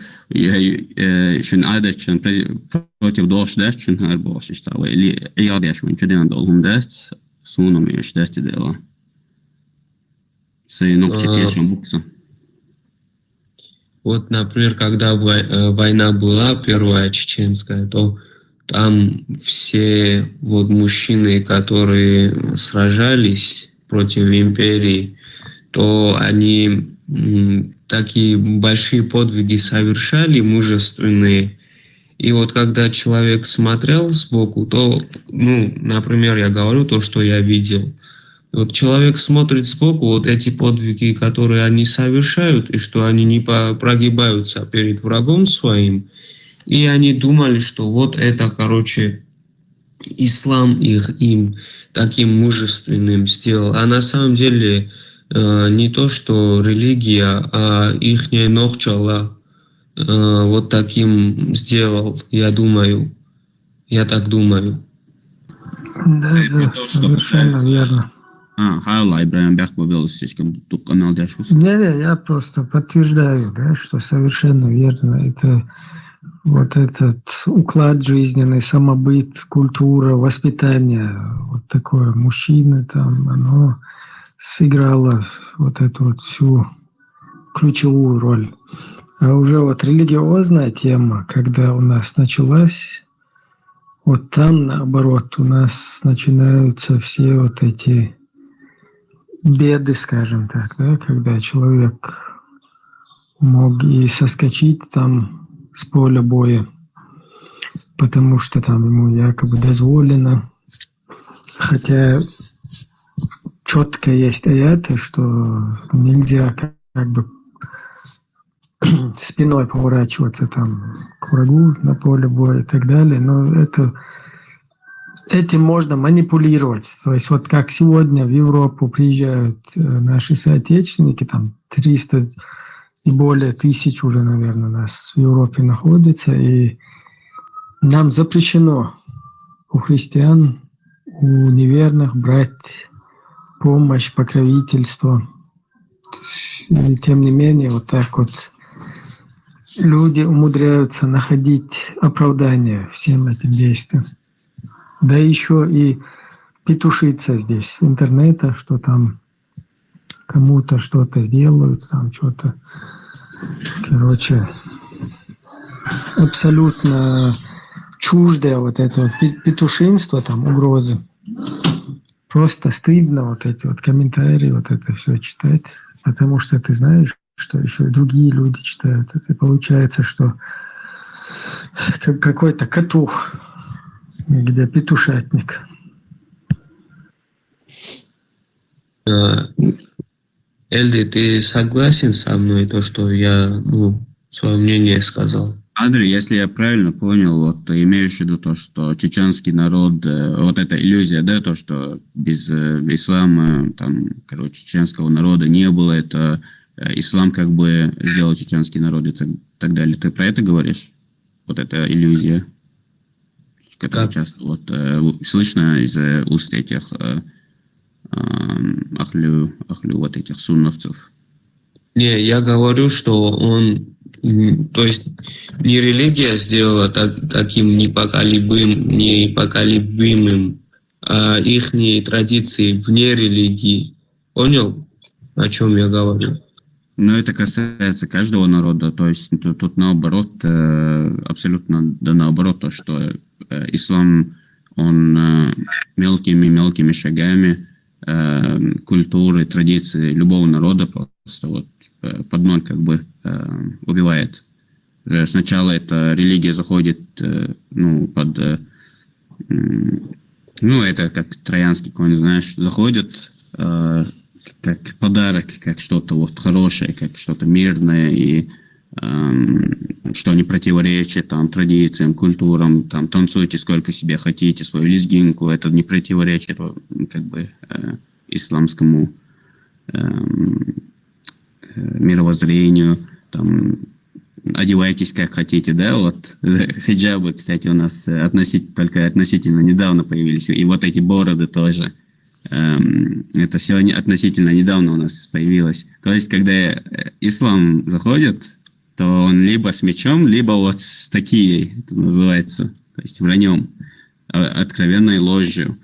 против дошдачен харбош ишта или иядяш вин чуден долгум дас сунам ишта дела. Сей ногти тешам букса. Вот, например, когда война была первая чеченская, то там все вот мужчины, которые сражались против империи, то они такие большие подвиги совершали, мужественные. И вот когда человек смотрел сбоку, то, ну, например, я говорю то, что я видел. Вот человек смотрит сбоку, вот эти подвиги, которые они совершают, и что они не прогибаются перед врагом своим, и они думали, что вот это, короче, ислам им таким мужественным сделал. А на самом деле не то, что религия, а ихняя нохчала вот таким сделал, я думаю. Я так думаю. Да, совершенно верно. Не, я просто подтверждаю, да, что совершенно верно. Это вот этот уклад жизненный, самобыт, культура, воспитание, вот такое мужчины там, оно сыграло вот эту вот всю ключевую роль. А уже вот религиозная тема, когда у нас началась, вот там, наоборот, у нас начинаются все вот эти беды, скажем так, да, когда человек мог и соскочить там с поля боя, потому что там ему якобы дозволено. Хотя четко есть аяты, что нельзя как бы спиной поворачиваться там к врагу на поле боя и так далее, но этим можно манипулировать. То есть вот как сегодня в Европу приезжают наши соотечественники, там 300 и более тысяч уже, наверное, нас в Европе находится, и нам запрещено у христиан, у неверных брать помощь, покровительство. И тем не менее, вот так вот люди умудряются находить оправдание всем этим действиям. Да еще и петушиться здесь в интернетах, что там кому-то что-то сделают, там что-то. Короче, абсолютно чуждое вот это вот петушинство, там, угрозы. Просто стыдно вот эти вот комментарии, вот это все читать, потому что ты знаешь, что еще и другие люди читают. Это получается, что какой-то катух, где петушатник. Эльди, ты согласен со мной, то, что я свое мнение сказал? Андрей, если я правильно понял, вот имеешь в виду то, что чеченский народ, вот эта иллюзия, да, то, что без ислама, там, короче, чеченского народа не было, это ислам как бы сделал чеченский народ и так далее. Ты про это говоришь? Вот эта иллюзия? которые часто вот слышно из уст этих ахлю вот этих сунновцев. Не, я говорю, что он, то есть не религия сделала таким непоколебимым, а ихние традиции вне религии. Понял, о чем я говорю? Но это касается каждого народа, то есть тут наоборот, абсолютно да наоборот, то, что ислам, он мелкими шагами культуры, традиции любого народа просто вот под ноль как бы убивает. Сначала эта религия заходит, это как троянский конь, знаешь, заходит как подарок, как что-то вот хорошее, как что-то мирное, и что не противоречит там традициям, культурам, там танцуйте сколько себе хотите, свою лезгинку, это не противоречит как бы исламскому мировоззрению, там одевайтесь как хотите, да, вот хиджабы, кстати, у нас только относительно недавно появились, и вот эти бороды тоже. Это все относительно недавно у нас появилось. То есть, когда ислам заходит, то он либо с мечом, либо вот с такие, это называется, то есть враньем, откровенной ложью.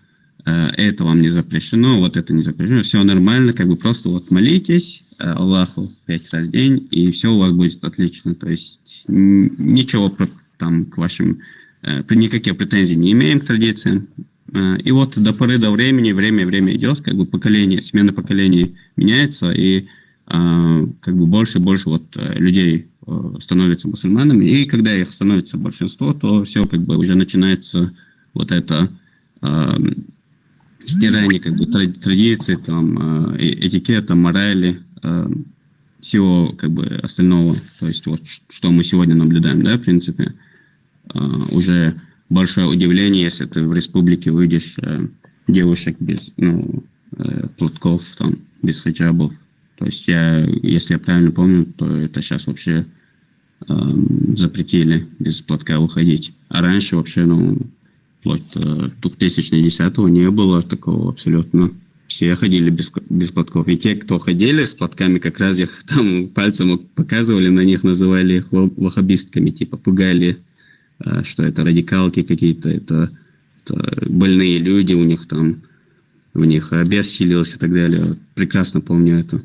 Это вам не запрещено, вот это не запрещено, все нормально, как бы просто вот молитесь Аллаху 5 раз в день, и все у вас будет отлично. То есть ничего там к вашим, никаких претензий не имеем к традициям. И вот до поры до времени, время идет, как бы смена поколений меняется, и как бы больше и больше вот людей становятся мусульманами, и когда их становится большинство, то все как бы уже начинается вот это стирание как бы традиций, там, этикета, морали, всего как бы остального, то есть вот что мы сегодня наблюдаем, да, в принципе, уже большое удивление, если ты в республике увидишь девушек без платков, там, без хиджабов. То есть если я правильно помню, то это сейчас вообще запретили без платка выходить. А раньше вообще, вплоть до 2010-го не было такого абсолютно. Все ходили без платков. И те, кто ходили с платками, как раз их там пальцем показывали, на них называли их ваххабистками, типа пугали, что это радикалки какие-то, это больные люди, у них бес селился и так далее. Прекрасно помню это.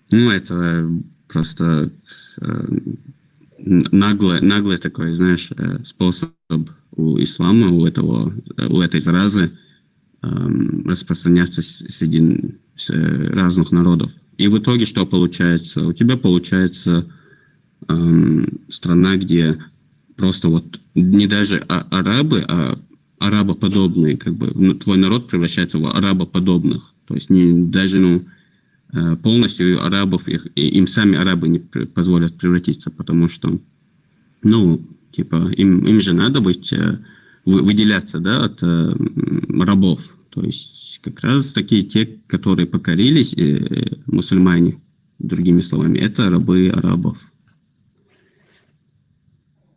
Это просто наглый такой, знаешь, способ у ислама, у этой заразы распространяться среди разных народов. И в итоге что получается? У тебя получается страна, где просто вот не даже арабы, а арабоподобные, как бы твой народ превращается в арабоподобных. То есть даже полностью арабов, им сами арабы не позволят превратиться, потому что, им же надо выделяться, да, от рабов. То есть как раз такие те, которые покорились, мусульмане, другими словами, это рабы арабов.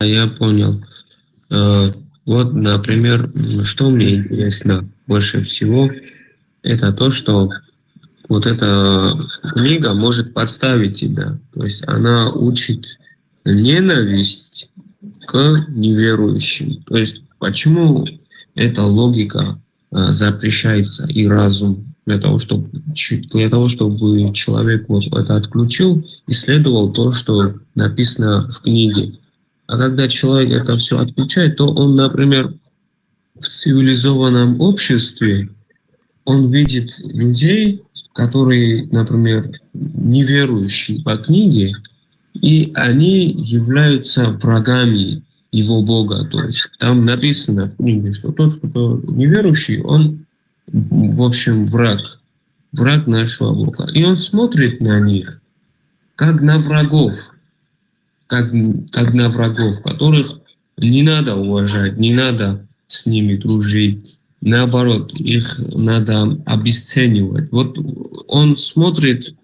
Я понял. Вот, например, что мне интересно больше всего, это то, что вот эта книга может подставить тебя. То есть она учит ненависть к неверующим. То есть почему эта логика запрещается и разум для того, чтобы человек вот это отключил и следовал то, что написано в книге. А когда человек это все отключает, то он, например, в цивилизованном обществе он видит людей, которые, например, неверующие по книге, и они являются врагами его Бога. То есть там написано в книге, что тот, кто неверующий, он, в общем, враг нашего Бога. И он смотрит на них, как на врагов, которых не надо уважать, не надо с ними дружить. Наоборот, их надо обесценивать. Вот он смотрит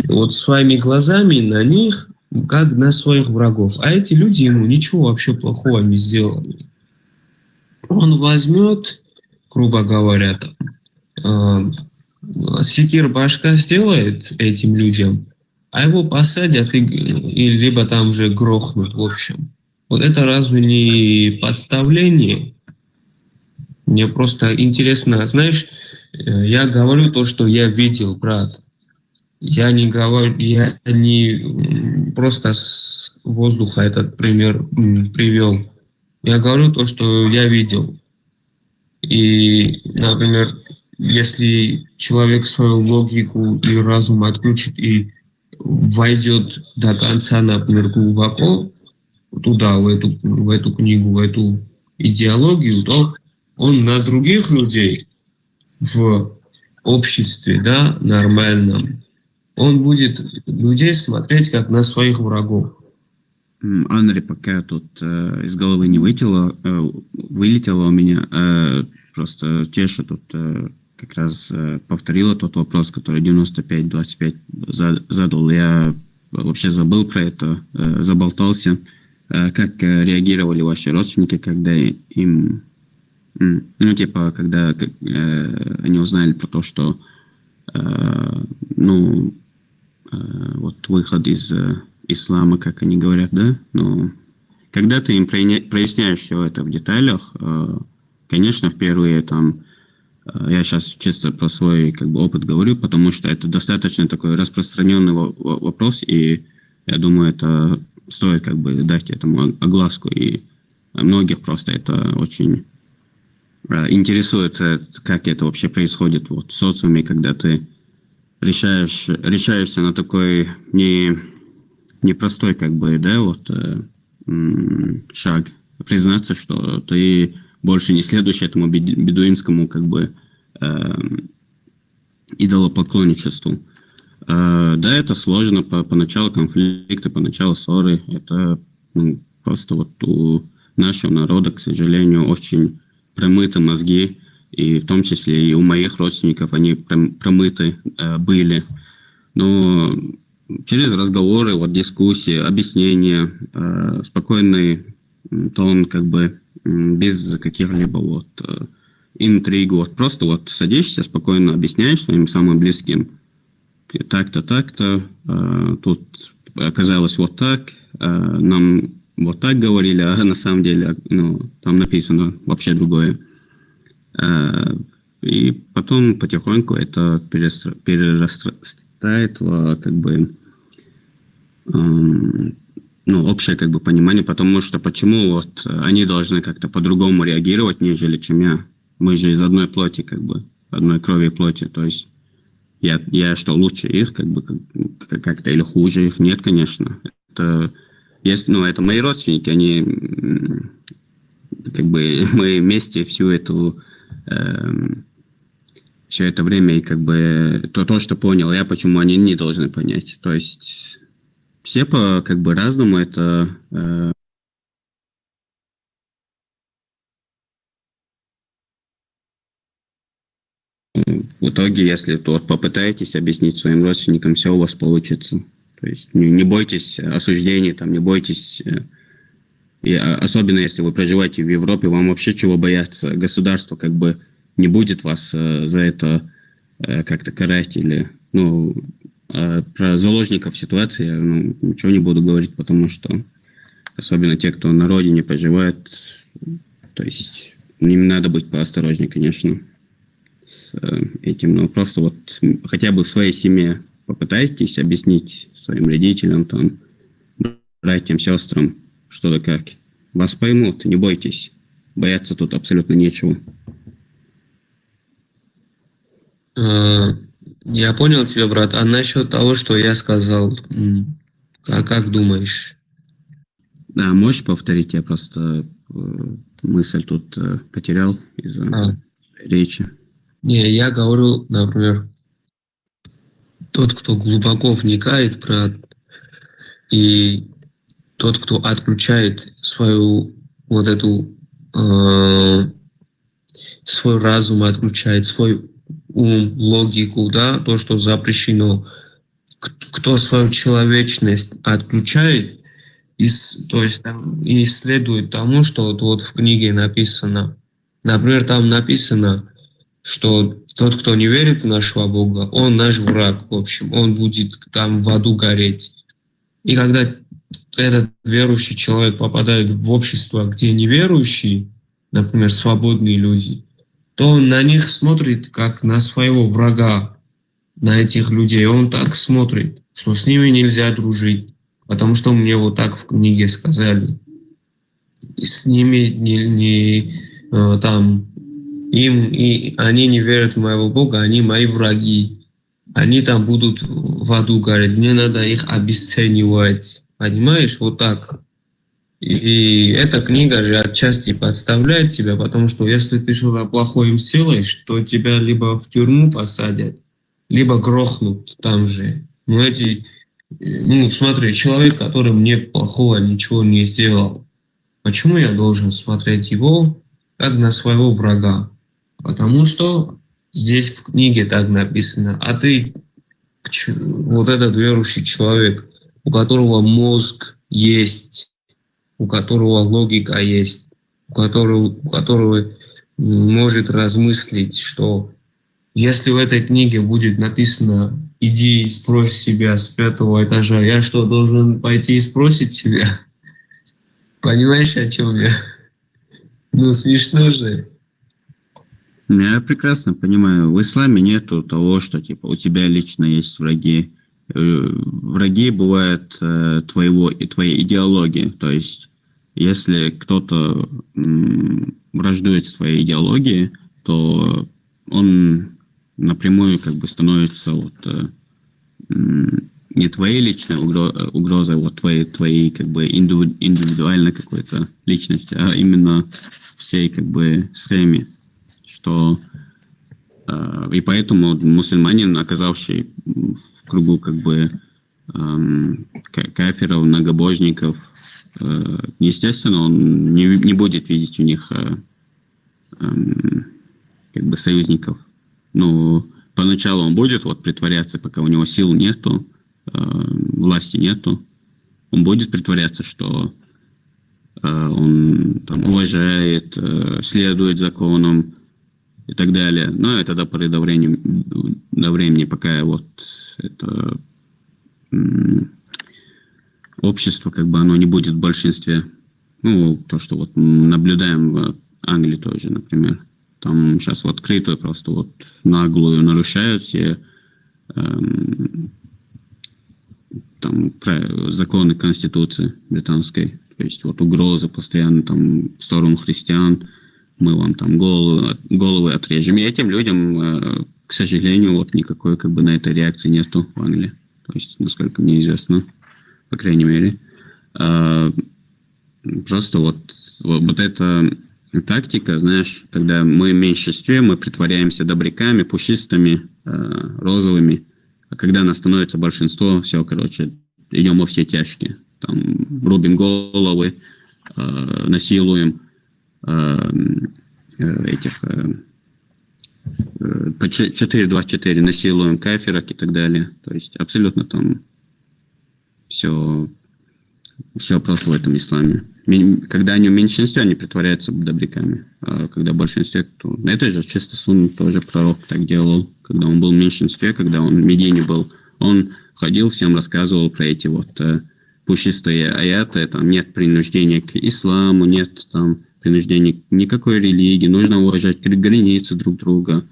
вот своими глазами на них, как на своих врагов. А эти люди ему ничего вообще плохого не сделали. он возьмет, грубо говоря, секир башка сделает этим людям, а его посадят и либо там же грохнут, в общем. Вот это разве не подставление? Мне просто интересно, знаешь, я говорю то, что я видел, брат. Я не говорю, я не просто с воздуха этот пример привел. Я говорю то, что я видел. И, например, если человек свою логику и разум отключит и войдет до конца, например, глубоко туда, в эту книгу, в эту идеологию, то он на других людей в обществе, да, нормальном, он будет людей смотреть как на своих врагов. Анри, пока тут из головы не вылетело у меня, просто Теша тут как раз повторила тот вопрос, который 95-25 задал. Я вообще забыл про это, заболтался. Как реагировали ваши родственники, когда им, ну, типа, когда они узнали про то, что, ну, вот выход из ислама, как они говорят, да, но когда ты им проясняешь все это в деталях, конечно, впервые там, я сейчас чисто про свой как бы опыт говорю, потому что это достаточно такой распространенный вопрос, и я думаю, это стоит как бы дать этому огласку, и многих просто это очень интересует, как это вообще происходит вот в социуме, когда ты решаешься на такой непростой как бы, да, вот шаг, признаться, что ты больше не следуешь этому бедуинскому как бы идолопоклонничеству. Да, это сложно, поначалу конфликты, поначалу ссоры, это просто вот у нашего народа, к сожалению, очень промыты мозги, и в том числе и у моих родственников они промыты были. Но через разговоры, вот дискуссии, объяснения, спокойный тон, как бы без каких-либо вот интриг, вот просто вот садишься, спокойно объясняешь своим самым близким, так-то, так-то, тут оказалось вот так, нам вот так говорили, а на самом деле, ну, там написано вообще другое. И потом потихоньку это перерастает в как бы, ну, общее как бы понимание, потому что почему вот они должны как-то по-другому реагировать, нежели чем я. Мы же из одной плоти, как бы, одной крови и плоти, то есть я что, лучше их, как бы, как-то, или хуже их? Нет, конечно. Это, если, ну, это мои родственники, они, как бы, мы вместе всю эту, все это время, и, как бы, то, что понял я, почему они не должны понять. То есть все по, как бы, разному это... В итоге, если вот попытаетесь объяснить своим родственникам, все у вас получится. То есть не бойтесь осуждений, там, не бойтесь. И особенно если вы проживаете в Европе, вам вообще чего бояться? Государство как бы не будет вас за это как-то карать или... Ну, про заложников ситуации я ничего не буду говорить, потому что особенно те, кто на родине проживает, то есть им надо быть поосторожнее, конечно, с этим, но просто вот хотя бы в своей семье попытайтесь объяснить своим родителям, там, братьям, сестрам, что да как. Вас поймут, не бойтесь. Бояться тут абсолютно нечего. Я понял тебя, брат. А насчет того, что я сказал, как думаешь? Да, можешь повторить? Я просто мысль тут потерял из-за речи. Не, я говорю, например, тот, кто глубоко вникает, брат, и тот, кто отключает свою вот эту свой разум, отключает свой ум, логику, да, то, что запрещено, кто свою человечность отключает, то есть там, и следует тому, что вот в книге написано, Например, там написано, что тот, кто не верит в нашего Бога, он наш враг, в общем, он будет там в аду гореть. И когда этот верующий человек попадает в общество, где неверующие, например, свободные люди, то он на них смотрит как на своего врага, на этих людей. Он так смотрит, что с ними нельзя дружить, потому что мне вот так в книге сказали. И с ними они не верят в моего Бога, они мои враги. Они там будут в аду гореть, мне надо их обесценивать. Понимаешь, вот так. И эта книга же отчасти подставляет тебя, потому что если ты что-то плохое им сделаешь, то тебя либо в тюрьму посадят, либо грохнут там же. Смотри, человек, который мне плохого ничего не сделал, почему я должен смотреть его как на своего врага? Потому что здесь в книге так написано, а ты вот этот верующий человек, у которого мозг есть, у которого логика есть, у которого может размыслить, что если в этой книге будет написано «иди и спрось себя с 5-го этажа», я что, должен пойти и спросить себя? Понимаешь, о чем я? Смешно же. Я прекрасно понимаю. В исламе нету того, что типа у тебя лично есть враги. Враги бывают твоей идеологии. То есть, если кто-то враждует с твоей идеологией, то он напрямую как бы становится не твоей личной угрозой, твоей как бы индивидуальной какой-то личности, а именно всей как бы схеме. И поэтому мусульманин, оказавший в кругу как бы кафиров, многобожников, естественно, он не будет видеть у них как бы союзников. Но поначалу он будет притворяться, пока у него сил нету, власти нету. Он будет притворяться, что он там уважает, следует законам и так далее. Но это до поры до времени, пока это общество, как бы оно не будет в большинстве. То, что наблюдаем в Англии тоже, например. Там сейчас в открытую просто наглую нарушают все законы Конституции британской. То есть угрозы постоянно там в сторону христиан. Мы вам там головы отрежем. И этим людям, к сожалению, никакой как бы на это реакции нету в Англии. То есть, насколько мне известно, по крайней мере. Просто эта тактика, знаешь, когда мы в меньшинстве, мы притворяемся добряками, пушистыми, розовыми. А когда нас становится большинство, все, идем во все тяжкие. Там рубим головы, насилуем по 4-2-4 насилуем кафирок и так далее. То есть абсолютно там все просто в этом исламе. Когда они в меньшинстве, они притворяются добряками. А когда в большинстве, то... Это же чисто сунна, тоже пророк так делал. Когда он был в меньшинстве, когда он в Медине был, он ходил, всем рассказывал про эти пушистые аяты. Там нет принуждения к исламу, нет там принуждения к никакой религии. Нужно уважать границы друг друга.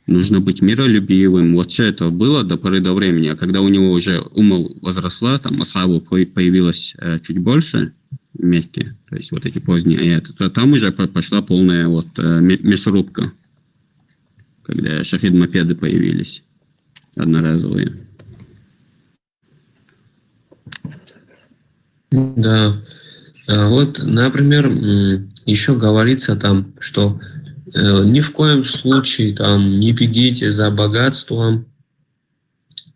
Нужно быть миролюбивым. Все это было до поры до времени. А когда у него уже ума возросла, там асхабу появилось чуть больше в Мекке, то есть эти поздние аяты, то там уже пошла полная мясорубка, когда шахид-мопеды появились одноразовые. Да. Например, еще говорится там, что ни в коем случае там не бегите за богатством,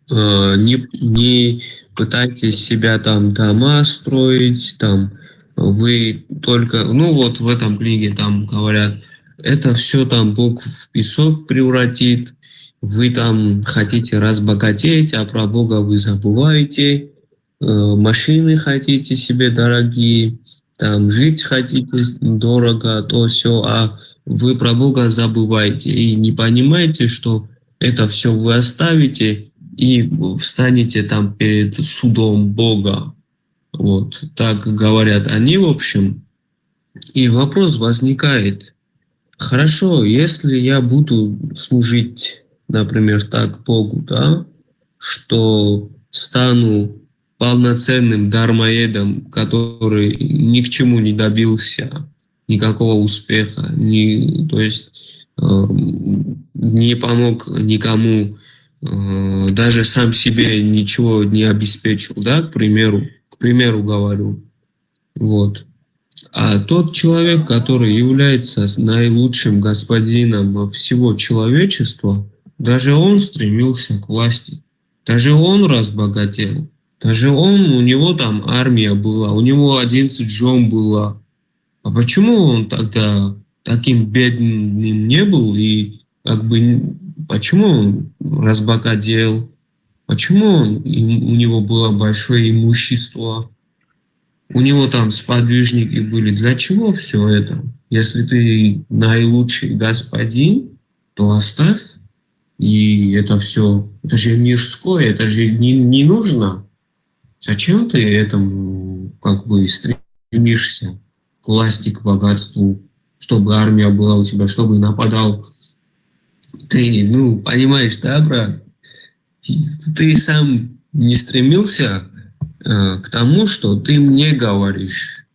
не пытайтесь себя там дома строить, там вы только, в этом книге там говорят, это все там Бог в песок превратит, вы там хотите разбогатеть, а про Бога вы забываете, машины хотите себе дорогие, там жить хотите дорого, то все, а вы про Бога забываете и не понимаете, что это все вы оставите и встанете там перед судом Бога. Вот так говорят они, в общем. И вопрос возникает. Хорошо, если я буду служить, например, так Богу, да, что стану полноценным дармоедом, который ни к чему не добился, никакого успеха, то есть не помог никому, даже сам себе ничего не обеспечил, да, к примеру говорю. Вот. А тот человек, который является наилучшим господином всего человечества, даже он стремился к власти, даже он разбогател, даже у него там армия была, у него 11 жен было. А почему он тогда таким бедным не был и как бы почему он разбогател, почему у него было большое имущество? У него там сподвижники были. Для чего все это? Если ты наилучший господин, то оставь. И это все, это же мирское, это же не нужно. Зачем ты этому как бы стремишься? К власти, к богатству, чтобы армия была у тебя, чтобы нападал. Ты, понимаешь, да, брат? Ты сам не стремился к тому, что ты мне говоришь.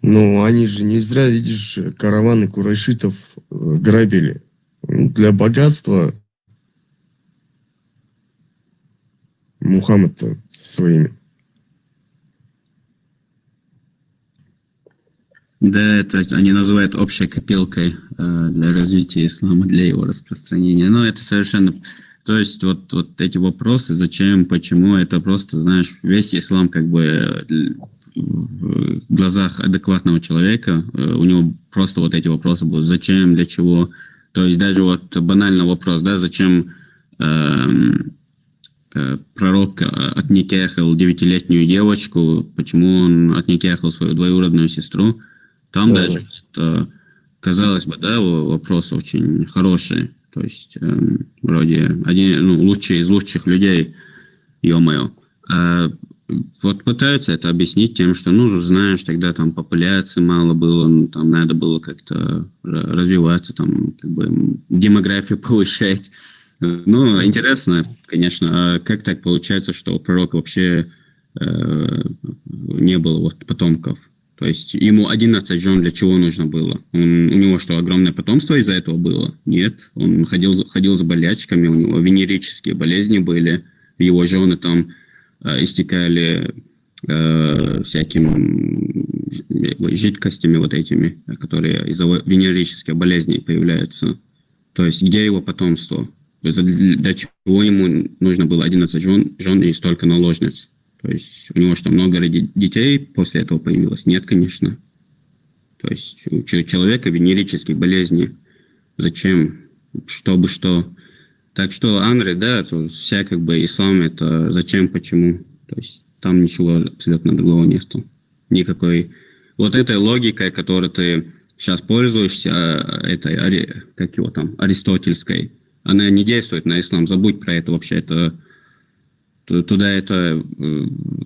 Ну, они же не зря, видишь, караваны курайшитов грабили. Для богатства Мухаммад-то со своими. Да, это они называют общей копилкой для развития ислама, для его распространения. Но это совершенно... То есть вот эти вопросы, зачем, почему, это просто, знаешь, весь ислам как бы в глазах адекватного человека, у него просто вот эти вопросы будут. Зачем, для чего? То есть даже вот банальный вопрос, да, зачем пророк отникяхал 9-летнюю девочку, почему он отникяхал свою двоюродную сестру? Там даже, казалось бы, да, вопрос очень хороший. То есть, вроде, лучший из лучших людей, ё-моё. Вот пытаются это объяснить тем, что, знаешь, тогда там популяции мало было, там надо было как-то развиваться, там, как бы, демографию повышать. Интересно, конечно, а как так получается, что у пророка вообще не было потомков? То есть ему 11 жен для чего нужно было? У него что, огромное потомство из-за этого было? Нет. Он ходил за болячками, у него венерические болезни были, его жены там истекали всякими жидкостями вот этими, которые из-за венерических болезней появляются. То есть где его потомство? Для чего ему нужно было 11 жен и столько наложниц? То есть у него что, много детей после этого появилось? Нет, конечно. То есть у человека венерические болезни. Зачем? Чтобы что? Так что, Андрей, да, вся как бы ислам это зачем, почему? То есть там ничего абсолютно другого нету. Никакой... Вот этой логикой, которой ты сейчас пользуешься, этой, как его там, аристотельской, она не действует на ислам. Забудь про это вообще. Это... Туда это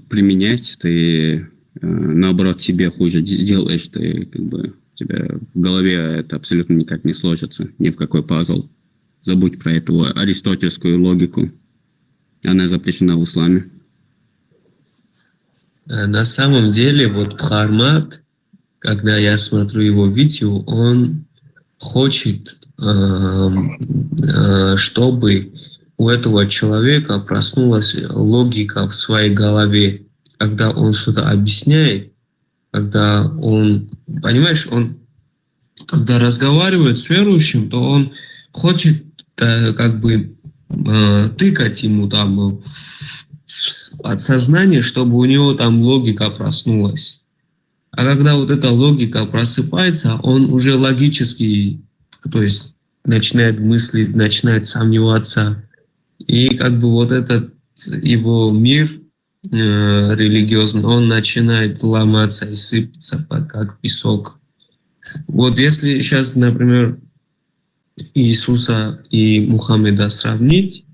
применять, ты наоборот себе хуже делаешь, ты как бы у тебя в голове это абсолютно никак не сложится, ни в какой пазл. Забудь про эту аристотельскую логику. Она запрещена в исламе. На самом деле, вот Бхармат, когда я смотрю его видео, он хочет, чтобы у этого человека проснулась логика в своей голове, когда он что-то объясняет, когда он, понимаешь, он, когда разговаривает с верующим, то он хочет как бы тыкать ему там в подсознание, чтобы у него там логика проснулась. А когда вот эта логика просыпается, он уже логически, то есть начинает мыслить, начинает сомневаться. И как бы вот этот его мир религиозный, он начинает ломаться и сыпаться, как песок. Вот если сейчас, например, Иисуса и Мухаммеда сравнить,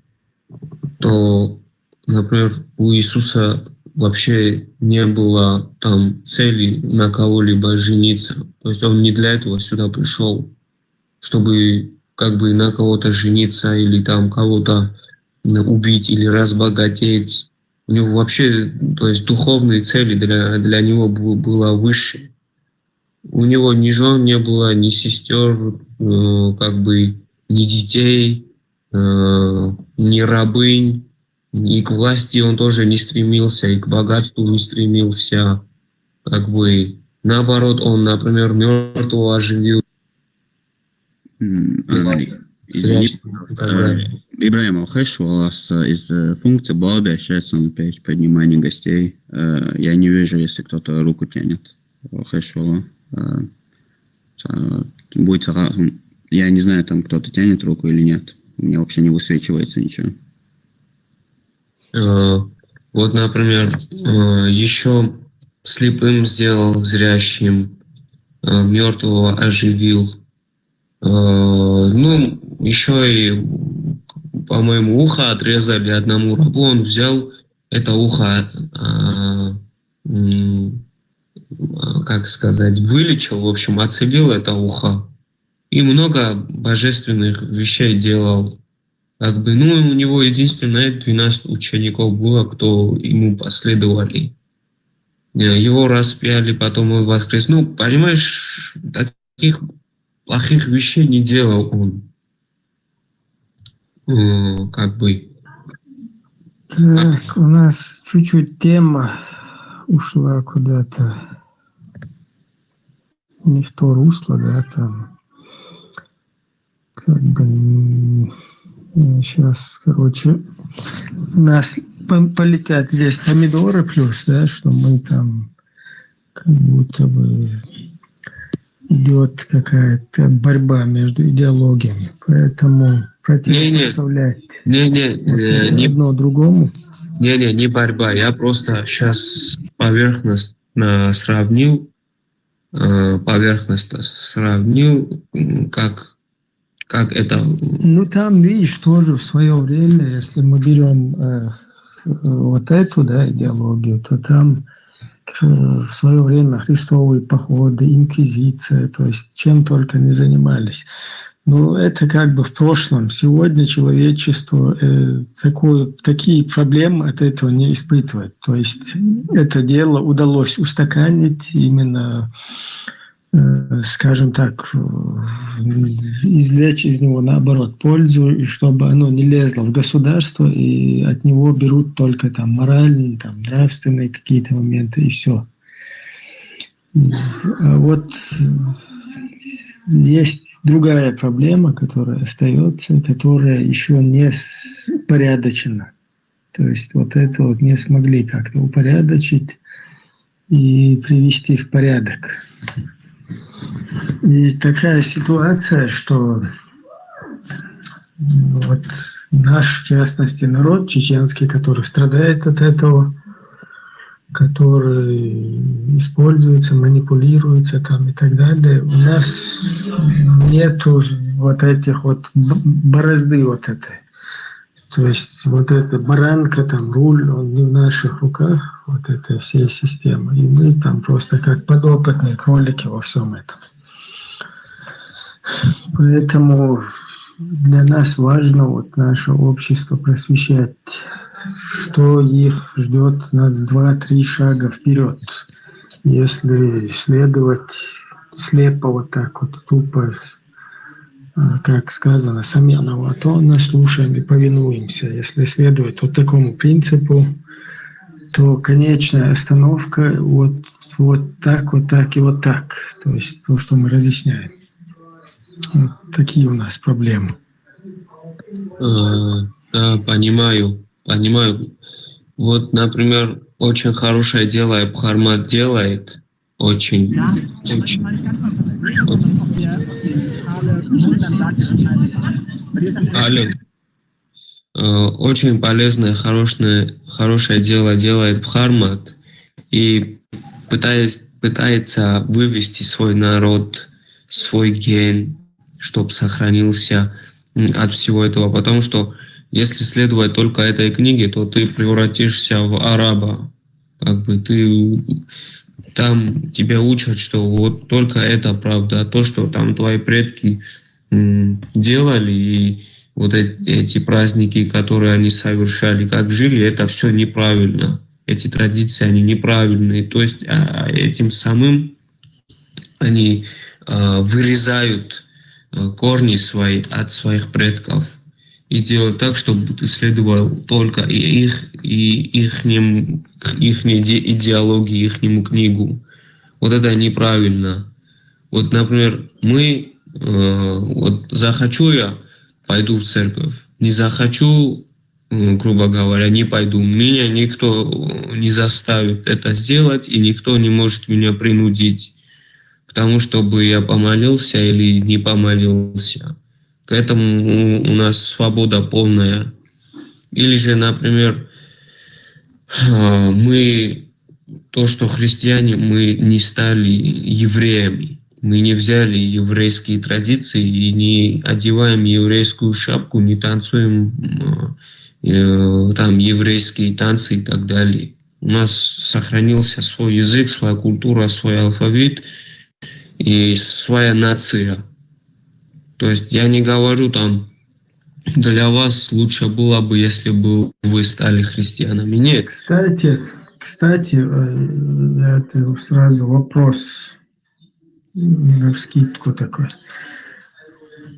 то, например, у Иисуса вообще не было там цели на кого-либо жениться. То есть он не для этого сюда пришел, чтобы как бы на кого-то жениться или там кого-то убить или разбогатеть. У него вообще, то есть духовные цели для него было выше. У него ни жен не было, ни сестер, как бы ни детей, ни рабынь, и к власти он тоже не стремился, и к богатству не стремился. Как бы наоборот, он, например, мертвого оживил. Извините, Ибраим Алхеш, у вас из функции балды общается он опять поднимание гостей. Я не вижу, если кто-то руку тянет. Алхеш, будет, я не знаю, там кто-то тянет руку или нет. Мне вообще не высвечивается ничего. Вот, например, еще слепым сделал, зрящим, мертвого оживил. Ну, еще и, по-моему, ухо отрезали одному рабу, он взял это ухо, как сказать, вылечил, в общем, оцелил это ухо. И много божественных вещей делал. Как бы, ну, у него единственное 12 учеников было, кто ему последовали. Его распяли, потом он воскрес. Ну, понимаешь, таких плохих вещей не делал он. Как бы. Так, у нас чуть-чуть тема ушла куда-то не в то русло, да, там. Как бы сейчас, короче, у нас полетят здесь помидоры плюс, да, что мы там как будто бы идет какая-то борьба между идеологиями, поэтому противопоставлять не одно другому. Не борьба, я просто сейчас поверхностно сравнил, как это... Ну, там, видишь, тоже в свое время, если мы берем вот эту, да, идеологию, то там в свое время христовые походы, инквизиция, то есть чем только не занимались. Но это как бы в прошлом. Сегодня человечество такие проблемы от этого не испытывает. То есть это дело удалось устаканить именно, скажем так, извлечь из него, наоборот, пользу, и чтобы оно не лезло в государство, и от него берут только там моральные, там, нравственные какие-то моменты, и все. А вот есть другая проблема, которая остается, которая еще не упорядочена. То есть вот это вот не смогли как-то упорядочить и привести в порядок. И такая ситуация, что вот наш, в частности, народ чеченский, который страдает от этого, который используется, манипулируется там и так далее, у нас нету вот этих вот борозды вот этой. То есть вот эта баранка, там руль, он не в наших руках, вот этой всей системы. И мы там просто как подопытные кролики во всем этом. Поэтому для нас важно вот наше общество просвещать, что их ждет на 2-3 шага вперед. Если следовать слепо вот так вот тупо, как сказано, самяного, то мы слушаем и повинуемся. Если следовать вот такому принципу, то конечная остановка вот так и вот так. То есть то, что мы разъясняем. Вот такие у нас проблемы. Да, понимаю. Вот, например, очень хорошее дело Абхармат делает. Очень. Алло. очень полезное, хорошее дело делает Бхармат и пытается вывести свой народ, свой ген, чтобы сохранился от всего этого. Потому что если следовать только этой книге, то ты превратишься в араба. Как бы ты там тебя учат, что вот только это правда, а то, что там твои предки делали, и вот эти праздники, которые они совершали, как жили, это все неправильно. Эти традиции, они неправильные. То есть этим самым они вырезают корни свои от своих предков и делают так, чтобы ты следовал только их идеологии, ихнему книгу. Вот это неправильно. Вот, например, мы, вот захочу я, пойду в церковь. Не захочу, грубо говоря, не пойду. Меня никто не заставит это сделать, и никто не может меня принудить к тому, чтобы я помолился или не помолился. К этому у нас свобода полная. Или же, например, мы, то, что христиане, мы не стали евреями. Мы не взяли еврейские традиции и не одеваем еврейскую шапку, не танцуем там еврейские танцы и так далее. У нас сохранился свой язык, своя культура, свой алфавит и своя нация. То есть я не говорю там, для вас лучше было бы, если бы вы стали христианами. Нет. Кстати, это сразу вопрос навскидку такой.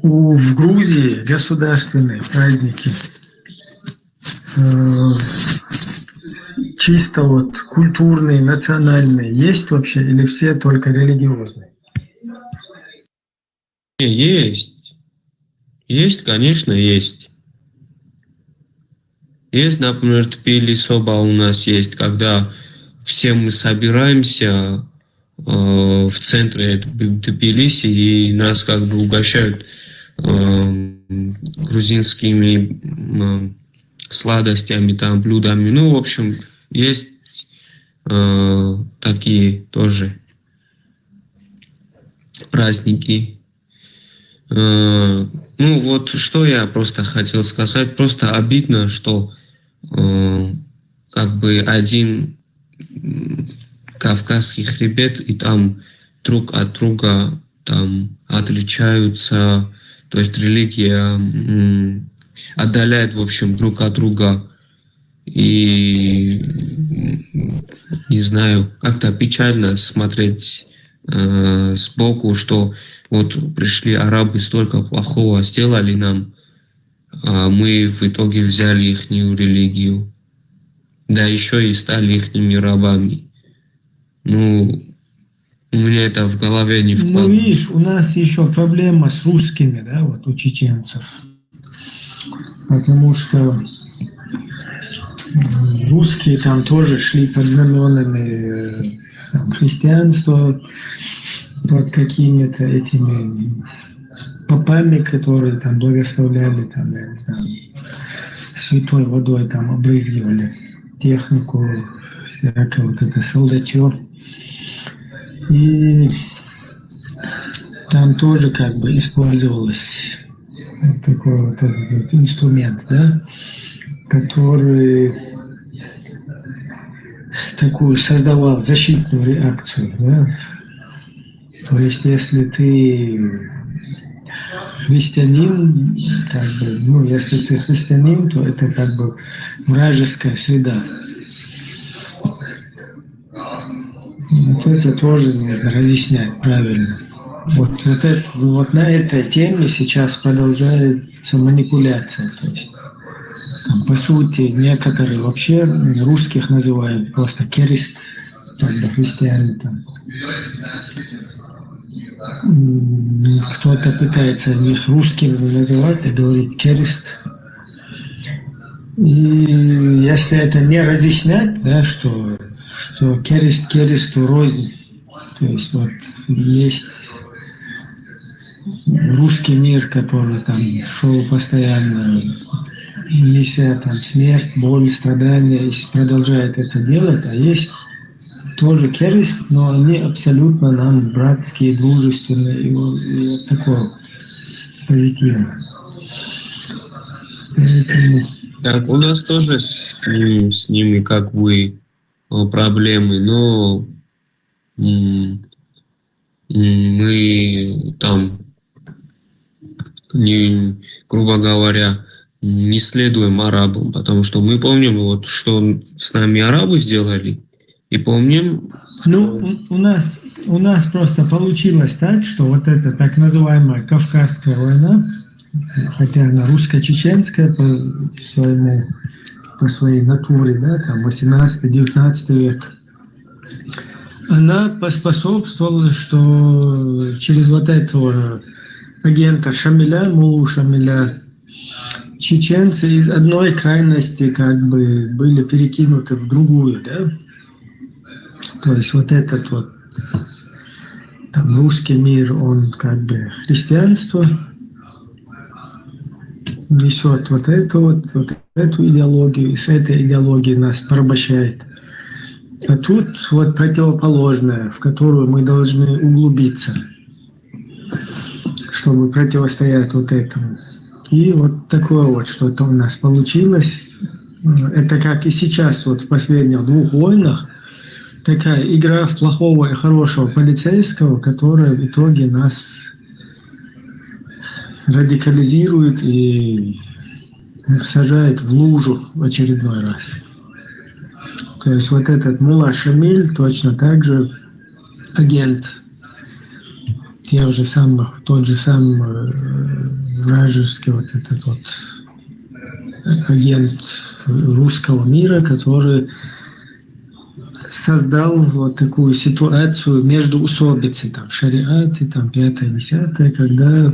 В Грузии государственные праздники чисто вот культурные, национальные есть вообще или все только религиозные? Есть. Есть, конечно, есть. Есть, например, Тбилисоба у нас есть, когда все мы собираемся в центре Тбилиси и нас как бы угощают грузинскими сладостями, там, блюдами. Ну, в общем, есть такие тоже праздники. Ну, вот что я просто хотел сказать. Просто обидно, что как бы один кавказский хребет, и там друг от друга там отличаются, то есть религия отдаляет, в общем, друг от друга. И не знаю, как-то печально смотреть сбоку, что вот пришли арабы, столько плохого сделали нам, а мы в итоге взяли ихнюю религию, да еще и стали ихними рабами. Ну, у меня это в голове не вкладывается. Ну, видишь, у нас еще проблема с русскими, да, вот у чеченцев. Потому что русские там тоже шли под знаменами христианства, под какими-то этими попами, которые там благословляли, там, я не знаю, святой водой там обрызгивали технику, всякое вот это солдатье. И там тоже как бы использовалось вот такой вот этот инструмент, да, который такую создавал защитную реакцию, да. То есть, если ты христианин, как бы, ну, если ты христианин, то это как бы вражеская среда. Вот это тоже нужно разъяснять правильно. Вот на этой теме сейчас продолжается манипуляция. То есть, там, по сути, некоторые вообще русских называют просто керест, тогда христиане там. Кто-то пытается их русскими называть и говорить керест. И если это не разъяснять, да, что керест кересту рознь, то есть вот есть русский мир, который там шел постоянно неся там смерть, боль, страдания, и продолжает это делать, а есть тоже керест, но они абсолютно нам братские, дружественные, и вот такое позитивное. Поэтому... Так, у нас тоже с ними как бы проблемы, но мы там, грубо говоря, не следуем арабам, потому что мы помним, вот, что с нами арабы сделали, и помним... Ну, у нас просто получилось так, что вот эта так называемая Кавказская война, хотя она русско-чеченская по своей натуре, да, там 18-19 век, она поспособствовала, что через вот этого агента Шамиля, Мулу Шамиля, чеченцы из одной крайности как бы были перекинуты в другую, да. То есть вот этот вот там русский мир, он как бы христианство несет вот эту идеологию, и с этой идеологией нас порабощает. А тут вот противоположное, в которую мы должны углубиться, чтобы противостоять вот этому. И вот такое вот что-то у нас получилось. Это как и сейчас, вот в последних 2 войнах, такая игра в плохого и хорошего полицейского, которая в итоге нас радикализирует и сажает в лужу в очередной раз. То есть вот этот Мулла Шамиль точно так же агент тот же самый вражеский вот этот вот агент русского мира, который создал вот такую ситуацию междоусобицы, там шариат и там 5-10, когда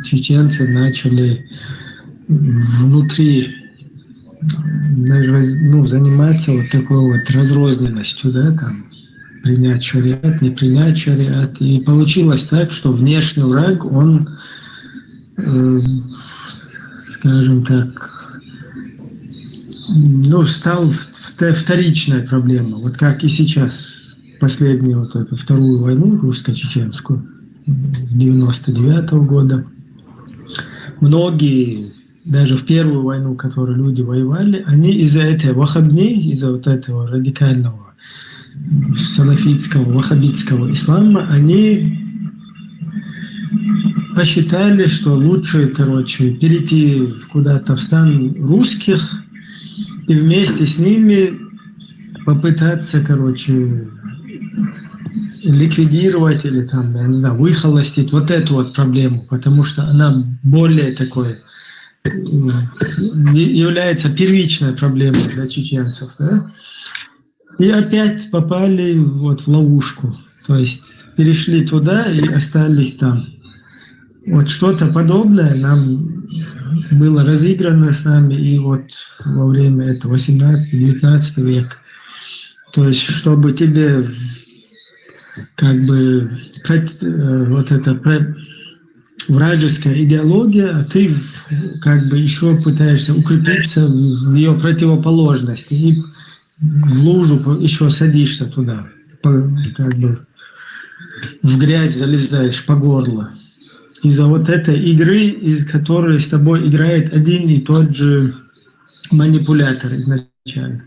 чеченцы начали внутри заниматься вот такой вот разрозненностью, да, там принять шариат, не принять шариат. И получилось так, что внешний враг, он, скажем так, стал вторичная проблема. Вот как и сейчас, последнюю вот эту вторую войну русско-чеченскую с 99-го года. Многие, даже в первую войну, которую люди воевали, они из-за этого ваххабни, из-за вот этого радикального салафитского, ваххабитского ислама, они посчитали, что лучше, перейти куда-то в стан русских и вместе с ними попытаться, ликвидировать или там, я не знаю, выхолостить вот эту вот проблему, потому что она более такой является первичной проблемой для чеченцев, да? И опять попали вот в ловушку, то есть перешли туда и остались там. Вот что-то подобное нам было разыграно с нами и вот во время этого 18-19 век. То есть, чтобы тебе вот эта вражеская идеология, а ты еще пытаешься укрепиться в ее противоположности и в лужу еще садишься туда, в грязь залезаешь по горло. Из-за вот этой игры, из которой с тобой играет один и тот же манипулятор изначально.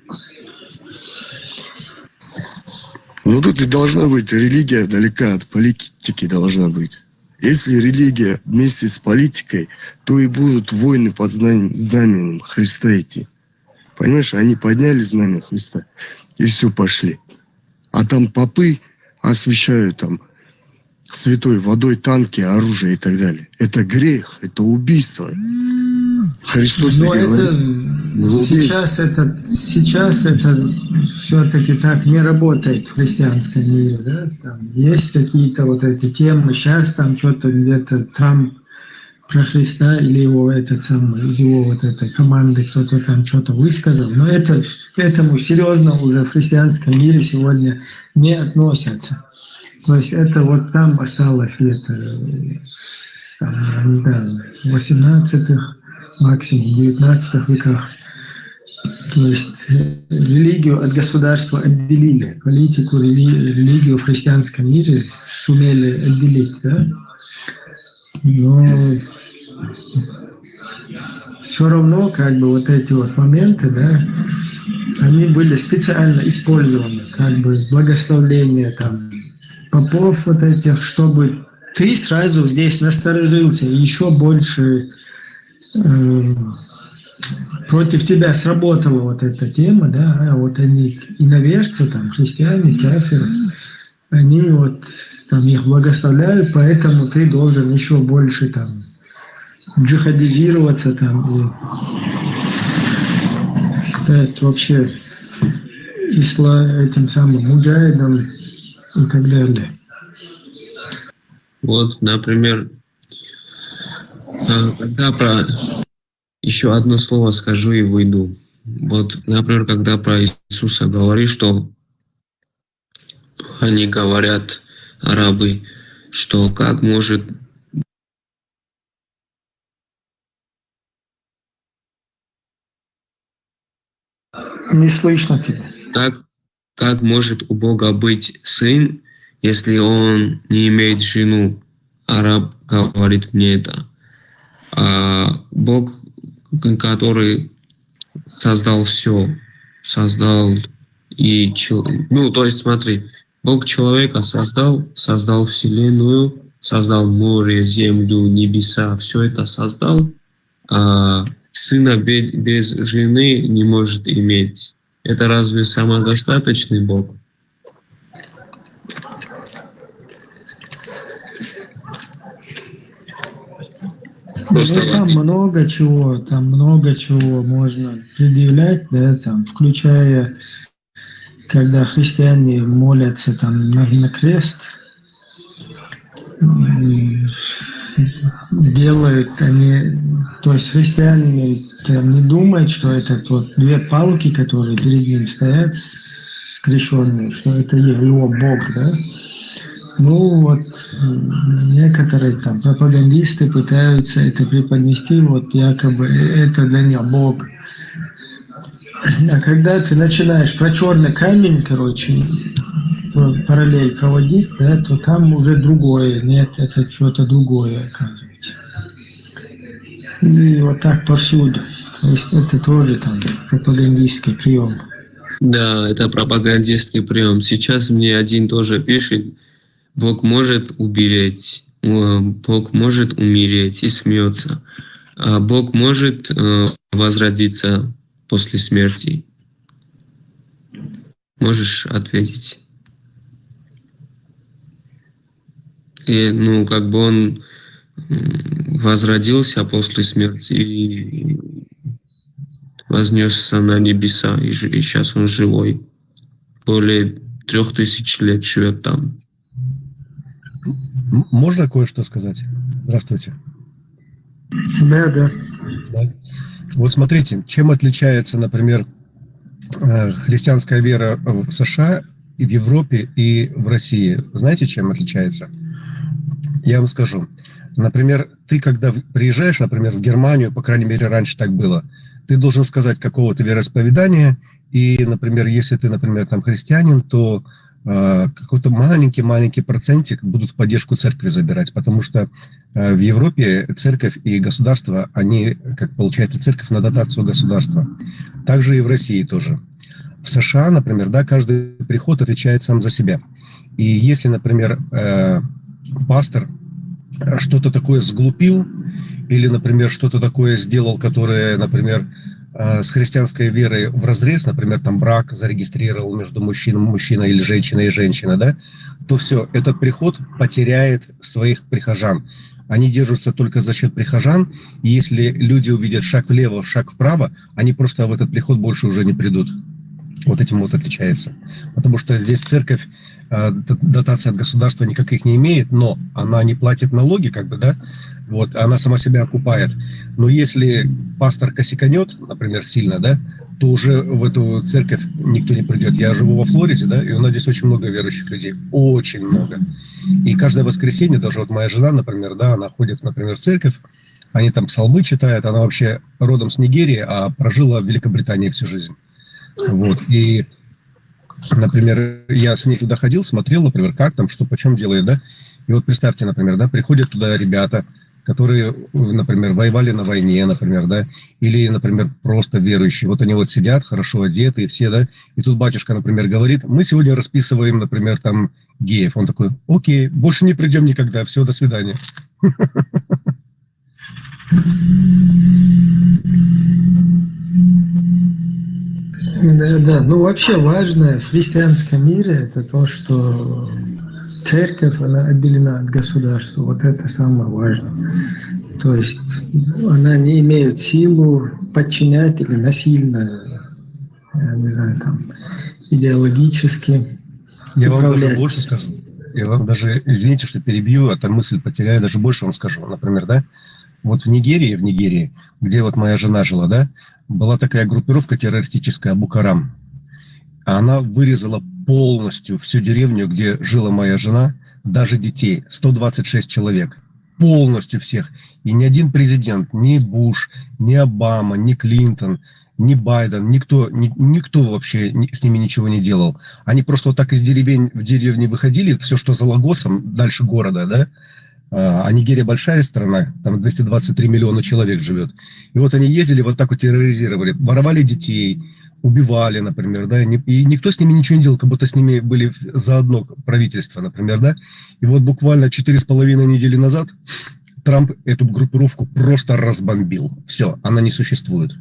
Ну тут и должна быть религия, далека от политики должна быть. Если религия вместе с политикой, то и будут войны под знаменем Христа идти. Понимаешь, они подняли знамя Христа и все, пошли. А там попы освещают там святой водой танки, оружие и так далее. Это грех, это убийство. Христос говорит. Сейчас это все-таки так не работает в христианском мире. Да? Там есть какие-то вот эти темы. Сейчас там что-то где-то Трамп про Христа или из его вот этой команды кто-то там что-то высказал. Но это к этому серьезно уже в христианском мире сегодня не относятся. То есть это вот там осталось где-то, не знаю, в 18-х, максимум в 19 веках. То есть религию от государства отделили, политику, религию в христианском мире сумели отделить, да? Но все равно как бы вот эти вот моменты, да, они были специально использованы, как бы благословление там попов вот этих, чтобы ты сразу здесь насторожился и еще больше против тебя сработала вот эта тема, да, а вот они иноверцы, там, христиане, кафиры, они вот там их благословляют, поэтому ты должен еще больше там джихадизироваться там и стать вообще этим самым муджахидом и так далее. Вот, например, когда про... Еще одно слово скажу и выйду. Вот, например, когда про Иисуса говоришь, что они говорят, арабы, что как может... Не слышно тебя. Как может у Бога быть сын, если он не имеет жену? Араб говорит мне это. А Бог, который создал все, создал и... Ну, то есть, смотри, Бог человека создал вселенную, создал море, землю, небеса, все это создал, а сына без жены не может иметь. Это разве самодостаточный Бог? Просто там много чего можно предъявлять, да, там, включая, когда христиане молятся там на крест, делают они, то есть христиане не думают, что это вот две палки, которые перед ним стоят, скрещенные, что это его Бог, да. Ну вот некоторые там пропагандисты пытаются это преподнести, вот якобы это для них Бог. А когда ты начинаешь про черный камень, короче, параллель проводить, да, то там уже другое. Нет, это что-то другое, оказывается. И вот так повсюду. То есть это тоже там пропагандистский прием. Да, это пропагандистский прием. Сейчас мне один тоже пишет, Бог может умереть, Бог может умереть и смеется. А Бог может возродиться после смерти. Можешь ответить? И, ну, как бы он возродился после смерти и вознесся на небеса, и сейчас он живой. Более 3000 лет живет там. Можно кое-что сказать? Здравствуйте. Да. Вот смотрите, чем отличается, например, христианская вера в США, и в Европе, и в России. Знаете, чем отличается? Я вам скажу. Например, ты, когда приезжаешь, например, в Германию, по крайней мере, раньше так было, ты должен сказать, какого ты вероисповедания, и, например, если ты, например, там христианин, то какой-то маленький процентик будут в поддержку церкви забирать, потому что в Европе церковь и государство, они, как получается, церковь на дотацию государства. Также и в России тоже. В США, например, да, каждый приход отвечает сам за себя. И если, например, пастор что-то такое сглупил, или, например, что-то такое сделал, которое, например, с христианской верой вразрез, например, там брак зарегистрировал между мужчиной или женщиной и женщиной, да, то все, этот приход потеряет своих прихожан. Они держатся только за счет прихожан, и если люди увидят шаг влево, шаг вправо, они просто в этот приход больше уже не придут. Вот этим вот отличается. Потому что здесь церковь дотации от государства никаких не имеет, но она не платит налоги, как бы, да, вот, она сама себя окупает. Но если пастор косяканет, например, сильно, да, то уже в эту церковь никто не придет. Я живу во Флориде, да, и у нас здесь очень много верующих людей, очень много. И каждое воскресенье, даже вот моя жена, например, да, она ходит, например, в церковь, они там псалмы читают, она вообще родом с Нигерии, а прожила в Великобритании всю жизнь. Вот, и, например, я с ней туда ходил, смотрел, например, как там, что, почем делает, да, и вот представьте, например, да, приходят туда ребята, которые, например, воевали на войне, например, да, или, например, просто верующие. Вот они вот сидят, хорошо одеты, все, да, и тут батюшка, например, говорит, мы сегодня расписываем, например, там, геев. Он такой, окей, больше не придем никогда, все, до свидания. Да. Ну, вообще важное в христианском мире это то, что церковь, она отделена от государства. Вот это самое важное. То есть она не имеет силу подчинять или насильно, я не знаю, там, идеологически Я вам даже управлять. больше скажу. Я вам даже, извините, что перебью, а там мысль потеряю, даже больше вам скажу. Например, да, вот в Нигерии, где вот моя жена жила, да, была такая группировка террористическая Букарам. Она вырезала полностью всю деревню, где жила моя жена, даже детей, 126 человек. Полностью всех. И ни один президент, ни Буш, ни Обама, ни Клинтон, ни Байден, никто вообще с ними ничего не делал. Они просто вот так из деревень в деревне выходили, все, что за Лагосом, дальше города, да, а Нигерия большая страна, там 223 миллиона человек живет. И вот они ездили, вот так вот терроризировали, воровали детей, убивали, например, да, и никто с ними ничего не делал, как будто с ними были заодно правительство, например, да. И вот буквально 4,5 недели назад Трамп эту группировку просто разбомбил. Все, она не существует.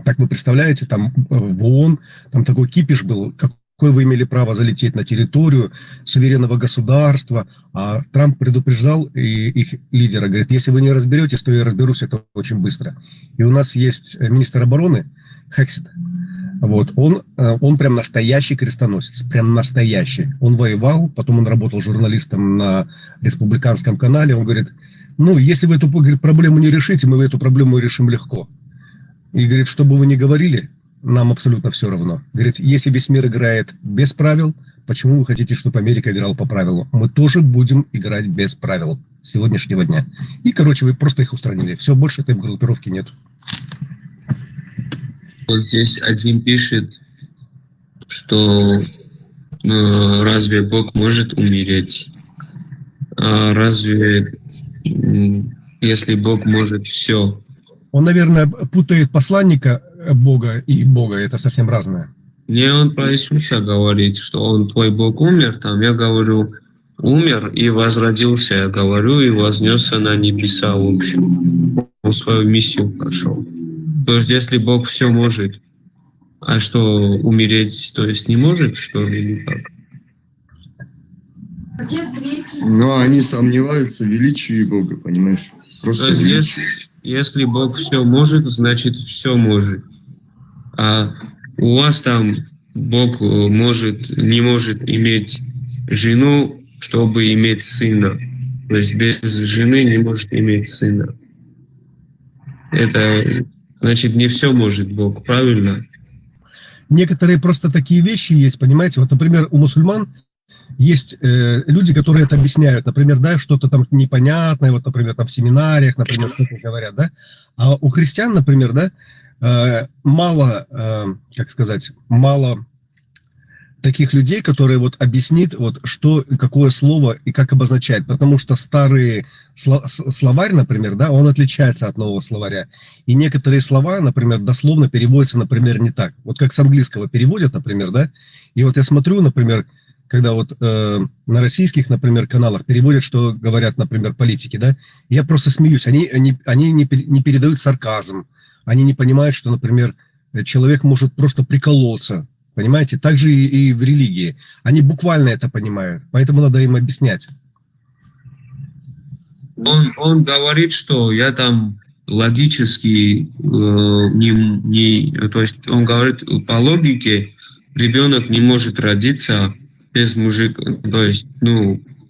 Так вы представляете, там в ООН, там такой кипиш был, какое вы имели право залететь на территорию суверенного государства, а Трамп предупреждал и их лидера, говорит, если вы не разберетесь, то я разберусь это очень быстро. И у нас есть министр обороны Хексет, вот, он прям настоящий крестоносец, прям настоящий. Он воевал, потом он работал журналистом на республиканском канале, он говорит, ну, если вы эту проблему не решите, мы эту проблему решим легко. И говорит, что бы вы ни говорили, нам абсолютно все равно. Говорит, если весь мир играет без правил, почему вы хотите, чтобы Америка играла по правилу? Мы тоже будем играть без правил с сегодняшнего дня. И, короче, вы просто их устранили. Все, больше этой группировки нет. Вот здесь один пишет, что разве Бог может умереть? А разве, если Бог может все? Он, наверное, путает посланника Бога и Бога. Это совсем разное. Не, он про Иисуса говорит, что он, твой Бог умер, там я говорю, умер и возродился, я говорю, и вознесся на небеса, в общем. Он свою миссию прошел. То есть, если Бог все может, а что, умереть, то есть, не может, что ли, никак? Но они сомневаются в величии Бога, понимаешь? Просто то есть, если Бог все может, значит, все может. А у вас там Бог не может иметь жену, чтобы иметь сына. То есть без жены не может иметь сына. Это значит, не все может Бог, правильно? Некоторые просто такие вещи есть, понимаете? Вот, например, у мусульман есть люди, которые это объясняют, например, да, что-то там непонятное, вот, например, там в семинариях, например, что-то говорят, да, а у христиан, например, да, мало, как сказать, мало таких людей, которые вот объяснит, вот что, какое слово и как обозначать, потому что старый словарь, например, да, он отличается от нового словаря, и некоторые слова, например, дословно переводятся, например, не так, вот как с английского переводят, например, да, и вот я смотрю, например, когда вот на российских, например, каналах переводят, что говорят, например, политики, да, я просто смеюсь, они не передают сарказм, они не понимают, что, например, человек может просто приколоться, понимаете, так же и в религии, они буквально это понимают, поэтому надо им объяснять. Он говорит, что я там логически то есть он говорит, по логике ребенок не может родиться без мужика, то есть,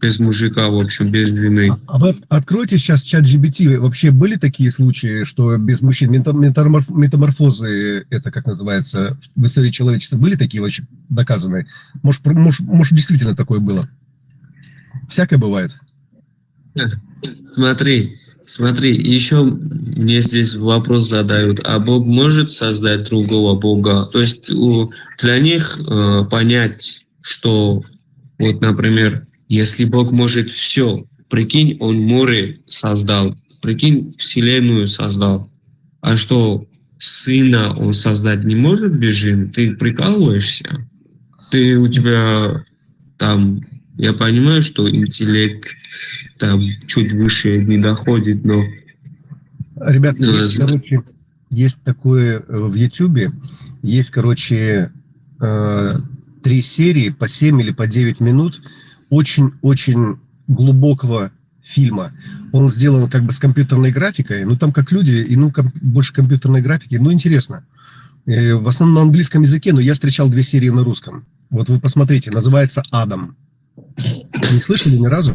без мужика, в общем, без жены. А вы откройте сейчас чат GPT. Вообще были такие случаи, что без мужчин метаморфозы, это как называется, в истории человечества, были такие вообще доказанные? Может действительно такое было? Всякое бывает. Смотри, еще мне здесь вопрос задают, а Бог может создать другого Бога? То есть для них понять, что вот, например, если Бог может все, прикинь, Он море создал, прикинь, Вселенную создал, а что, Сына Он создать не может без жены? Ты прикалываешься? У тебя там... Я понимаю, что интеллект там чуть выше не доходит, но... Ребят, есть такое в Ютубе, есть, 3 серии по 7 или по 9 минут очень-очень глубокого фильма. Он сделан как бы с компьютерной графикой, там как люди, и больше компьютерной графики, интересно. В основном на английском языке, но я встречал 2 серии на русском. Вот вы посмотрите, называется «Адам». Не слышали ни разу?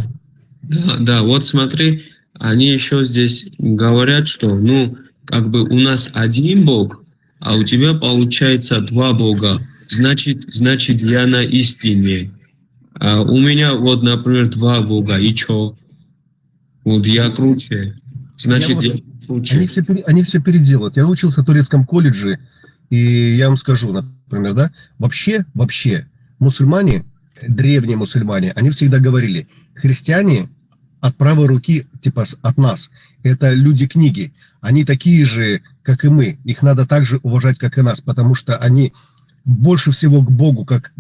Да, вот смотри, они еще здесь говорят, что, как бы у нас один Бог, а у тебя получается 2 Бога. Значит, я на истине. А у меня, вот, например, 2 Бога, и чё? Вот я круче. Значит, я круче. Они все переделают. Я учился в турецком колледже, и я вам скажу, например, да, вообще, мусульмане, древние мусульмане, они всегда говорили, христиане от правой руки, типа от нас, это люди книги, они такие же, как и мы, их надо так же уважать, как и нас, потому что они больше всего к Богу, как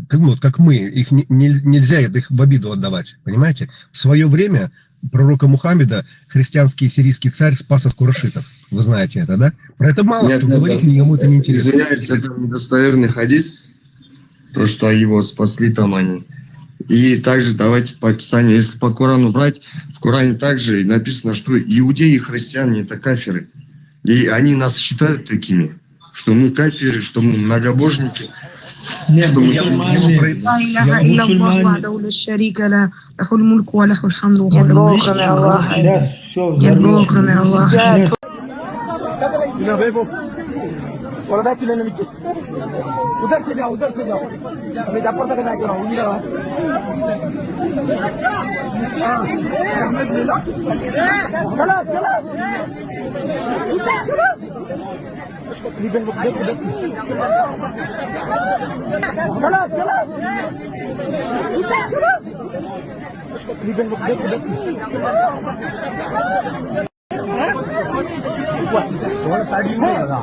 мы, их нельзя их в обиду отдавать, понимаете? В свое время пророка Мухаммеда христианский сирийский царь спас от курашитов, вы знаете это, да? Про это мало кто говорит, никому это не интересно. Извиняюсь, это недостоверный хадис, то, что его спасли там они. И также давайте по описанию, если по Корану брать, в Коране также написано, что иудеи и христиане это кафиры. И они нас считают такими, что мы кафиры, что мы многобожники. Нет, что мы мусульмане. ولا ده كده نمك ودرس ده me da porta que da aqui mira lá خلاص اللي بين بقدر خلاص اللي بين بقدر ولا تعليم ولا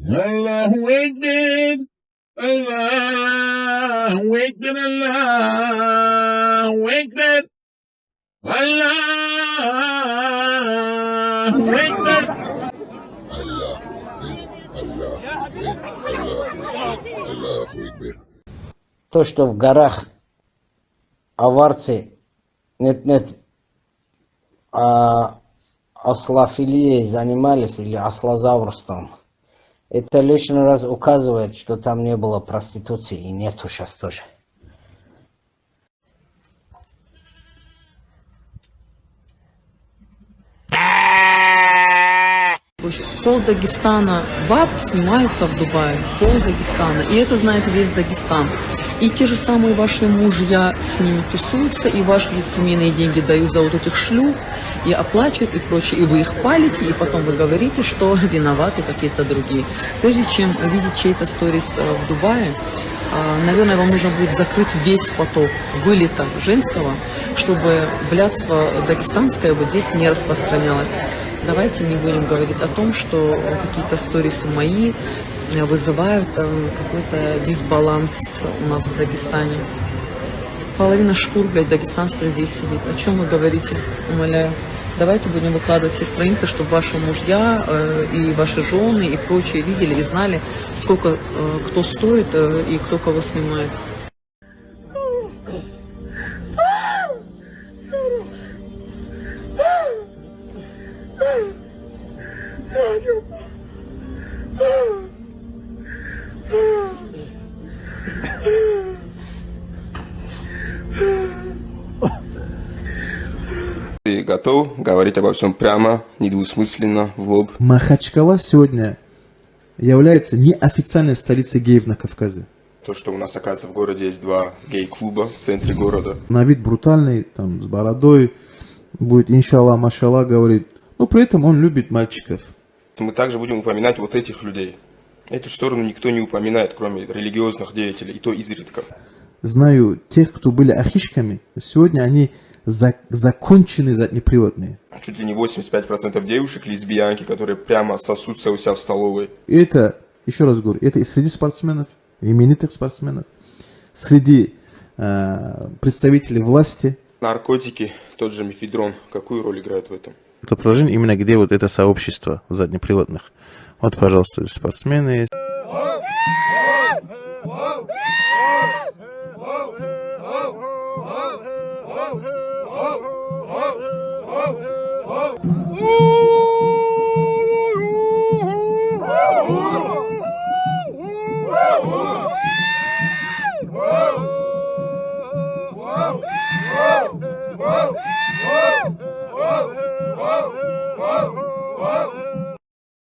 الله أكبر الله أكبر الله أكبر الله أكبر الله أكبر. То, что в горах аварцы ослофилией занимались или ослозаврством, это лишний раз указывает, что там не было проституции и нету сейчас тоже. Пол Дагестана баб снимаются в Дубае, пол Дагестана, и это знает весь Дагестан. И те же самые ваши мужья с ними тусуются, и ваши семейные деньги дают за вот этих шлюх, и оплачивают, и прочее, и вы их палите, и потом вы говорите, что виноваты какие-то другие. Прежде чем видеть чей-то сторис в Дубае, наверное, вам нужно будет закрыть весь поток вылета женского, чтобы блядство дагестанское вот здесь не распространялось. Давайте не будем говорить о том, что какие-то сторисы мои вызывают какой-то дисбаланс у нас в Дагестане. Половина шкур, дагестанских здесь сидит. О чем вы говорите? Умоляю. Давайте будем выкладывать все страницы, чтобы ваши мужья и ваши жены и прочие видели и знали, сколько кто стоит и кто кого снимает. ты готов говорить обо всем прямо, недвусмысленно, в лоб? Махачкала сегодня является неофициальной столицей геев на Кавказе. То, что у нас, оказывается, в городе есть 2 гей-клуба в центре города. На вид брутальный, там, с бородой, будет иншаллах, машаллах, говорит. Но при этом он любит мальчиков. Мы также будем упоминать вот этих людей. Эту сторону никто не упоминает, кроме религиозных деятелей, и то изредка. Знаю тех, кто были ахишками, сегодня они законченные заднеприводные. Чуть ли не 85% девушек лесбиянки, которые прямо сосутся у себя в столовой. И это, еще раз говорю, это и среди спортсменов, именитых спортсменов, среди представителей власти. Наркотики, тот же мефедрон, какую роль играет в этом? Это положение именно где вот это сообщество заднеприводных. Вот, пожалуйста, спортсмены есть. Ooh!